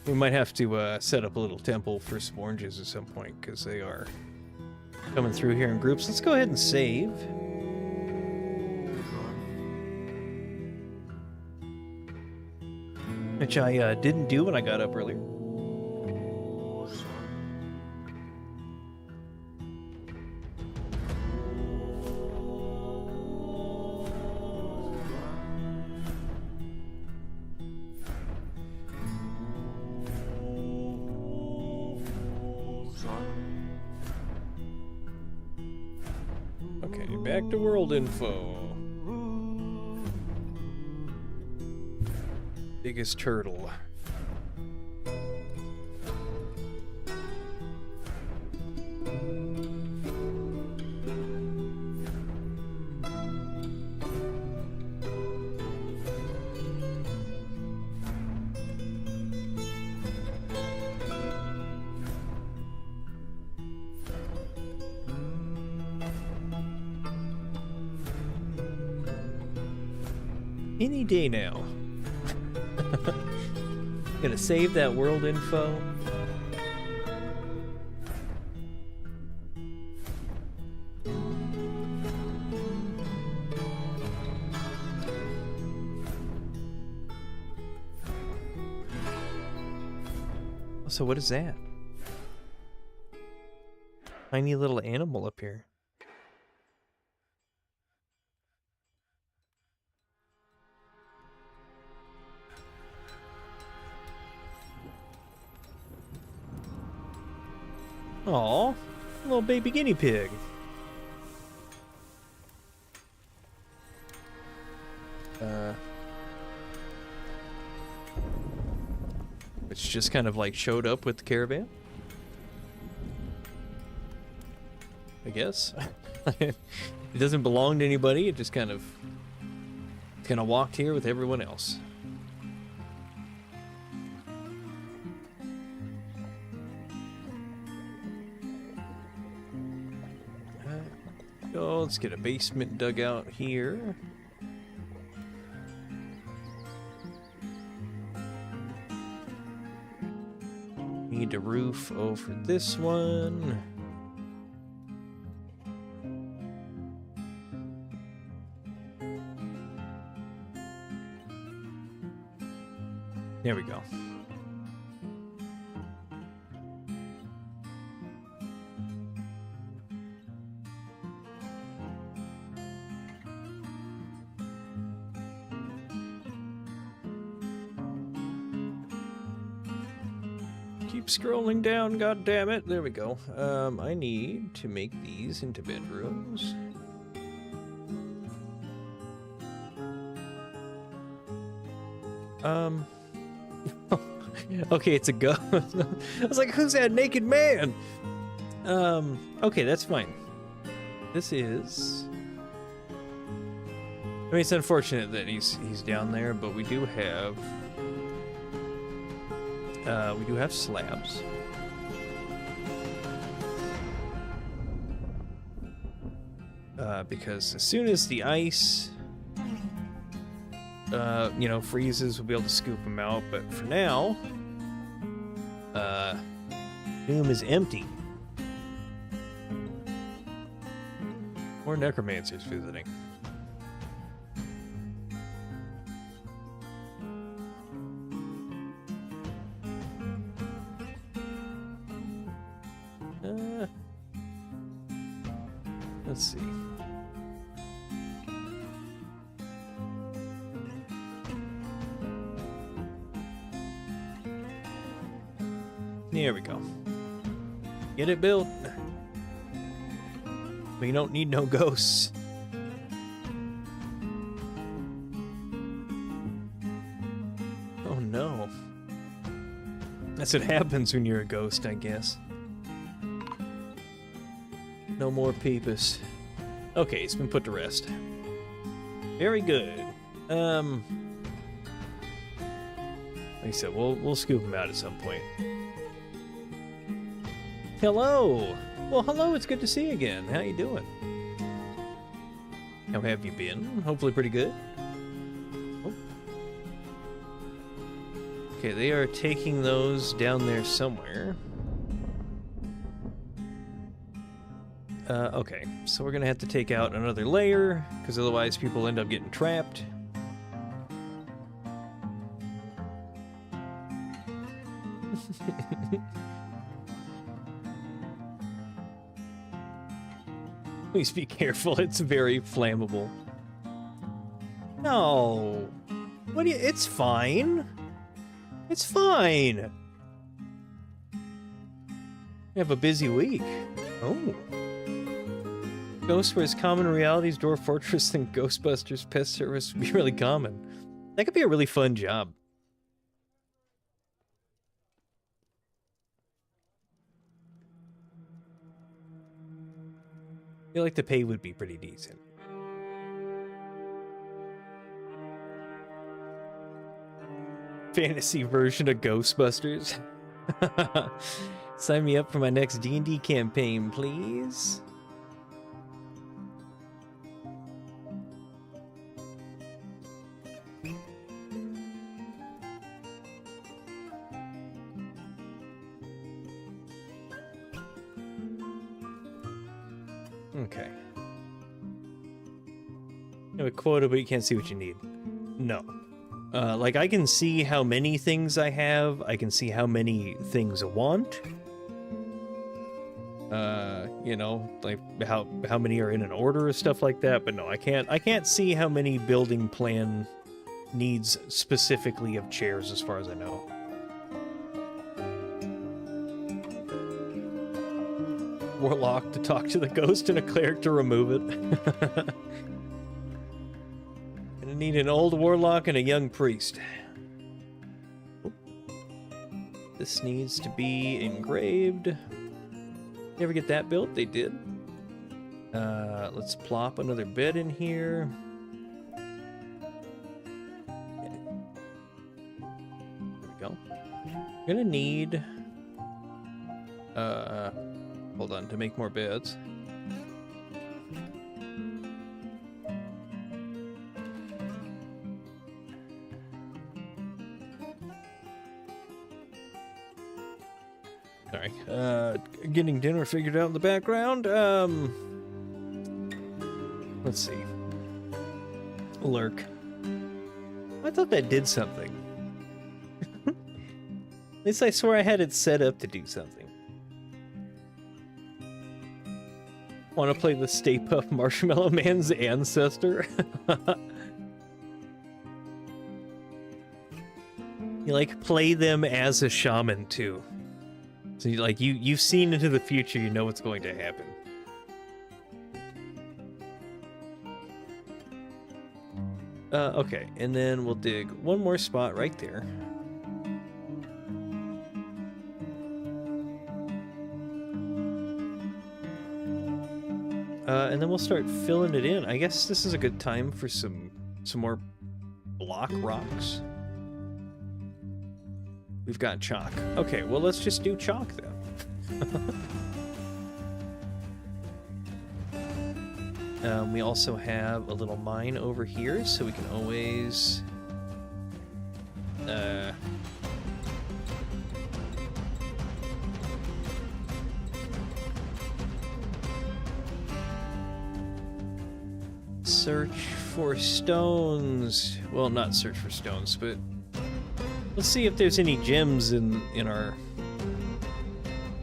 [SPEAKER 1] We might have to set up a little temple for some oranges at some point, because they are coming through here in groups. Let's go ahead and save. Which I didn't do when I got up earlier. Okay, back to world info. Biggest turtle. Any day now. Gonna save that world info. So what is that? Tiny little animal up here. Aw, little baby guinea pig. It's just kind of like showed up with the caravan, I guess. It doesn't belong to anybody. It just kind of walked here with everyone else. Let's get a basement dug out here. Need a roof over this one. There we go. Keep scrolling down, god damn it. There we go. I need to make these into bedrooms. Okay, it's a ghost. I was like, who's that naked man? Okay, that's fine. This is... I mean, it's unfortunate that he's down there, but we do have slabs. Because as soon as the ice, freezes, we'll be able to scoop them out. But for now, Doom is empty. More necromancers visiting. Let's see. There we go. Get it built. We don't need no ghosts. Oh no. That's what happens when you're a ghost, I guess. No more Peepus. Okay, it's been put to rest. Very good. Like I said, we'll scoop him out at some point. Hello! Well, hello, it's good to see you again. How you doing? How have you been? Hopefully pretty good. Oh. Okay, they are taking those down there somewhere. Okay, so we're gonna have to take out another layer, because otherwise people end up getting trapped. Please be careful, it's very flammable. No! What do you... It's fine! It's fine! We have a busy week. Oh. Ghosts were as common in reality's Dwarf Fortress than Ghostbusters pest service would be really common. That could be a really fun job. I feel like the pay would be pretty decent. Fantasy version of Ghostbusters. Sign me up for my next D&D campaign, please. Okay. You have a quota, but you can't see what you need. No. Like, I can see how many things I have. I can see how many things I want. You know, like how many are in an order or stuff like that. But no, I can't see how many building plan needs specifically of chairs, as far as I know. Warlock to talk to the ghost and a cleric to remove it. Gonna need an old warlock and a young priest. This needs to be engraved. You ever get that built? They did. Let's plop another bed in here. There we go. Gonna need hold on, to make more beds. Sorry. Getting dinner figured out in the background. Let's see. Lurk. I thought that did something. At least I swear I had it set up to do something. Want to play the Stay Puft Marshmallow Man's ancestor? You like play them as a shaman too. So you've seen into the future, you know what's going to happen. Okay, and then we'll dig one more spot right there. And then we'll start filling it in. I guess this is a good time for some more block rocks. We've got chalk. Okay, well, let's just do chalk then. We also have a little mine over here, so we can always... search for stones. Well, not search for stones, but let's see if there's any gems in our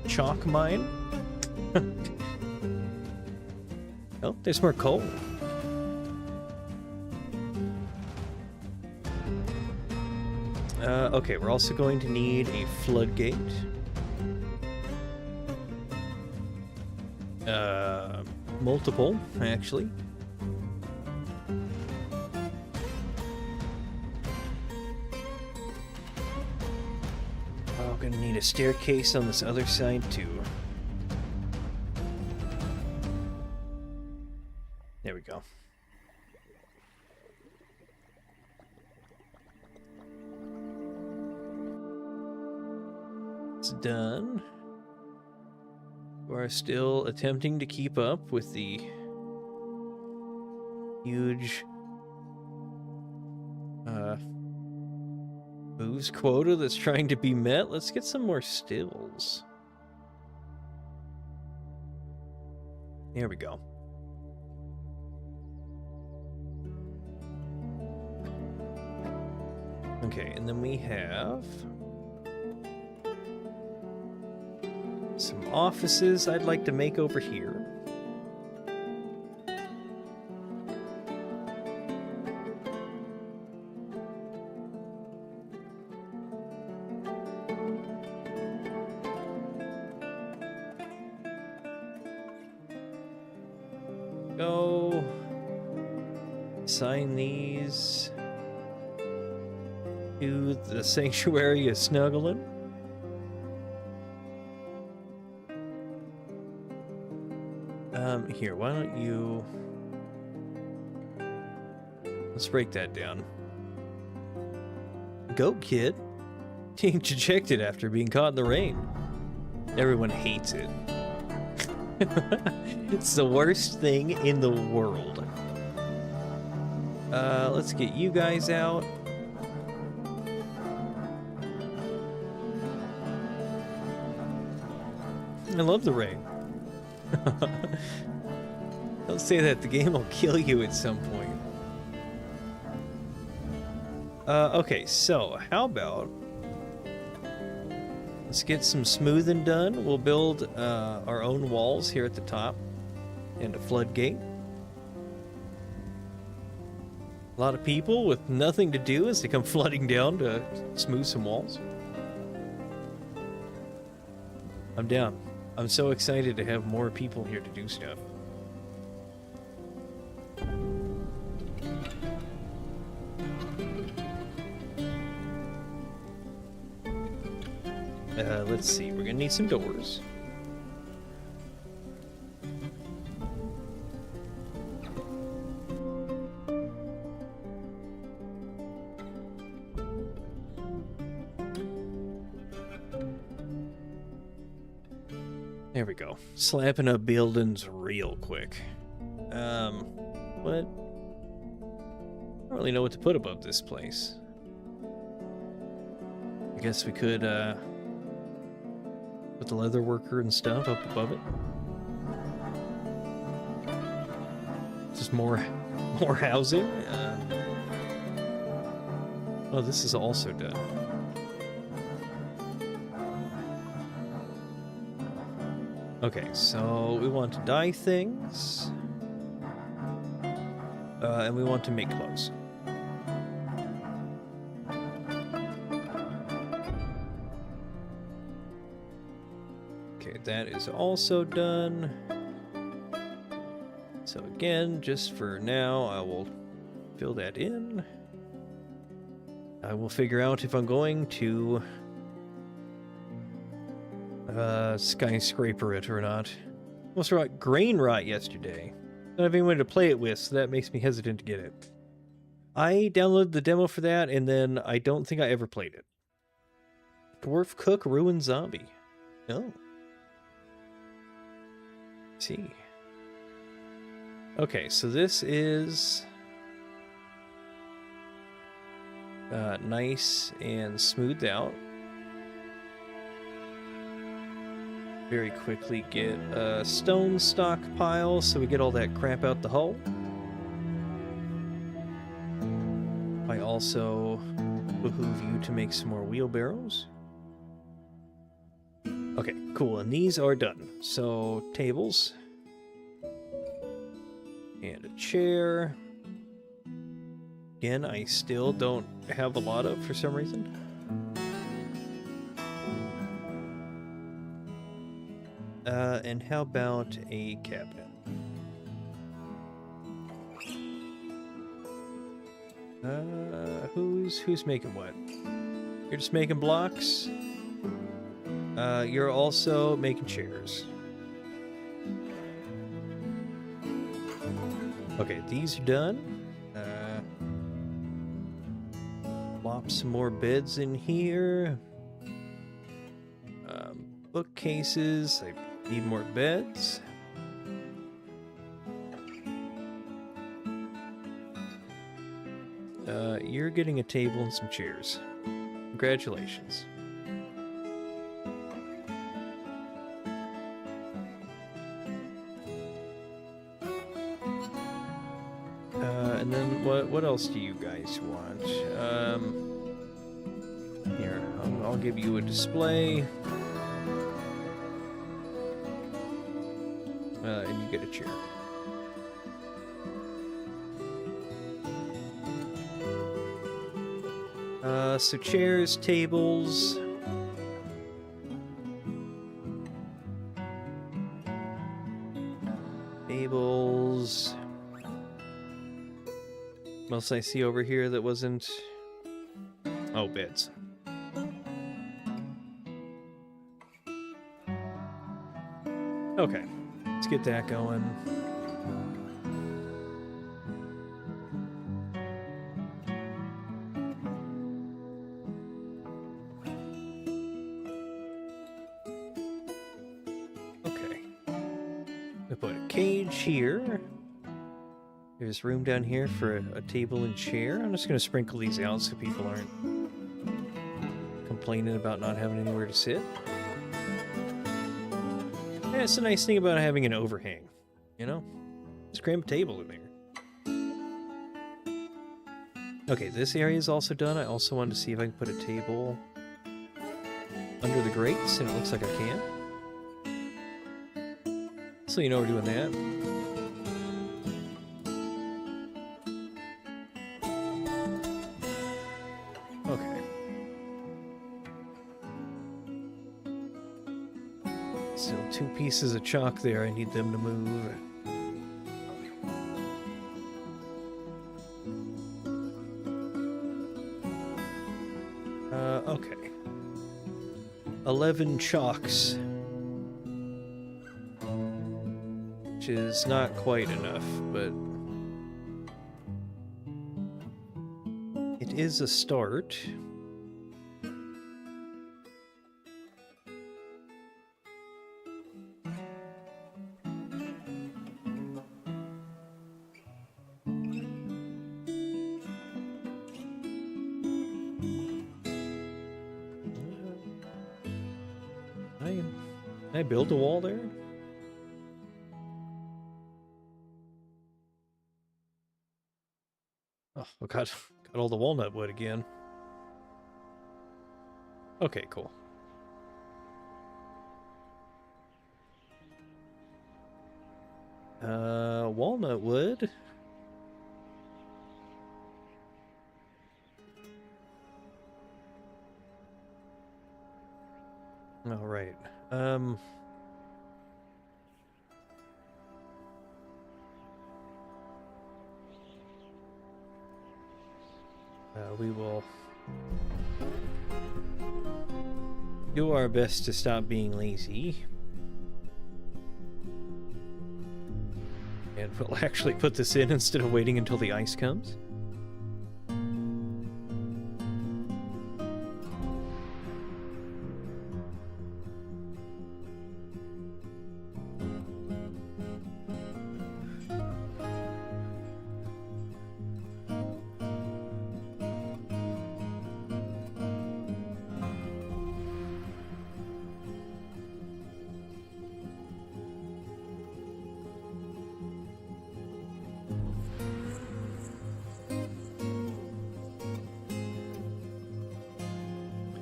[SPEAKER 1] chalk mine. Oh, there's more coal. Okay, we're also going to need a floodgate. Multiple, actually. Gonna need a staircase on this other side too. that's done. We're still attempting to keep up with the huge booze quota that's trying to be met. Let's get some more stills. There we go. Okay, and then we have some offices I'd like to make over here. Go assign these to the Sanctuary of Snuggling. Here, why don't you... Let's break that down. Goat Kid being dejected after being caught in the rain. Everyone hates it. It's the worst thing in the world. Let's get you guys out. I love the rain. Don't say that, the game will kill you at some point. Okay, so how about let's get some smoothing done. We'll build our own walls here at the top and a floodgate. A lot of people with nothing to do as they come flooding down to smooth some walls. I'm down. I'm so excited to have more people here to do stuff. Let's see, we're gonna need some doors. There we go. Slapping up buildings real quick. What? I don't really know what to put above this place. I guess we could, put the leather worker and stuff up above it. Just more housing. Oh, this is also done. Okay, so we want to dye things. And we want to make clothes. Okay, that is also done. So again, just for now, I will fill that in. I will figure out if I'm going to skyscraper it or not. Almost wrote grain rot yesterday. Don't have anyone to play it with, so that makes me hesitant to get it. I downloaded the demo for that, and then I don't think I ever played it. Dwarf Cook Ruined Zombie. Oh. Let's see. Okay, so this is nice and smoothed out. Very quickly get a stone stockpile so we get all that crap out the hull. I also behoove you to make some more wheelbarrows. Okay, cool, and these are done. So, tables. And a chair. Again, I still don't have a lot of for some reason. And how about a cabinet? Who's making what? You're just making blocks? You're also making chairs. Okay, these are done. Plop some more beds in here. bookcases. I need more beds. You're getting a table and some chairs. Congratulations. And then what else do you guys want? Here, I'll give you a display. And you get a chair. So chairs, tables. Tables. What else I see over here that wasn't... Oh, beds. Okay, let's get that going. Okay. I put a cage here. There's room down here for a table and chair. I'm just going to sprinkle these out so people aren't complaining about not having anywhere to sit. Yeah, it's a nice thing about having an overhang, you know? Just cram a table in there. Okay, this area is also done. I also wanted to see if I can put a table under the grates, and it looks like I can. So you know we're doing that. Still 2 pieces of chalk there. I need them to move. Okay. 11 chalks. Which is not quite enough, but it is a start. Can I build a wall there? Oh, I got all the walnut wood again. Okay, cool. Walnut wood. All right. We will do our best to stop being lazy. And we'll actually put this in instead of waiting until the ice comes.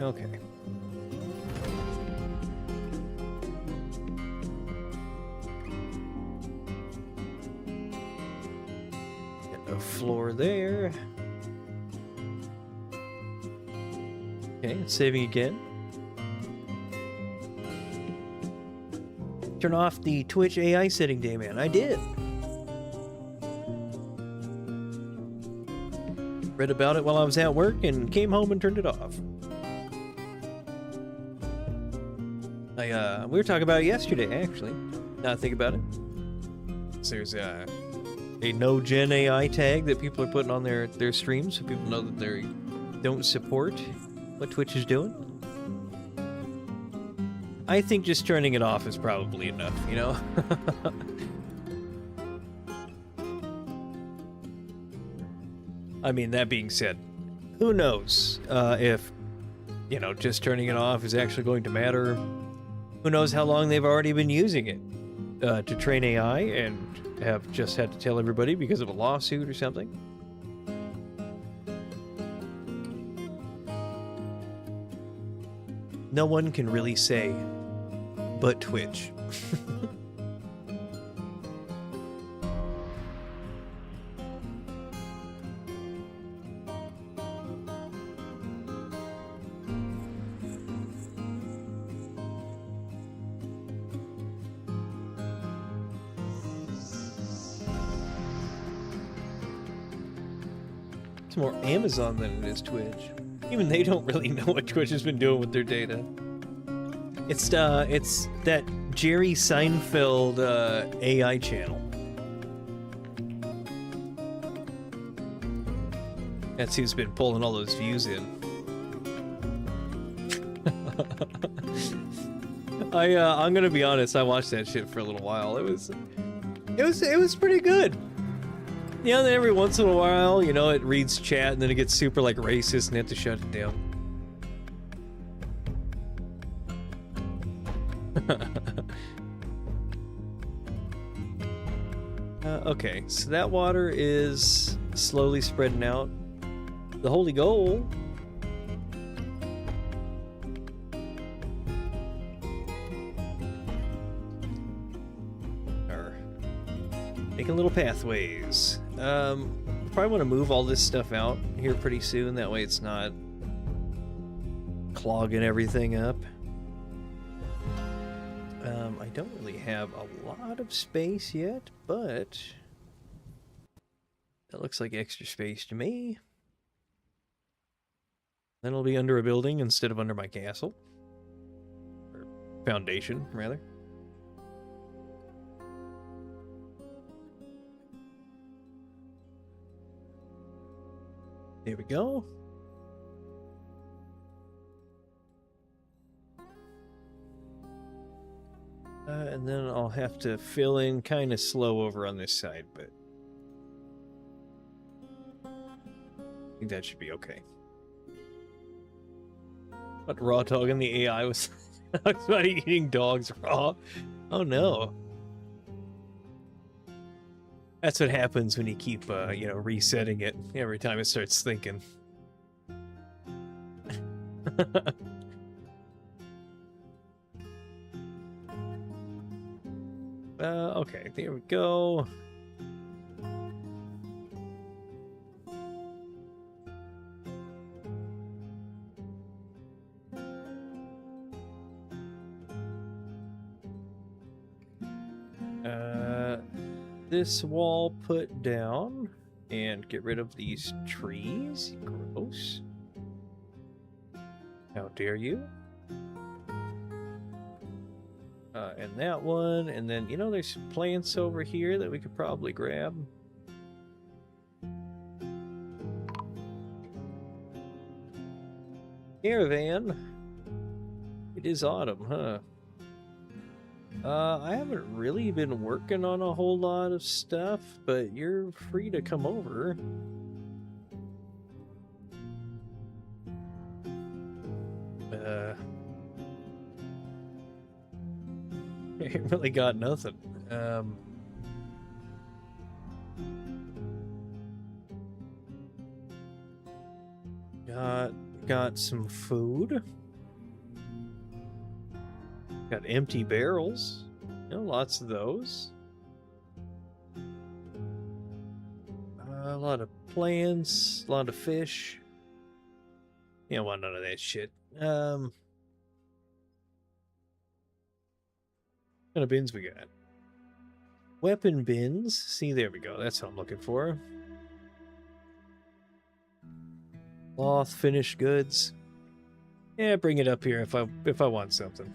[SPEAKER 1] Okay. Get a floor there. Okay, saving again. Turn off the Twitch AI setting, Dayman. I did. Read about it while I was at work and came home and turned it off. We were talking about it yesterday, actually. Now I think about it. So there's a no gen AI tag that people are putting on their streams, so people know that they don't support what Twitch is doing. I think just turning it off is probably enough, you know? I mean, that being said, who knows if, you know, just turning it off is actually going to matter. Who knows how long they've already been using it to train AI and have just had to tell everybody because of a lawsuit or something. No one can really say, but Twitch. It's more Amazon than it is Twitch. Even they don't really know what Twitch has been doing with their data. It's that Jerry Seinfeld AI channel. That's who's been pulling all those views in. I'm gonna be honest. I watched that shit for a little while. It was pretty good. Yeah, then every once in a while, you know, it reads chat and then it gets super like racist and they have to shut it down. Okay, so that water is slowly spreading out. The holy goal. Making little pathways. Probably want to move all this stuff out here pretty soon. That way it's not clogging everything up. I don't really have a lot of space yet, but that looks like extra space to me. Then it'll be under a building instead of under my castle. Or foundation, rather. There we go. And then I'll have to fill in kind of slow over on this side, but I think that should be okay. What, raw dog in the AI was talks about eating dogs raw? Oh no. That's what happens when you keep, you know, resetting it every time it starts thinking. Okay, there we go. This wall put down and get rid of these trees. Gross. How dare you? And that one, and then, you know, there's plants over here that we could probably grab. Caravan. It is autumn, huh? I haven't really been working on a whole lot of stuff, but you're free to come over. I ain't really got nothing. Got some food. Got empty barrels. You know, lots of those. A lot of plants, a lot of fish. You don't want none of that shit. What kind of bins we got? Weapon bins. See, there we go. That's what I'm looking for. Cloth, finished goods. Yeah, bring it up here if I want something.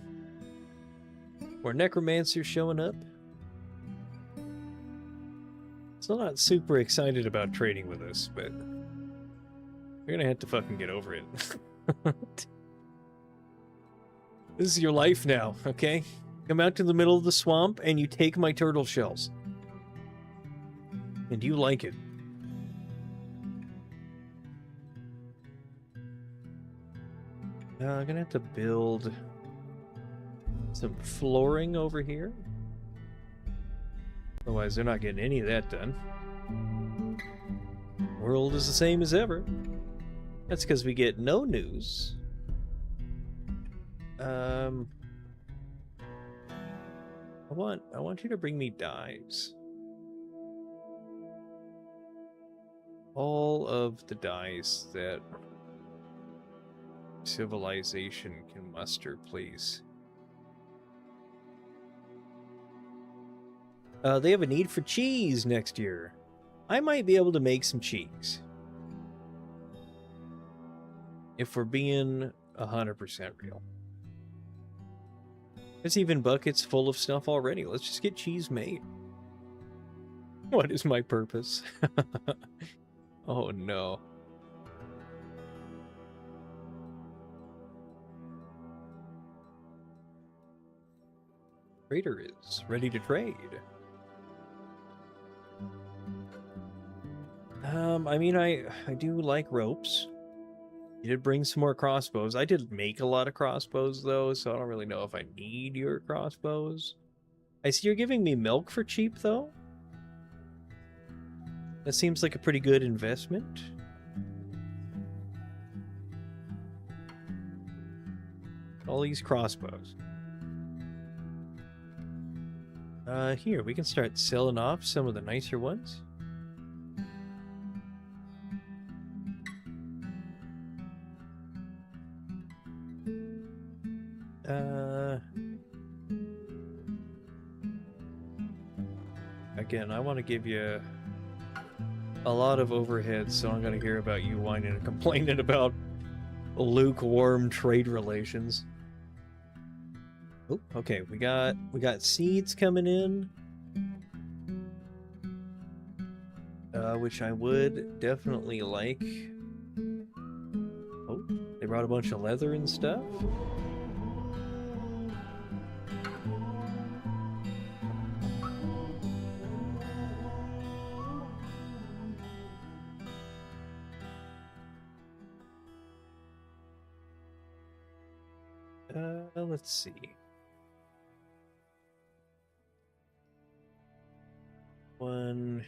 [SPEAKER 1] More necromancers showing up. Still not super excited about trading with us, but we're gonna have to fucking get over it. This is your life now, okay? Come out to the middle of the swamp and you take my turtle shells. And you like it. I'm gonna have to build some flooring over here. Otherwise, they're not getting any of that done. World is the same as ever. That's because we get no news. I want you to bring me dyes. All of the dyes that civilization can muster, please. They have a need for cheese next year. I might be able to make some cheese. If we're being 100% real. There's even buckets full of stuff already. Let's just get cheese made. What is my purpose? Oh no. Trader is ready to trade. I mean, I do like ropes. You did bring some more crossbows. I did make a lot of crossbows, though, so I don't really know if I need your crossbows. I see you're giving me milk for cheap, though. That seems like a pretty good investment. All these crossbows. Here, we can start selling off some of the nicer ones. Again, I want to give you a lot of overhead, so I'm going to hear about you whining and complaining about lukewarm trade relations. Oh, okay, we got seeds coming in, which I would definitely like. Oh, they brought a bunch of leather and stuff. Let's see. One,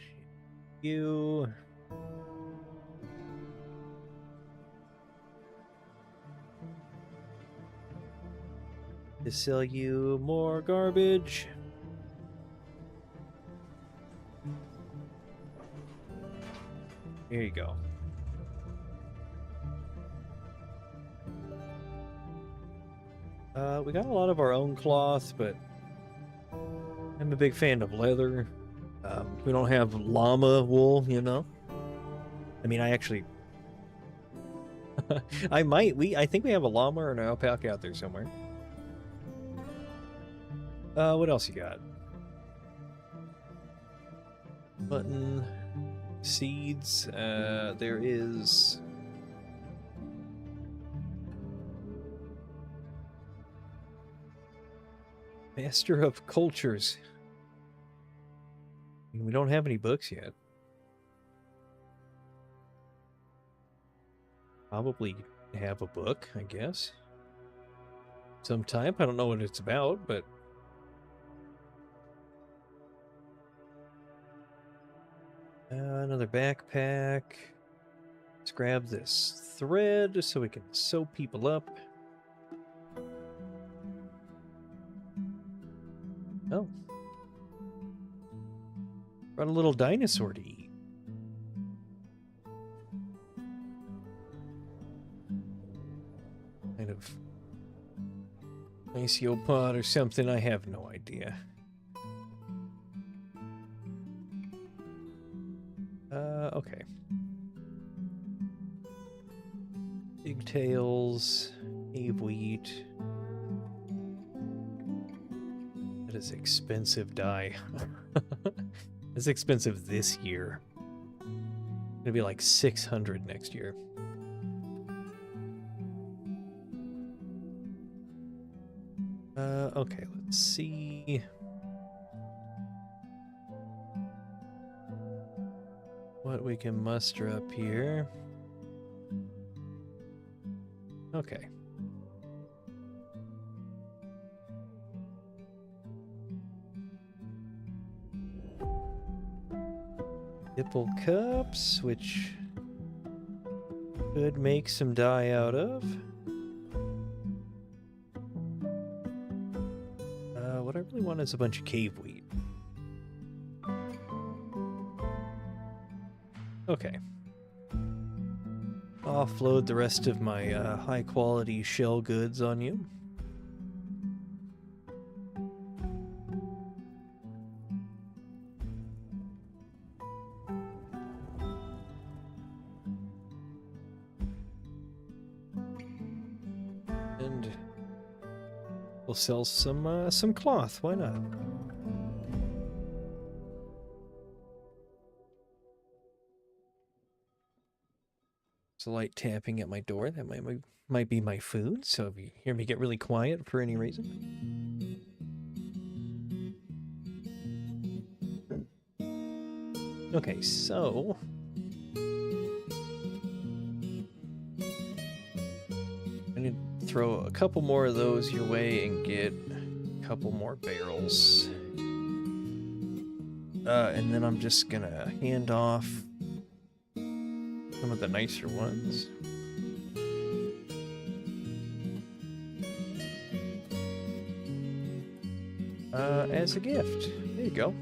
[SPEAKER 1] you. To sell you more garbage. Here you go. We got a lot of our own cloth, but I'm a big fan of leather. We don't have llama wool, you know? I mean, I actually... I think we have a llama or an alpaca out there somewhere. What else you got? Button. Seeds. There is... Master of Cultures. We don't have any books yet. Probably have a book, I guess. Some type. I don't know what it's about, but... another backpack. Let's grab this thread so we can sew people up. Oh. Brought a little dinosaur to eat. Kind of isopod or something, I have no idea. Okay. Pigtails, cave wheat. That is expensive dye. It's expensive this year. It'll be like 600 next year. Okay, let's see. What we can muster up here. Okay. Dipple cups, which could make some dye out of. What I really want is a bunch of cave wheat. Okay. Offload the rest of my high quality shell goods on you. And we'll sell some cloth, why not? It's a light tapping at my door. That might be my food, so if you hear me get really quiet for any reason. Okay, so I need to throw a couple more of those your way and get a couple more barrels. And then I'm just gonna hand off some of the nicer ones. As a gift. There you go.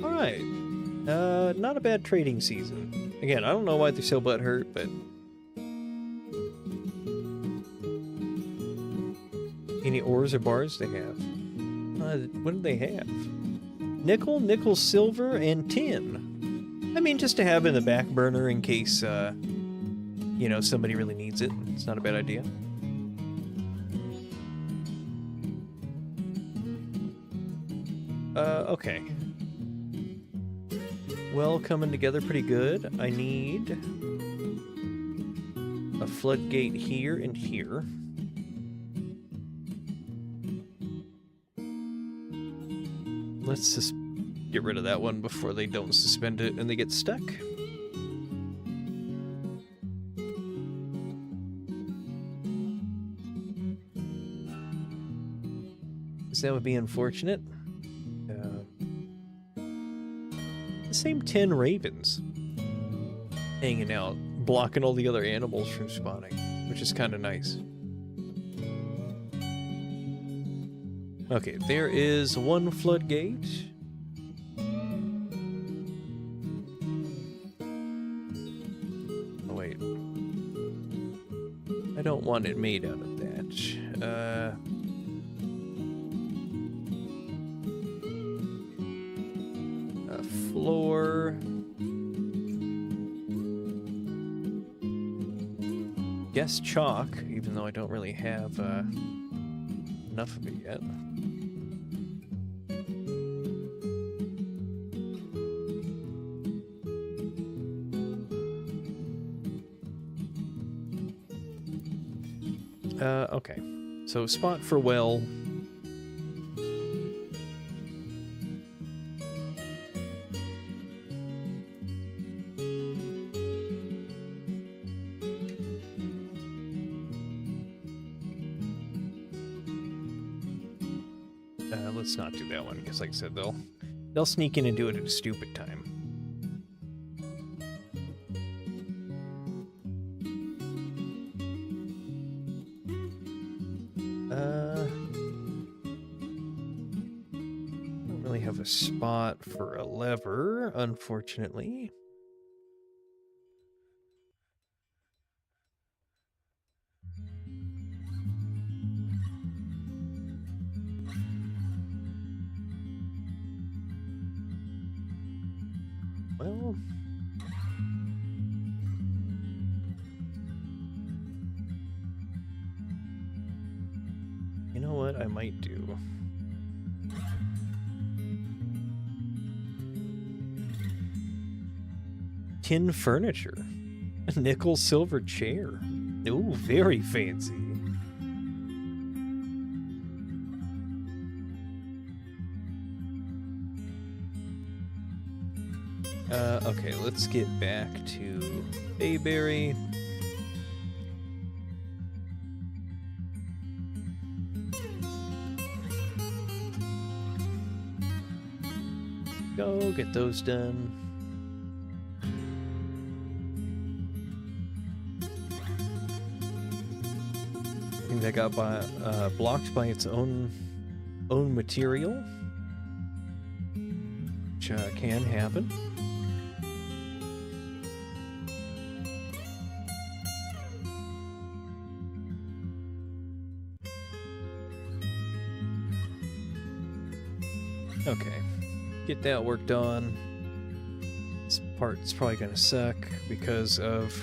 [SPEAKER 1] Alright. Not a bad trading season. Again, I don't know why they're so butthurt, but any ores or bars they have? What do they have? Nickel, nickel, silver, and tin. I mean, just to have in the back burner in case, you know, somebody really needs it. It's not a bad idea. Okay. Well, coming together pretty good. I need a floodgate here and here. Let's just get rid of that one before they don't suspend it and they get stuck. Because that would be unfortunate. The same 10 ravens hanging out, blocking all the other animals from spawning, which is kind of nice. Okay, there is one floodgate. Oh, wait. I don't want it made out of that. A floor. Guess chalk, even though I don't really have enough of it yet. Okay. So spot for well. Let's not do that one because, like I said, they'll sneak in and do it at a stupid time. Don't really have a spot for a lever, unfortunately. Well, you know what I might do? Tin furniture. A nickel silver chair. Ooh, very fancy. Okay, let's get back to Bayberry. Go get those done. I think that got blocked by its own material, which can happen. Okay. Get that worked on. This part's probably gonna suck because of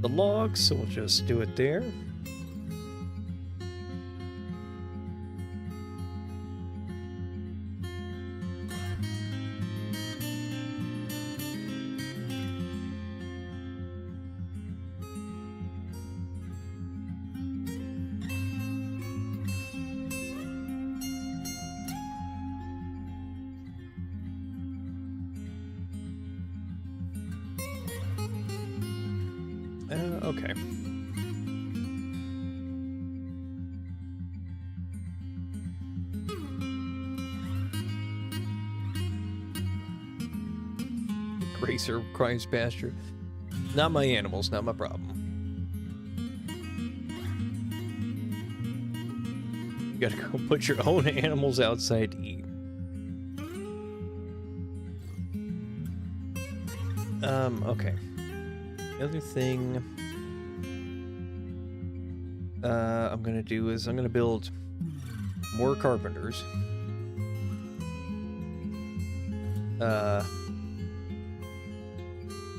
[SPEAKER 1] the logs, so we'll just do it there. Okay. Gracer cries pasture. Not my animals, not my problem. You gotta go put your own animals outside to eat. Okay. The other thing I'm gonna do is I'm gonna build more carpenters.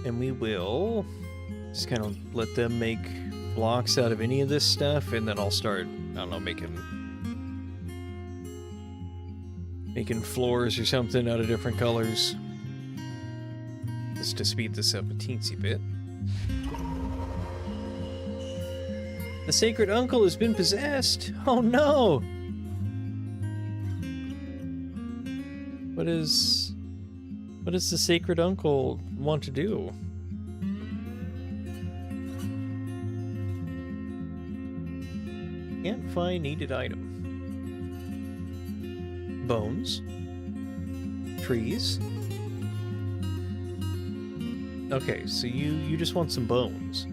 [SPEAKER 1] And we will just kind of let them make blocks out of any of this stuff, and then I'll start, I don't know, making floors or something out of different colors. Just to speed this up a teensy bit. The sacred uncle has been possessed! Oh no! What does the sacred uncle want to do? Can't find needed item. Bones. Trees. Okay, so you just want some bones.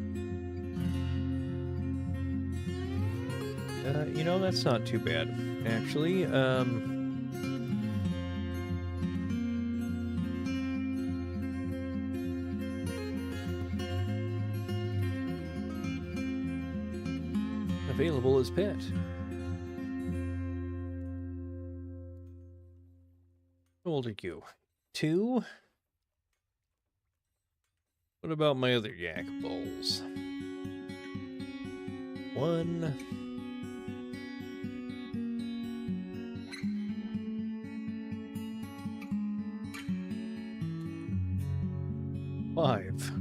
[SPEAKER 1] You know, that's not too bad, actually. Available as pet. How old are you? 2? What about my other yak bowls? 1. 5.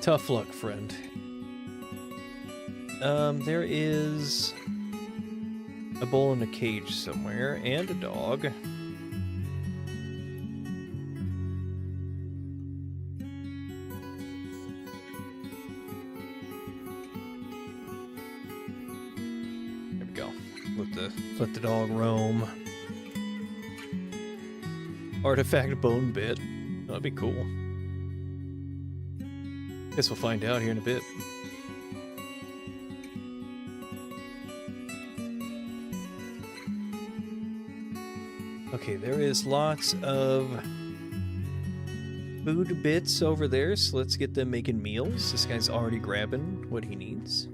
[SPEAKER 1] Tough luck, friend. There is a bull in a cage somewhere, and a dog. There we go. Let the dog roam. Artifact bone bit. That'd be cool. Guess we'll find out here in a bit. Okay, there is lots of food bits over there, so let's get them making meals. This guy's already grabbing what he needs.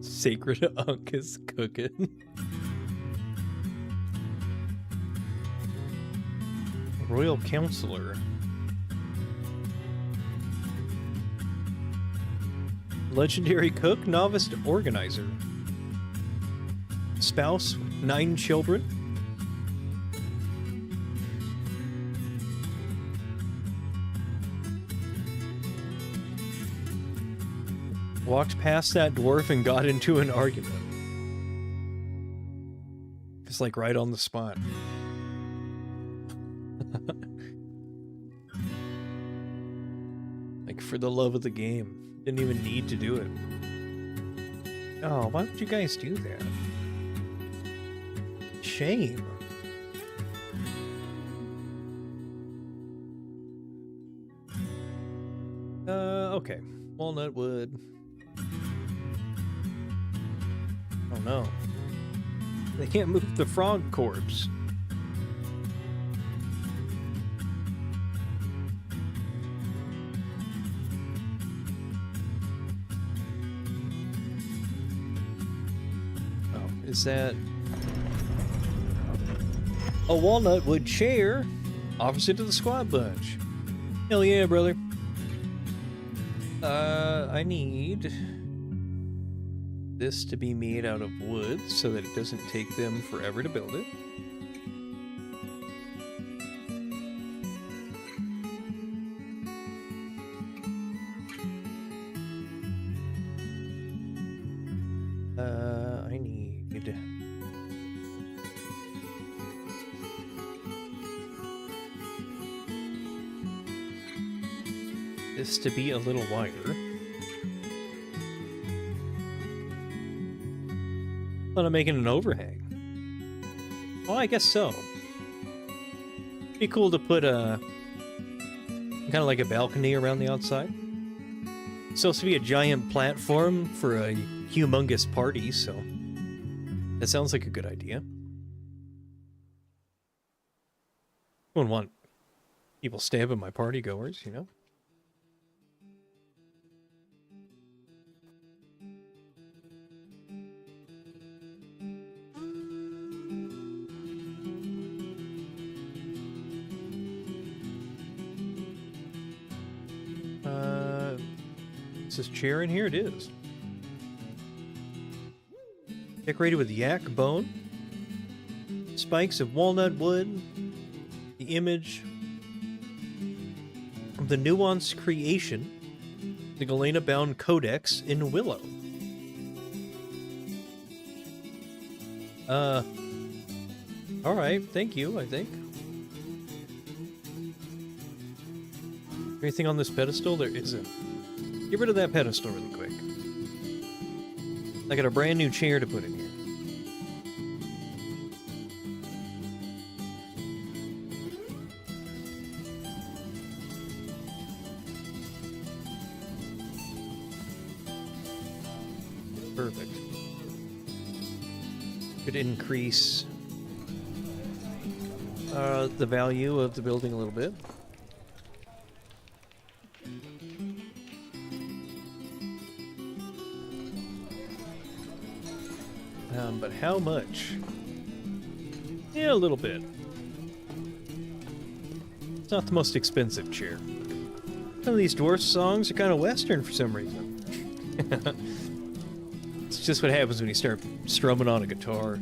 [SPEAKER 1] Sacred Unk is cooking. Royal Counselor. Legendary Cook, Novice Organizer. spouse, 9 children. Walked past that dwarf and got into an argument. Just like right on the spot. Like for the love of the game. Didn't even need to do it. Oh, why would you guys do that? Shame. Okay. Walnut wood. Oh no. They can't move the frog corpse. Oh, is that a walnut wood chair opposite to the squad bunch? Hell yeah, brother. I need this to be made out of wood so that it doesn't take them forever to build it. I need this to be a little wider. Thought I'm making an overhang. Well, I guess so. Be cool to put a kind of like a balcony around the outside. It's supposed to be a giant platform for a humongous party, so that sounds like a good idea. Wouldn't want people stabbing my party goers, you know? Is this chair in here? It is. Decorated with yak bone, spikes of walnut wood, the image of the nuanced creation, the Galena-bound codex in willow. Alright, thank you, I think. Anything on this pedestal? There isn't. Get rid of that pedestal really quick. I got a brand new chair to put in here. Perfect. Could increase the value of the building a little bit. But how much? Yeah, a little bit. It's not the most expensive chair. Some of these dwarf songs are kind of Western for some reason. It's just what happens when you start strumming on a guitar.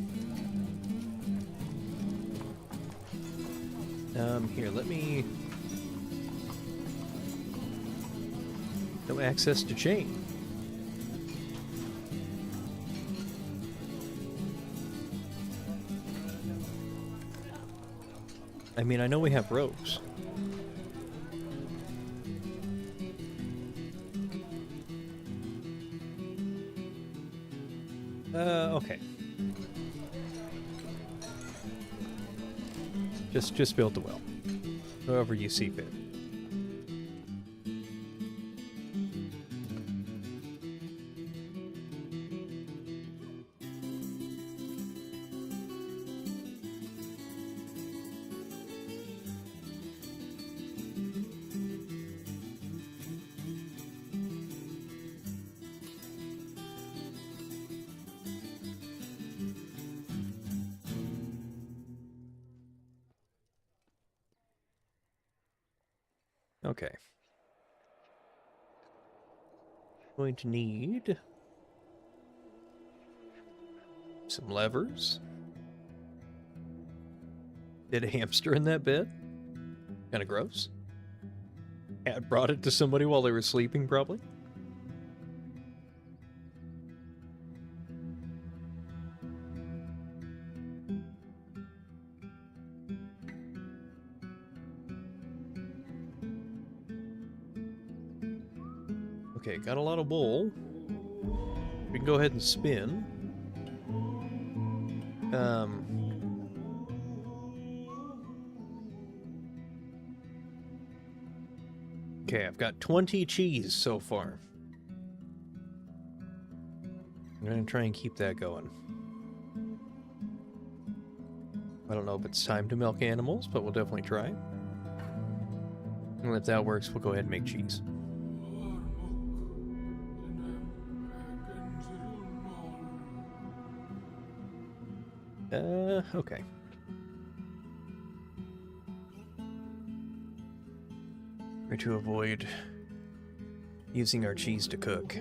[SPEAKER 1] Here, let me... No access to chain. I mean, I know we have ropes. Okay. Just build the well. However you see fit. Okay. Going to need Some levers. Did a hamster in that bed? Kind of gross. Cat brought it to somebody while they were sleeping, probably. Okay, got a lot of wool. We can go ahead and spin. Okay, I've got 20 cheese so far. I'm gonna try and keep that going. I don't know if it's time to milk animals, but we'll definitely try. And if that works, we'll go ahead and make cheese. Okay. Try to avoid using our cheese to cook.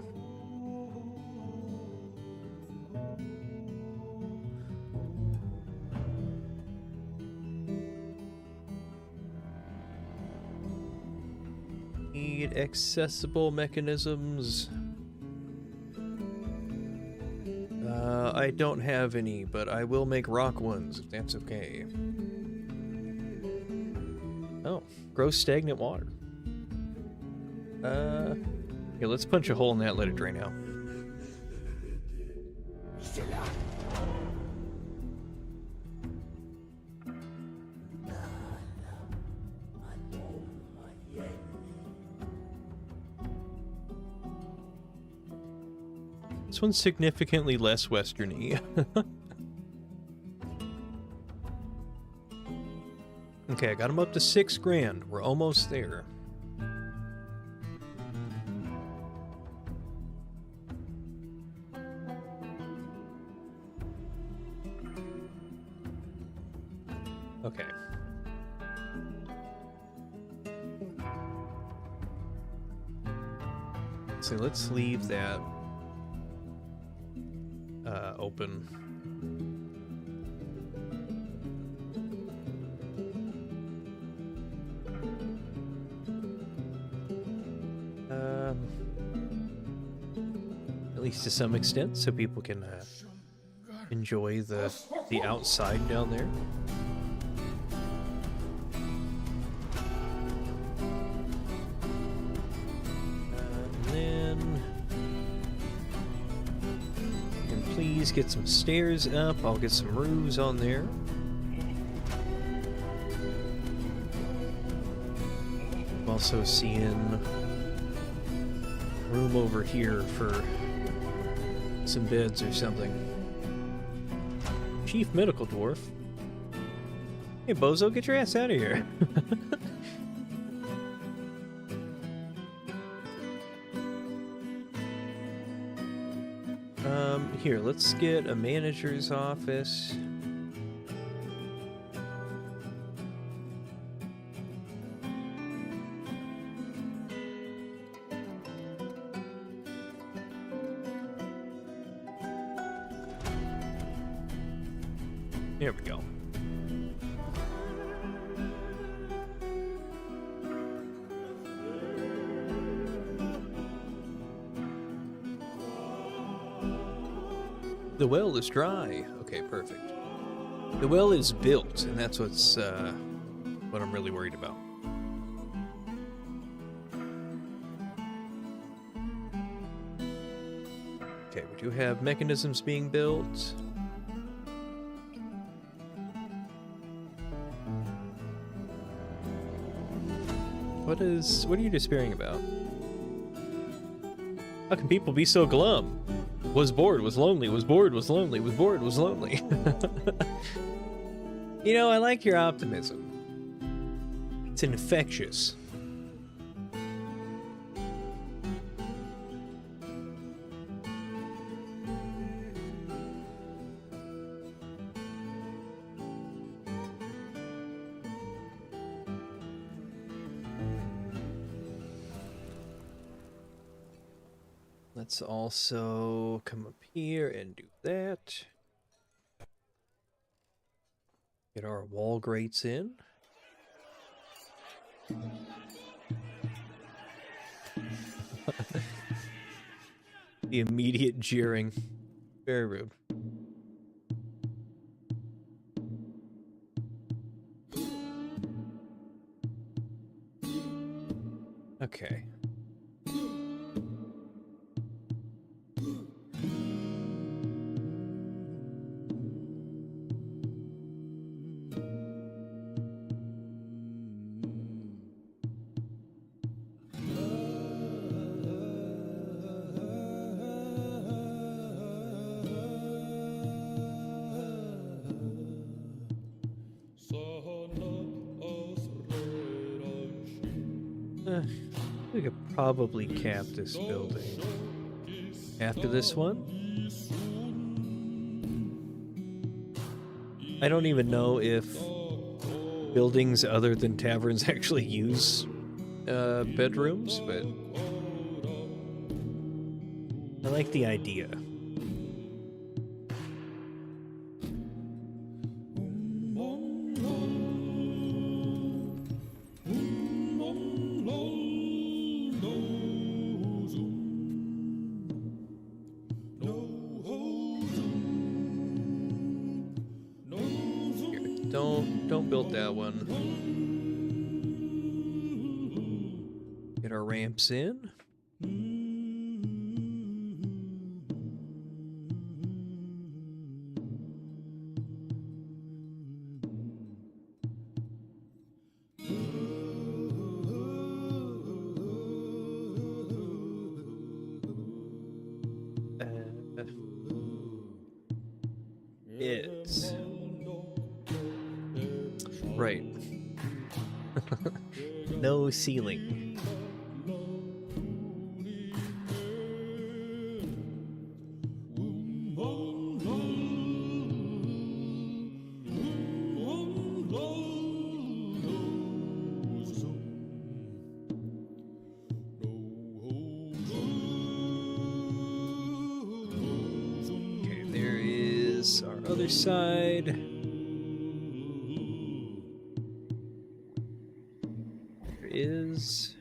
[SPEAKER 1] Need accessible mechanisms. I don't have any, but I will make rock ones, if that's okay. Oh, gross stagnant water. Here, let's punch a hole in that, let it drain out. This one's significantly less western-y. Okay, I got him up to 6 grand. We're almost there. Okay. So let's leave that open. At least to some extent, so people can enjoy the outside down there. Please get some stairs up. I'll get some roofs on there. I'm also seeing room over here for some beds or something. Chief Medical Dwarf. Hey, Bozo, get your ass out of here. Here, let's get a manager's office. There we go. The well is dry. Okay, perfect. The well is built, and that's what's what I'm really worried about. Okay, we do have mechanisms being built. What are you despairing about? How can people be so glum? Was bored, was lonely, was bored, was lonely, was bored, was lonely. You know, I like your optimism. It's infectious. Let's also come up here and do that. Get our wall grates in. The immediate jeering. Very rude. Okay. We could probably cap this building after this one. I don't even know if buildings other than taverns actually use bedrooms, but I like the idea. Don't build that one. Get our ramps in. It's right. No ceiling. Okay, there is our other side. Is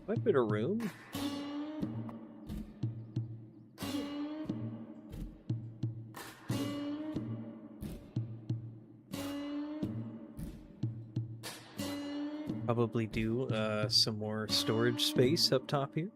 [SPEAKER 1] quite a bit of room. Probably do some more storage space up top here.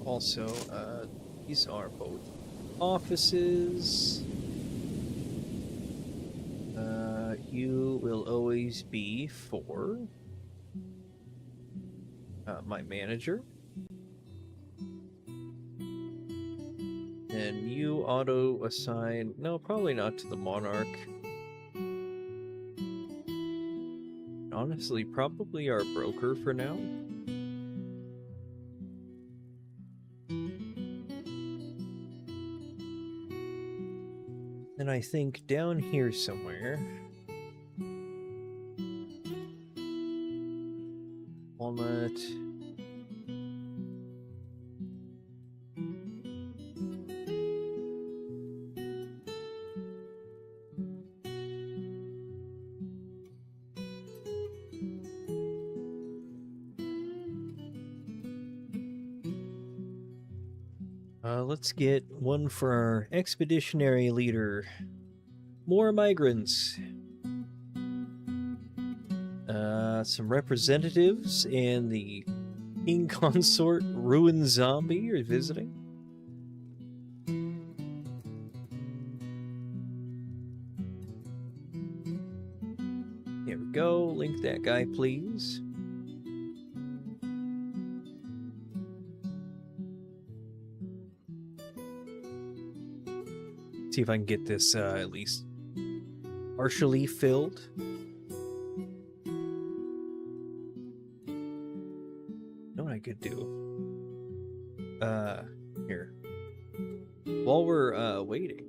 [SPEAKER 1] Also, these are both offices. You will always be for my manager. And you auto-assign... No, probably not to the monarch. Honestly, probably our broker for now. And I think down here somewhere... Walnut... let's get one for our expeditionary leader. More migrants. Some representatives and the king consort ruined zombie are visiting. There we go. Link that guy, please. See if I can get this at least partially filled. Know what I could do? Here. while we're waiting.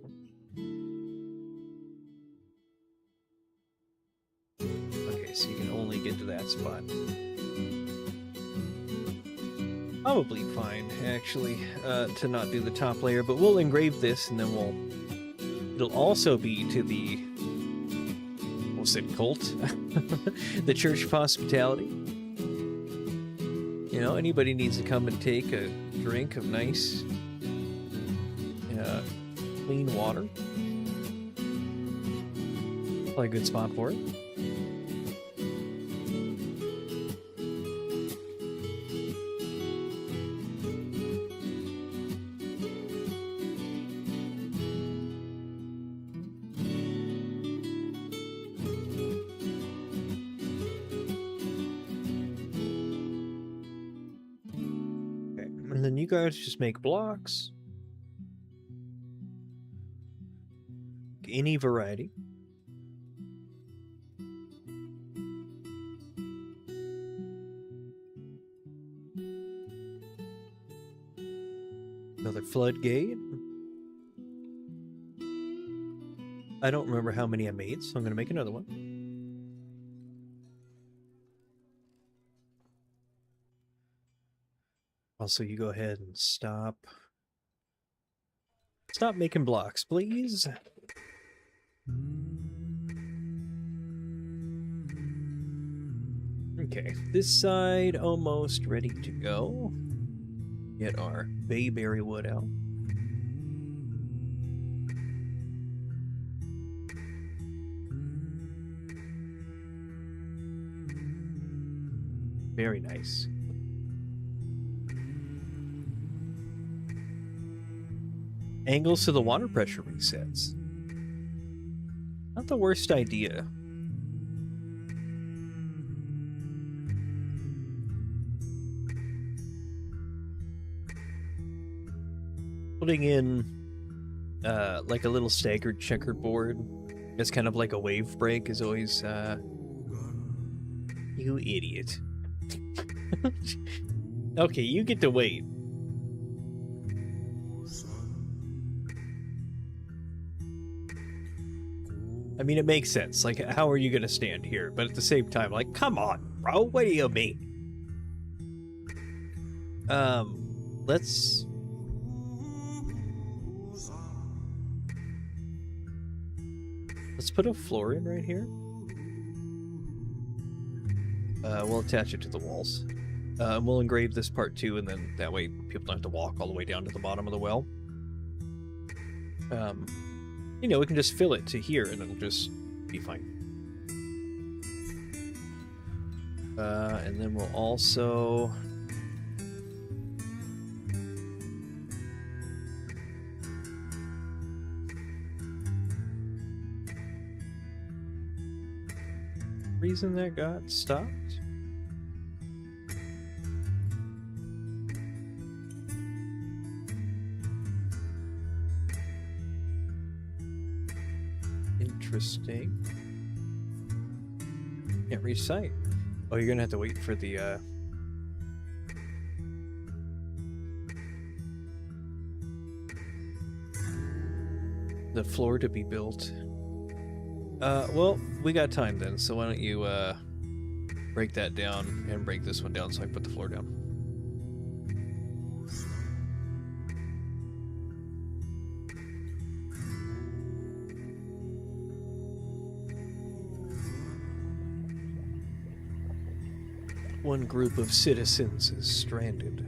[SPEAKER 1] Okay, so you can only get to that spot. Probably fine, actually, to not do the top layer, but we'll engrave this and then it'll also be to the, what's it, cult? The Church of Hospitality. You know, anybody needs to come and take a drink of nice, clean water. Probably a good spot for it. And then you guys just make blocks. Any variety. Another floodgate. I don't remember how many I made, so I'm going to make another one. Also, you go ahead and stop making blocks, please. Okay, this side almost ready to go. Get our bayberry wood out. Very nice. Angles to the water pressure resets. Not the worst idea. Putting in like a little staggered checkerboard as kind of like a wave break is always you idiot. Okay, you get to wait. I mean, it makes sense. Like, how are you gonna stand here? But at the same time, like, come on, bro. What do you mean? Let's put a floor in right here. We'll attach it to the walls. We'll engrave this part too, and then that way people don't have to walk all the way down to the bottom of the well. You know, we can just fill it to here, and it'll just be fine. And then we'll also... reason that got stopped? Interesting. Can't recite. Oh, you're gonna have to wait for the floor to be built. Well, we got time then, so why don't you break that down and break this one down so I can put the floor down. One group of citizens is stranded.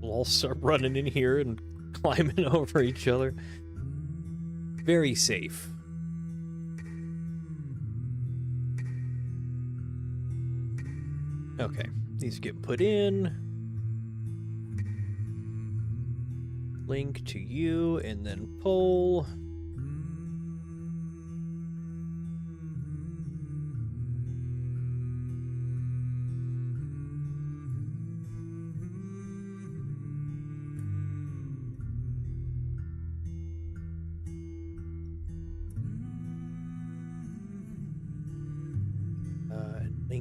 [SPEAKER 1] We'll all start running in here and climbing over each other. Very safe. Okay. These get put in. Link to you, and then pull.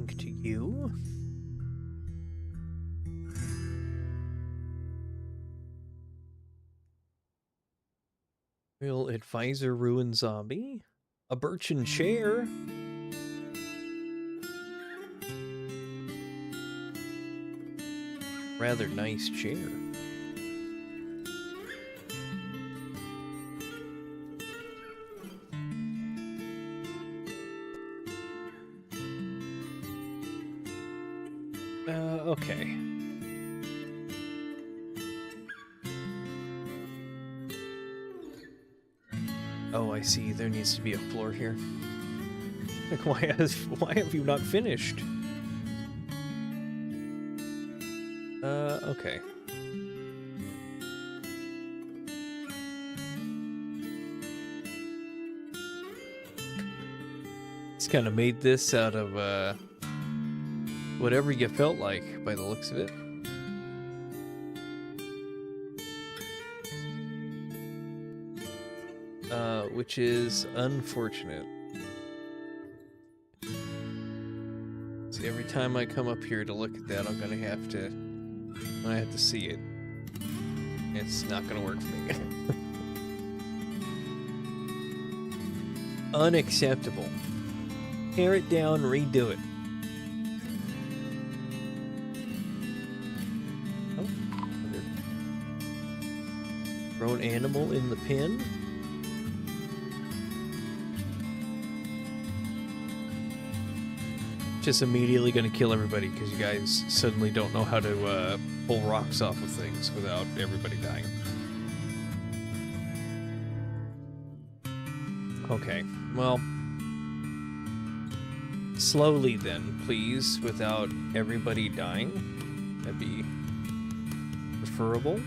[SPEAKER 1] link to you. Real advisor ruin zombie. A birchen chair. Rather nice chair. Okay. Oh, I see. There needs to be a floor here. Like, why have you not finished? Okay. It's kind of made this out of, whatever you felt like, by the looks of it. Which is unfortunate. See, every time I come up here to look at that, I'm gonna have to see it. It's not gonna work for me. Unacceptable. Tear it down, redo it. Oh, another grown animal in the pen. Just immediately gonna kill everybody because you guys suddenly don't know how to pull rocks off of things without everybody dying. Okay, well, slowly then, please, without everybody dying. That'd be preferable.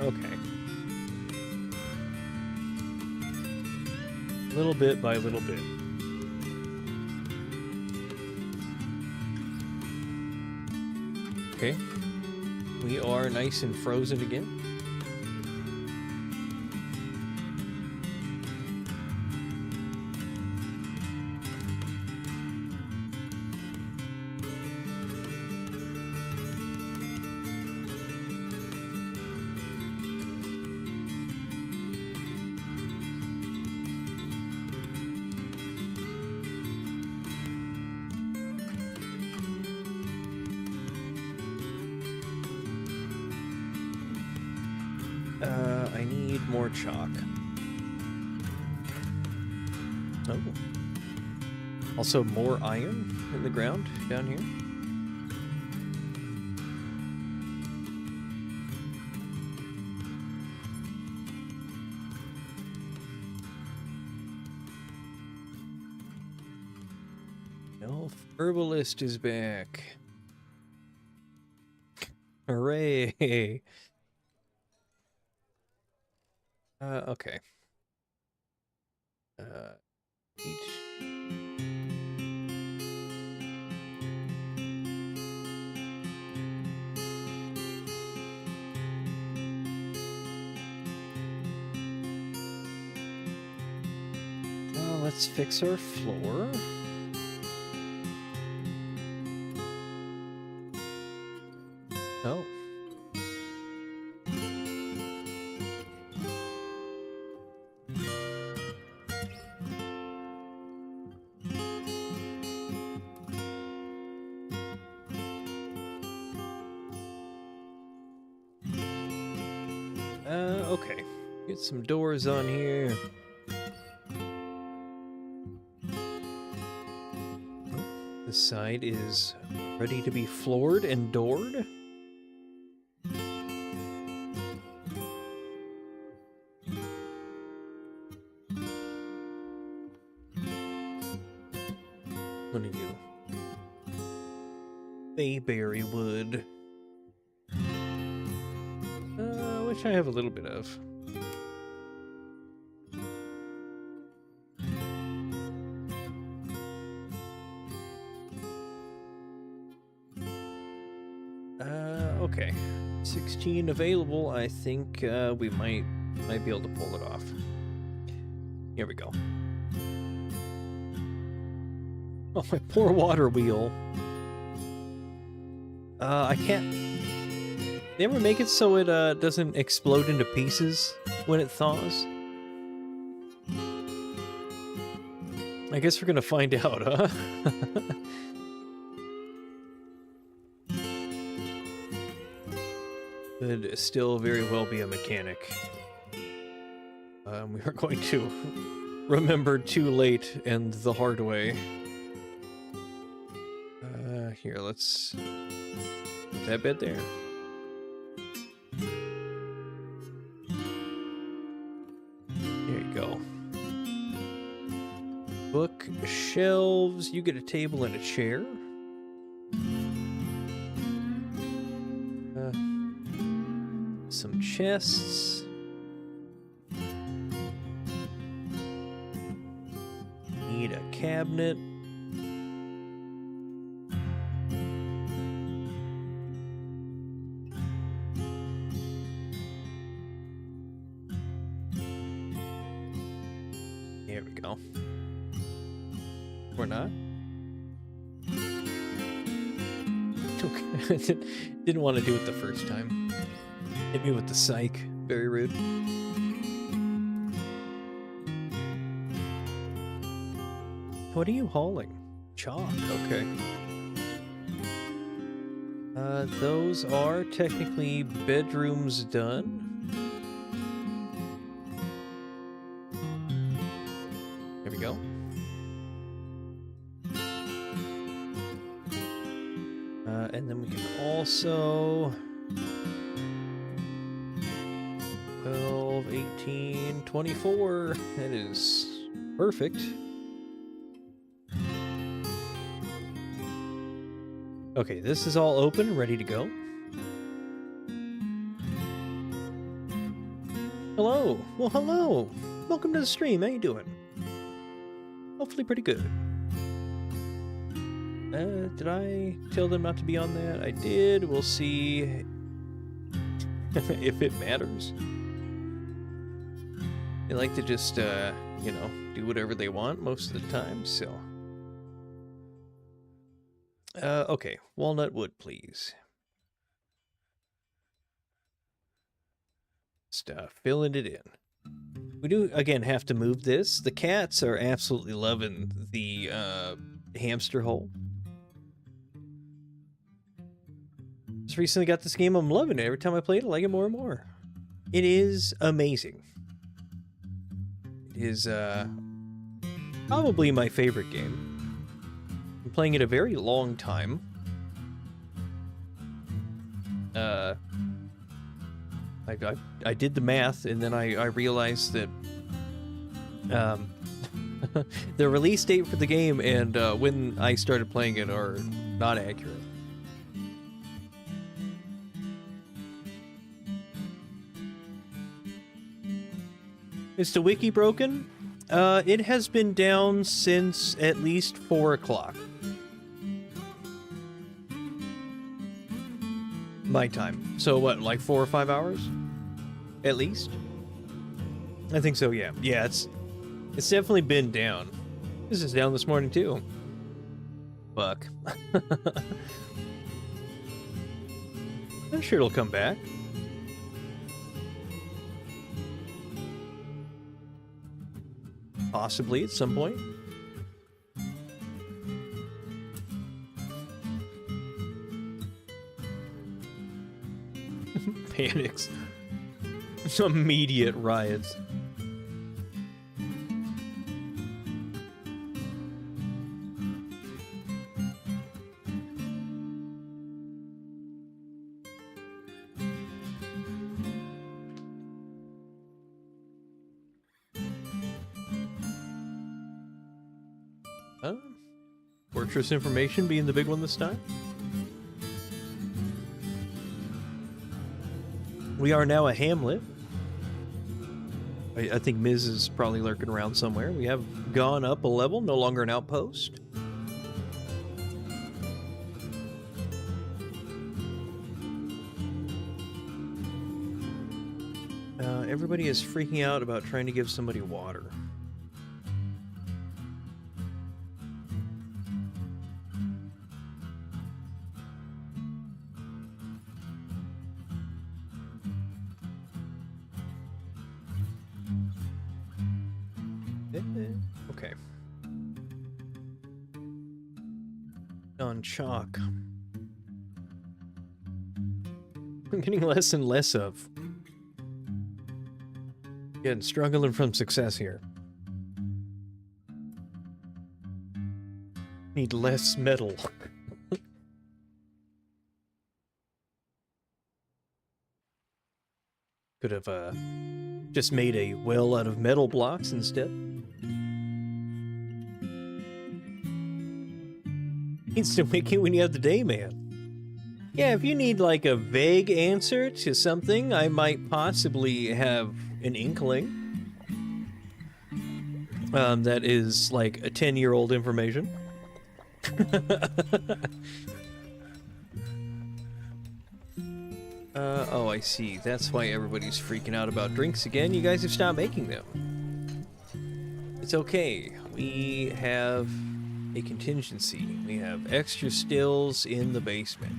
[SPEAKER 1] Okay. Little bit by little bit. Okay. We are nice and frozen again. I need more chalk. Oh. Also more iron in the ground down here. No, herbalist is back. Hooray! Okay. Each. Let's fix our floor. Oh. Okay. Get some doors on here. This side is ready to be floored and doored. What are you? Bayberry wood. Which I have a little bit of. 15 available, I think we might be able to pull it off. Here we go. Oh, my poor water wheel. I can't... They ever make it so it doesn't explode into pieces when it thaws? I guess we're gonna find out, huh? Could still very well be a mechanic. We are going to remember too late and the hard way. Here, let's put that bed there. There you go. Book shelves. You get a table and a chair. Some chests. Need a cabinet. There we go. Or not. Okay. Didn't want to do it the first time. Hit me with the psych. Very rude. What are you hauling? Chalk. Okay. Those are technically bedrooms done. There we go. And then we can also 12, 18, 24. That is perfect. Okay, this is all open, ready to go. Hello. Well, hello. Welcome to the stream. How you doing? Hopefully pretty good. Did I tell them not to be on that? I did. We'll see if it matters. They like to just, you know, do whatever they want most of the time, so. Okay. Walnut wood, please. Just, filling it in. We do, again, have to move this. The cats are absolutely loving the, hamster hole. Just recently got this game. I'm loving it. Every time I play it, I like it more and more. It is amazing. It is probably my favorite game. I'm playing it a very long time. I did the math, and then I realized that the release date for the game and when I started playing it are not accurate. Is the wiki broken? It has been down since at least 4 o'clock. My time. So what, like 4 or 5 hours? At least? I think so, yeah. Yeah, it's definitely been down. This is down this morning too. Fuck. I'm sure it'll come back. Possibly at some point. Panics. Immediate riots. Fortress information being the big one this time. We are now a hamlet. I think Miz is probably lurking around somewhere. We have gone up a level, no longer an outpost. Everybody is freaking out about trying to give somebody water. Okay. On chalk. I'm getting less and less of. Again, struggling from success here. Need less metal. Could have just made a well out of metal blocks instead. Instant wiki when you have the Dayman. Yeah, if you need like a vague answer to something, I might possibly have an inkling. That is like a 10-year-old information. Oh, I see. That's why everybody's freaking out about drinks again. You guys have stopped making them. It's okay. We have a contingency. We have extra stills in the basement.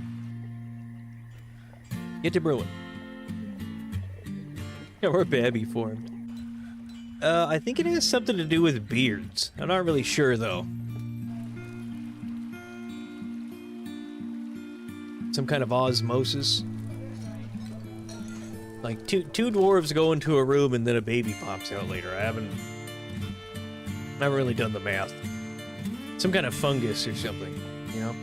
[SPEAKER 1] Get to brewing. Yeah, we're babby formed. I think it has something to do with beards. I'm not really sure, though. Some kind of osmosis. Like, two dwarves go into a room and then a baby pops out later. I haven't really done the math. Some kind of fungus or something, you know?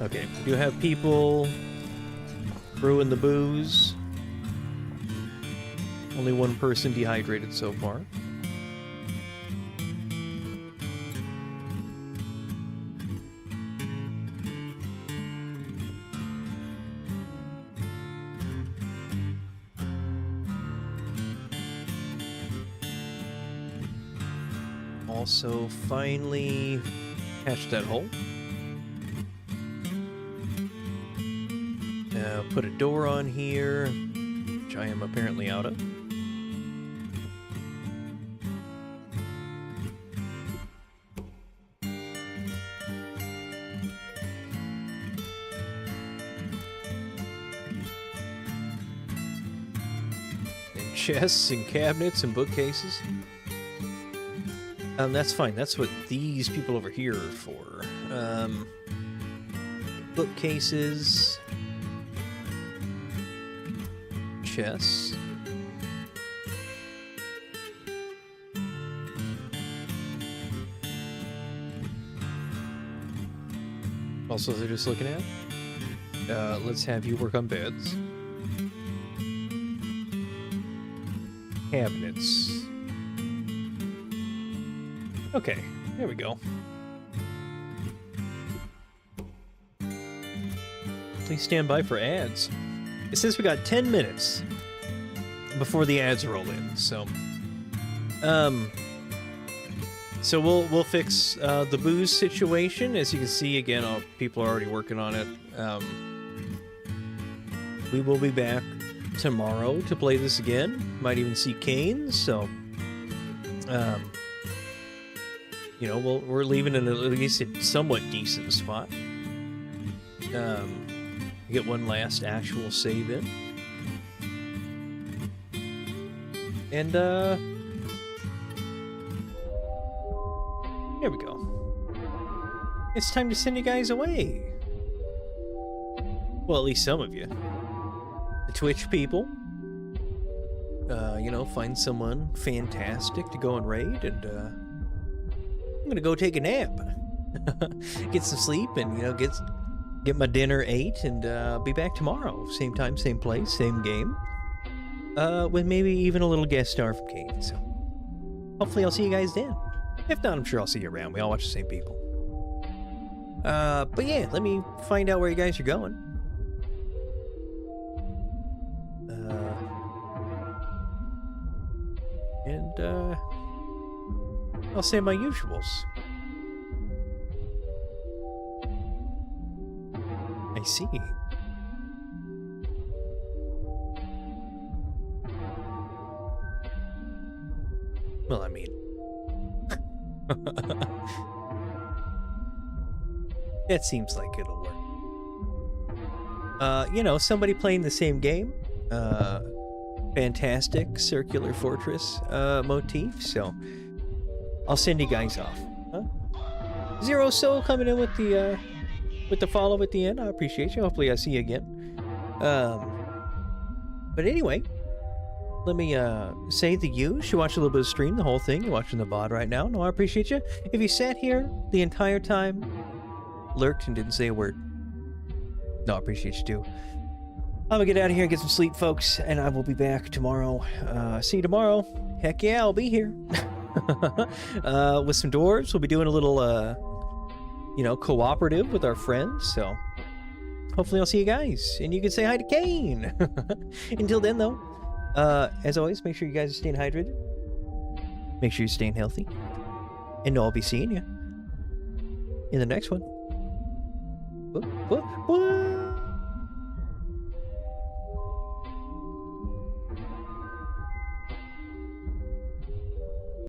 [SPEAKER 1] Okay, we do have people brewing the booze. Only one person dehydrated so far. Also, finally patched that hole. Put a door on here, which I am apparently out of. And chests and cabinets and bookcases. That's fine. That's what these people over here are for. Bookcases. Chests. Also, they're just looking at. Let's have you work on beds. Cabinets. Okay, there we go. Please stand by for ads. It says we got 10 minutes before the ads roll in, so we'll fix the booze situation. As you can see, again, people are already working on it. We will be back tomorrow to play this again. Might even see Kane, so you know, we're leaving in at least a somewhat decent spot. Get one last actual save in. And, there we go. It's time to send you guys away. Well, at least some of you. The Twitch people. You know, find someone fantastic to go and raid, and, I'm gonna go take a nap. Get some sleep, and, you know, get my dinner ate, and be back tomorrow. Same time, same place, same game. With maybe even a little guest star from Kane. So hopefully I'll see you guys then. If not, I'm sure I'll see you around. We all watch the same people. But yeah, let me find out where you guys are going. And I'll say my usuals. I see. Well, I mean... It seems like it'll work. You know, somebody playing the same game. Fantastic circular fortress motif, so I'll send you guys off. Huh? Zero Soul coming in with the follow at the end. I appreciate you. Hopefully I see you again. But anyway, let me say the you should watch a little bit of stream, the whole thing. You're watching the VOD right now. No, I appreciate you. If you sat here the entire time, lurked and didn't say a word, no, I appreciate you too. I'm gonna get out of here and get some sleep, folks, and I will be back tomorrow. See you tomorrow. Heck yeah, I'll be here. With some dwarves. We'll be doing a little, you know, cooperative with our friends, so hopefully I'll see you guys, and you can say hi to Kane. Until then, though, as always, make sure you guys are staying hydrated. Make sure you're staying healthy. And I'll be seeing you in the next one. What?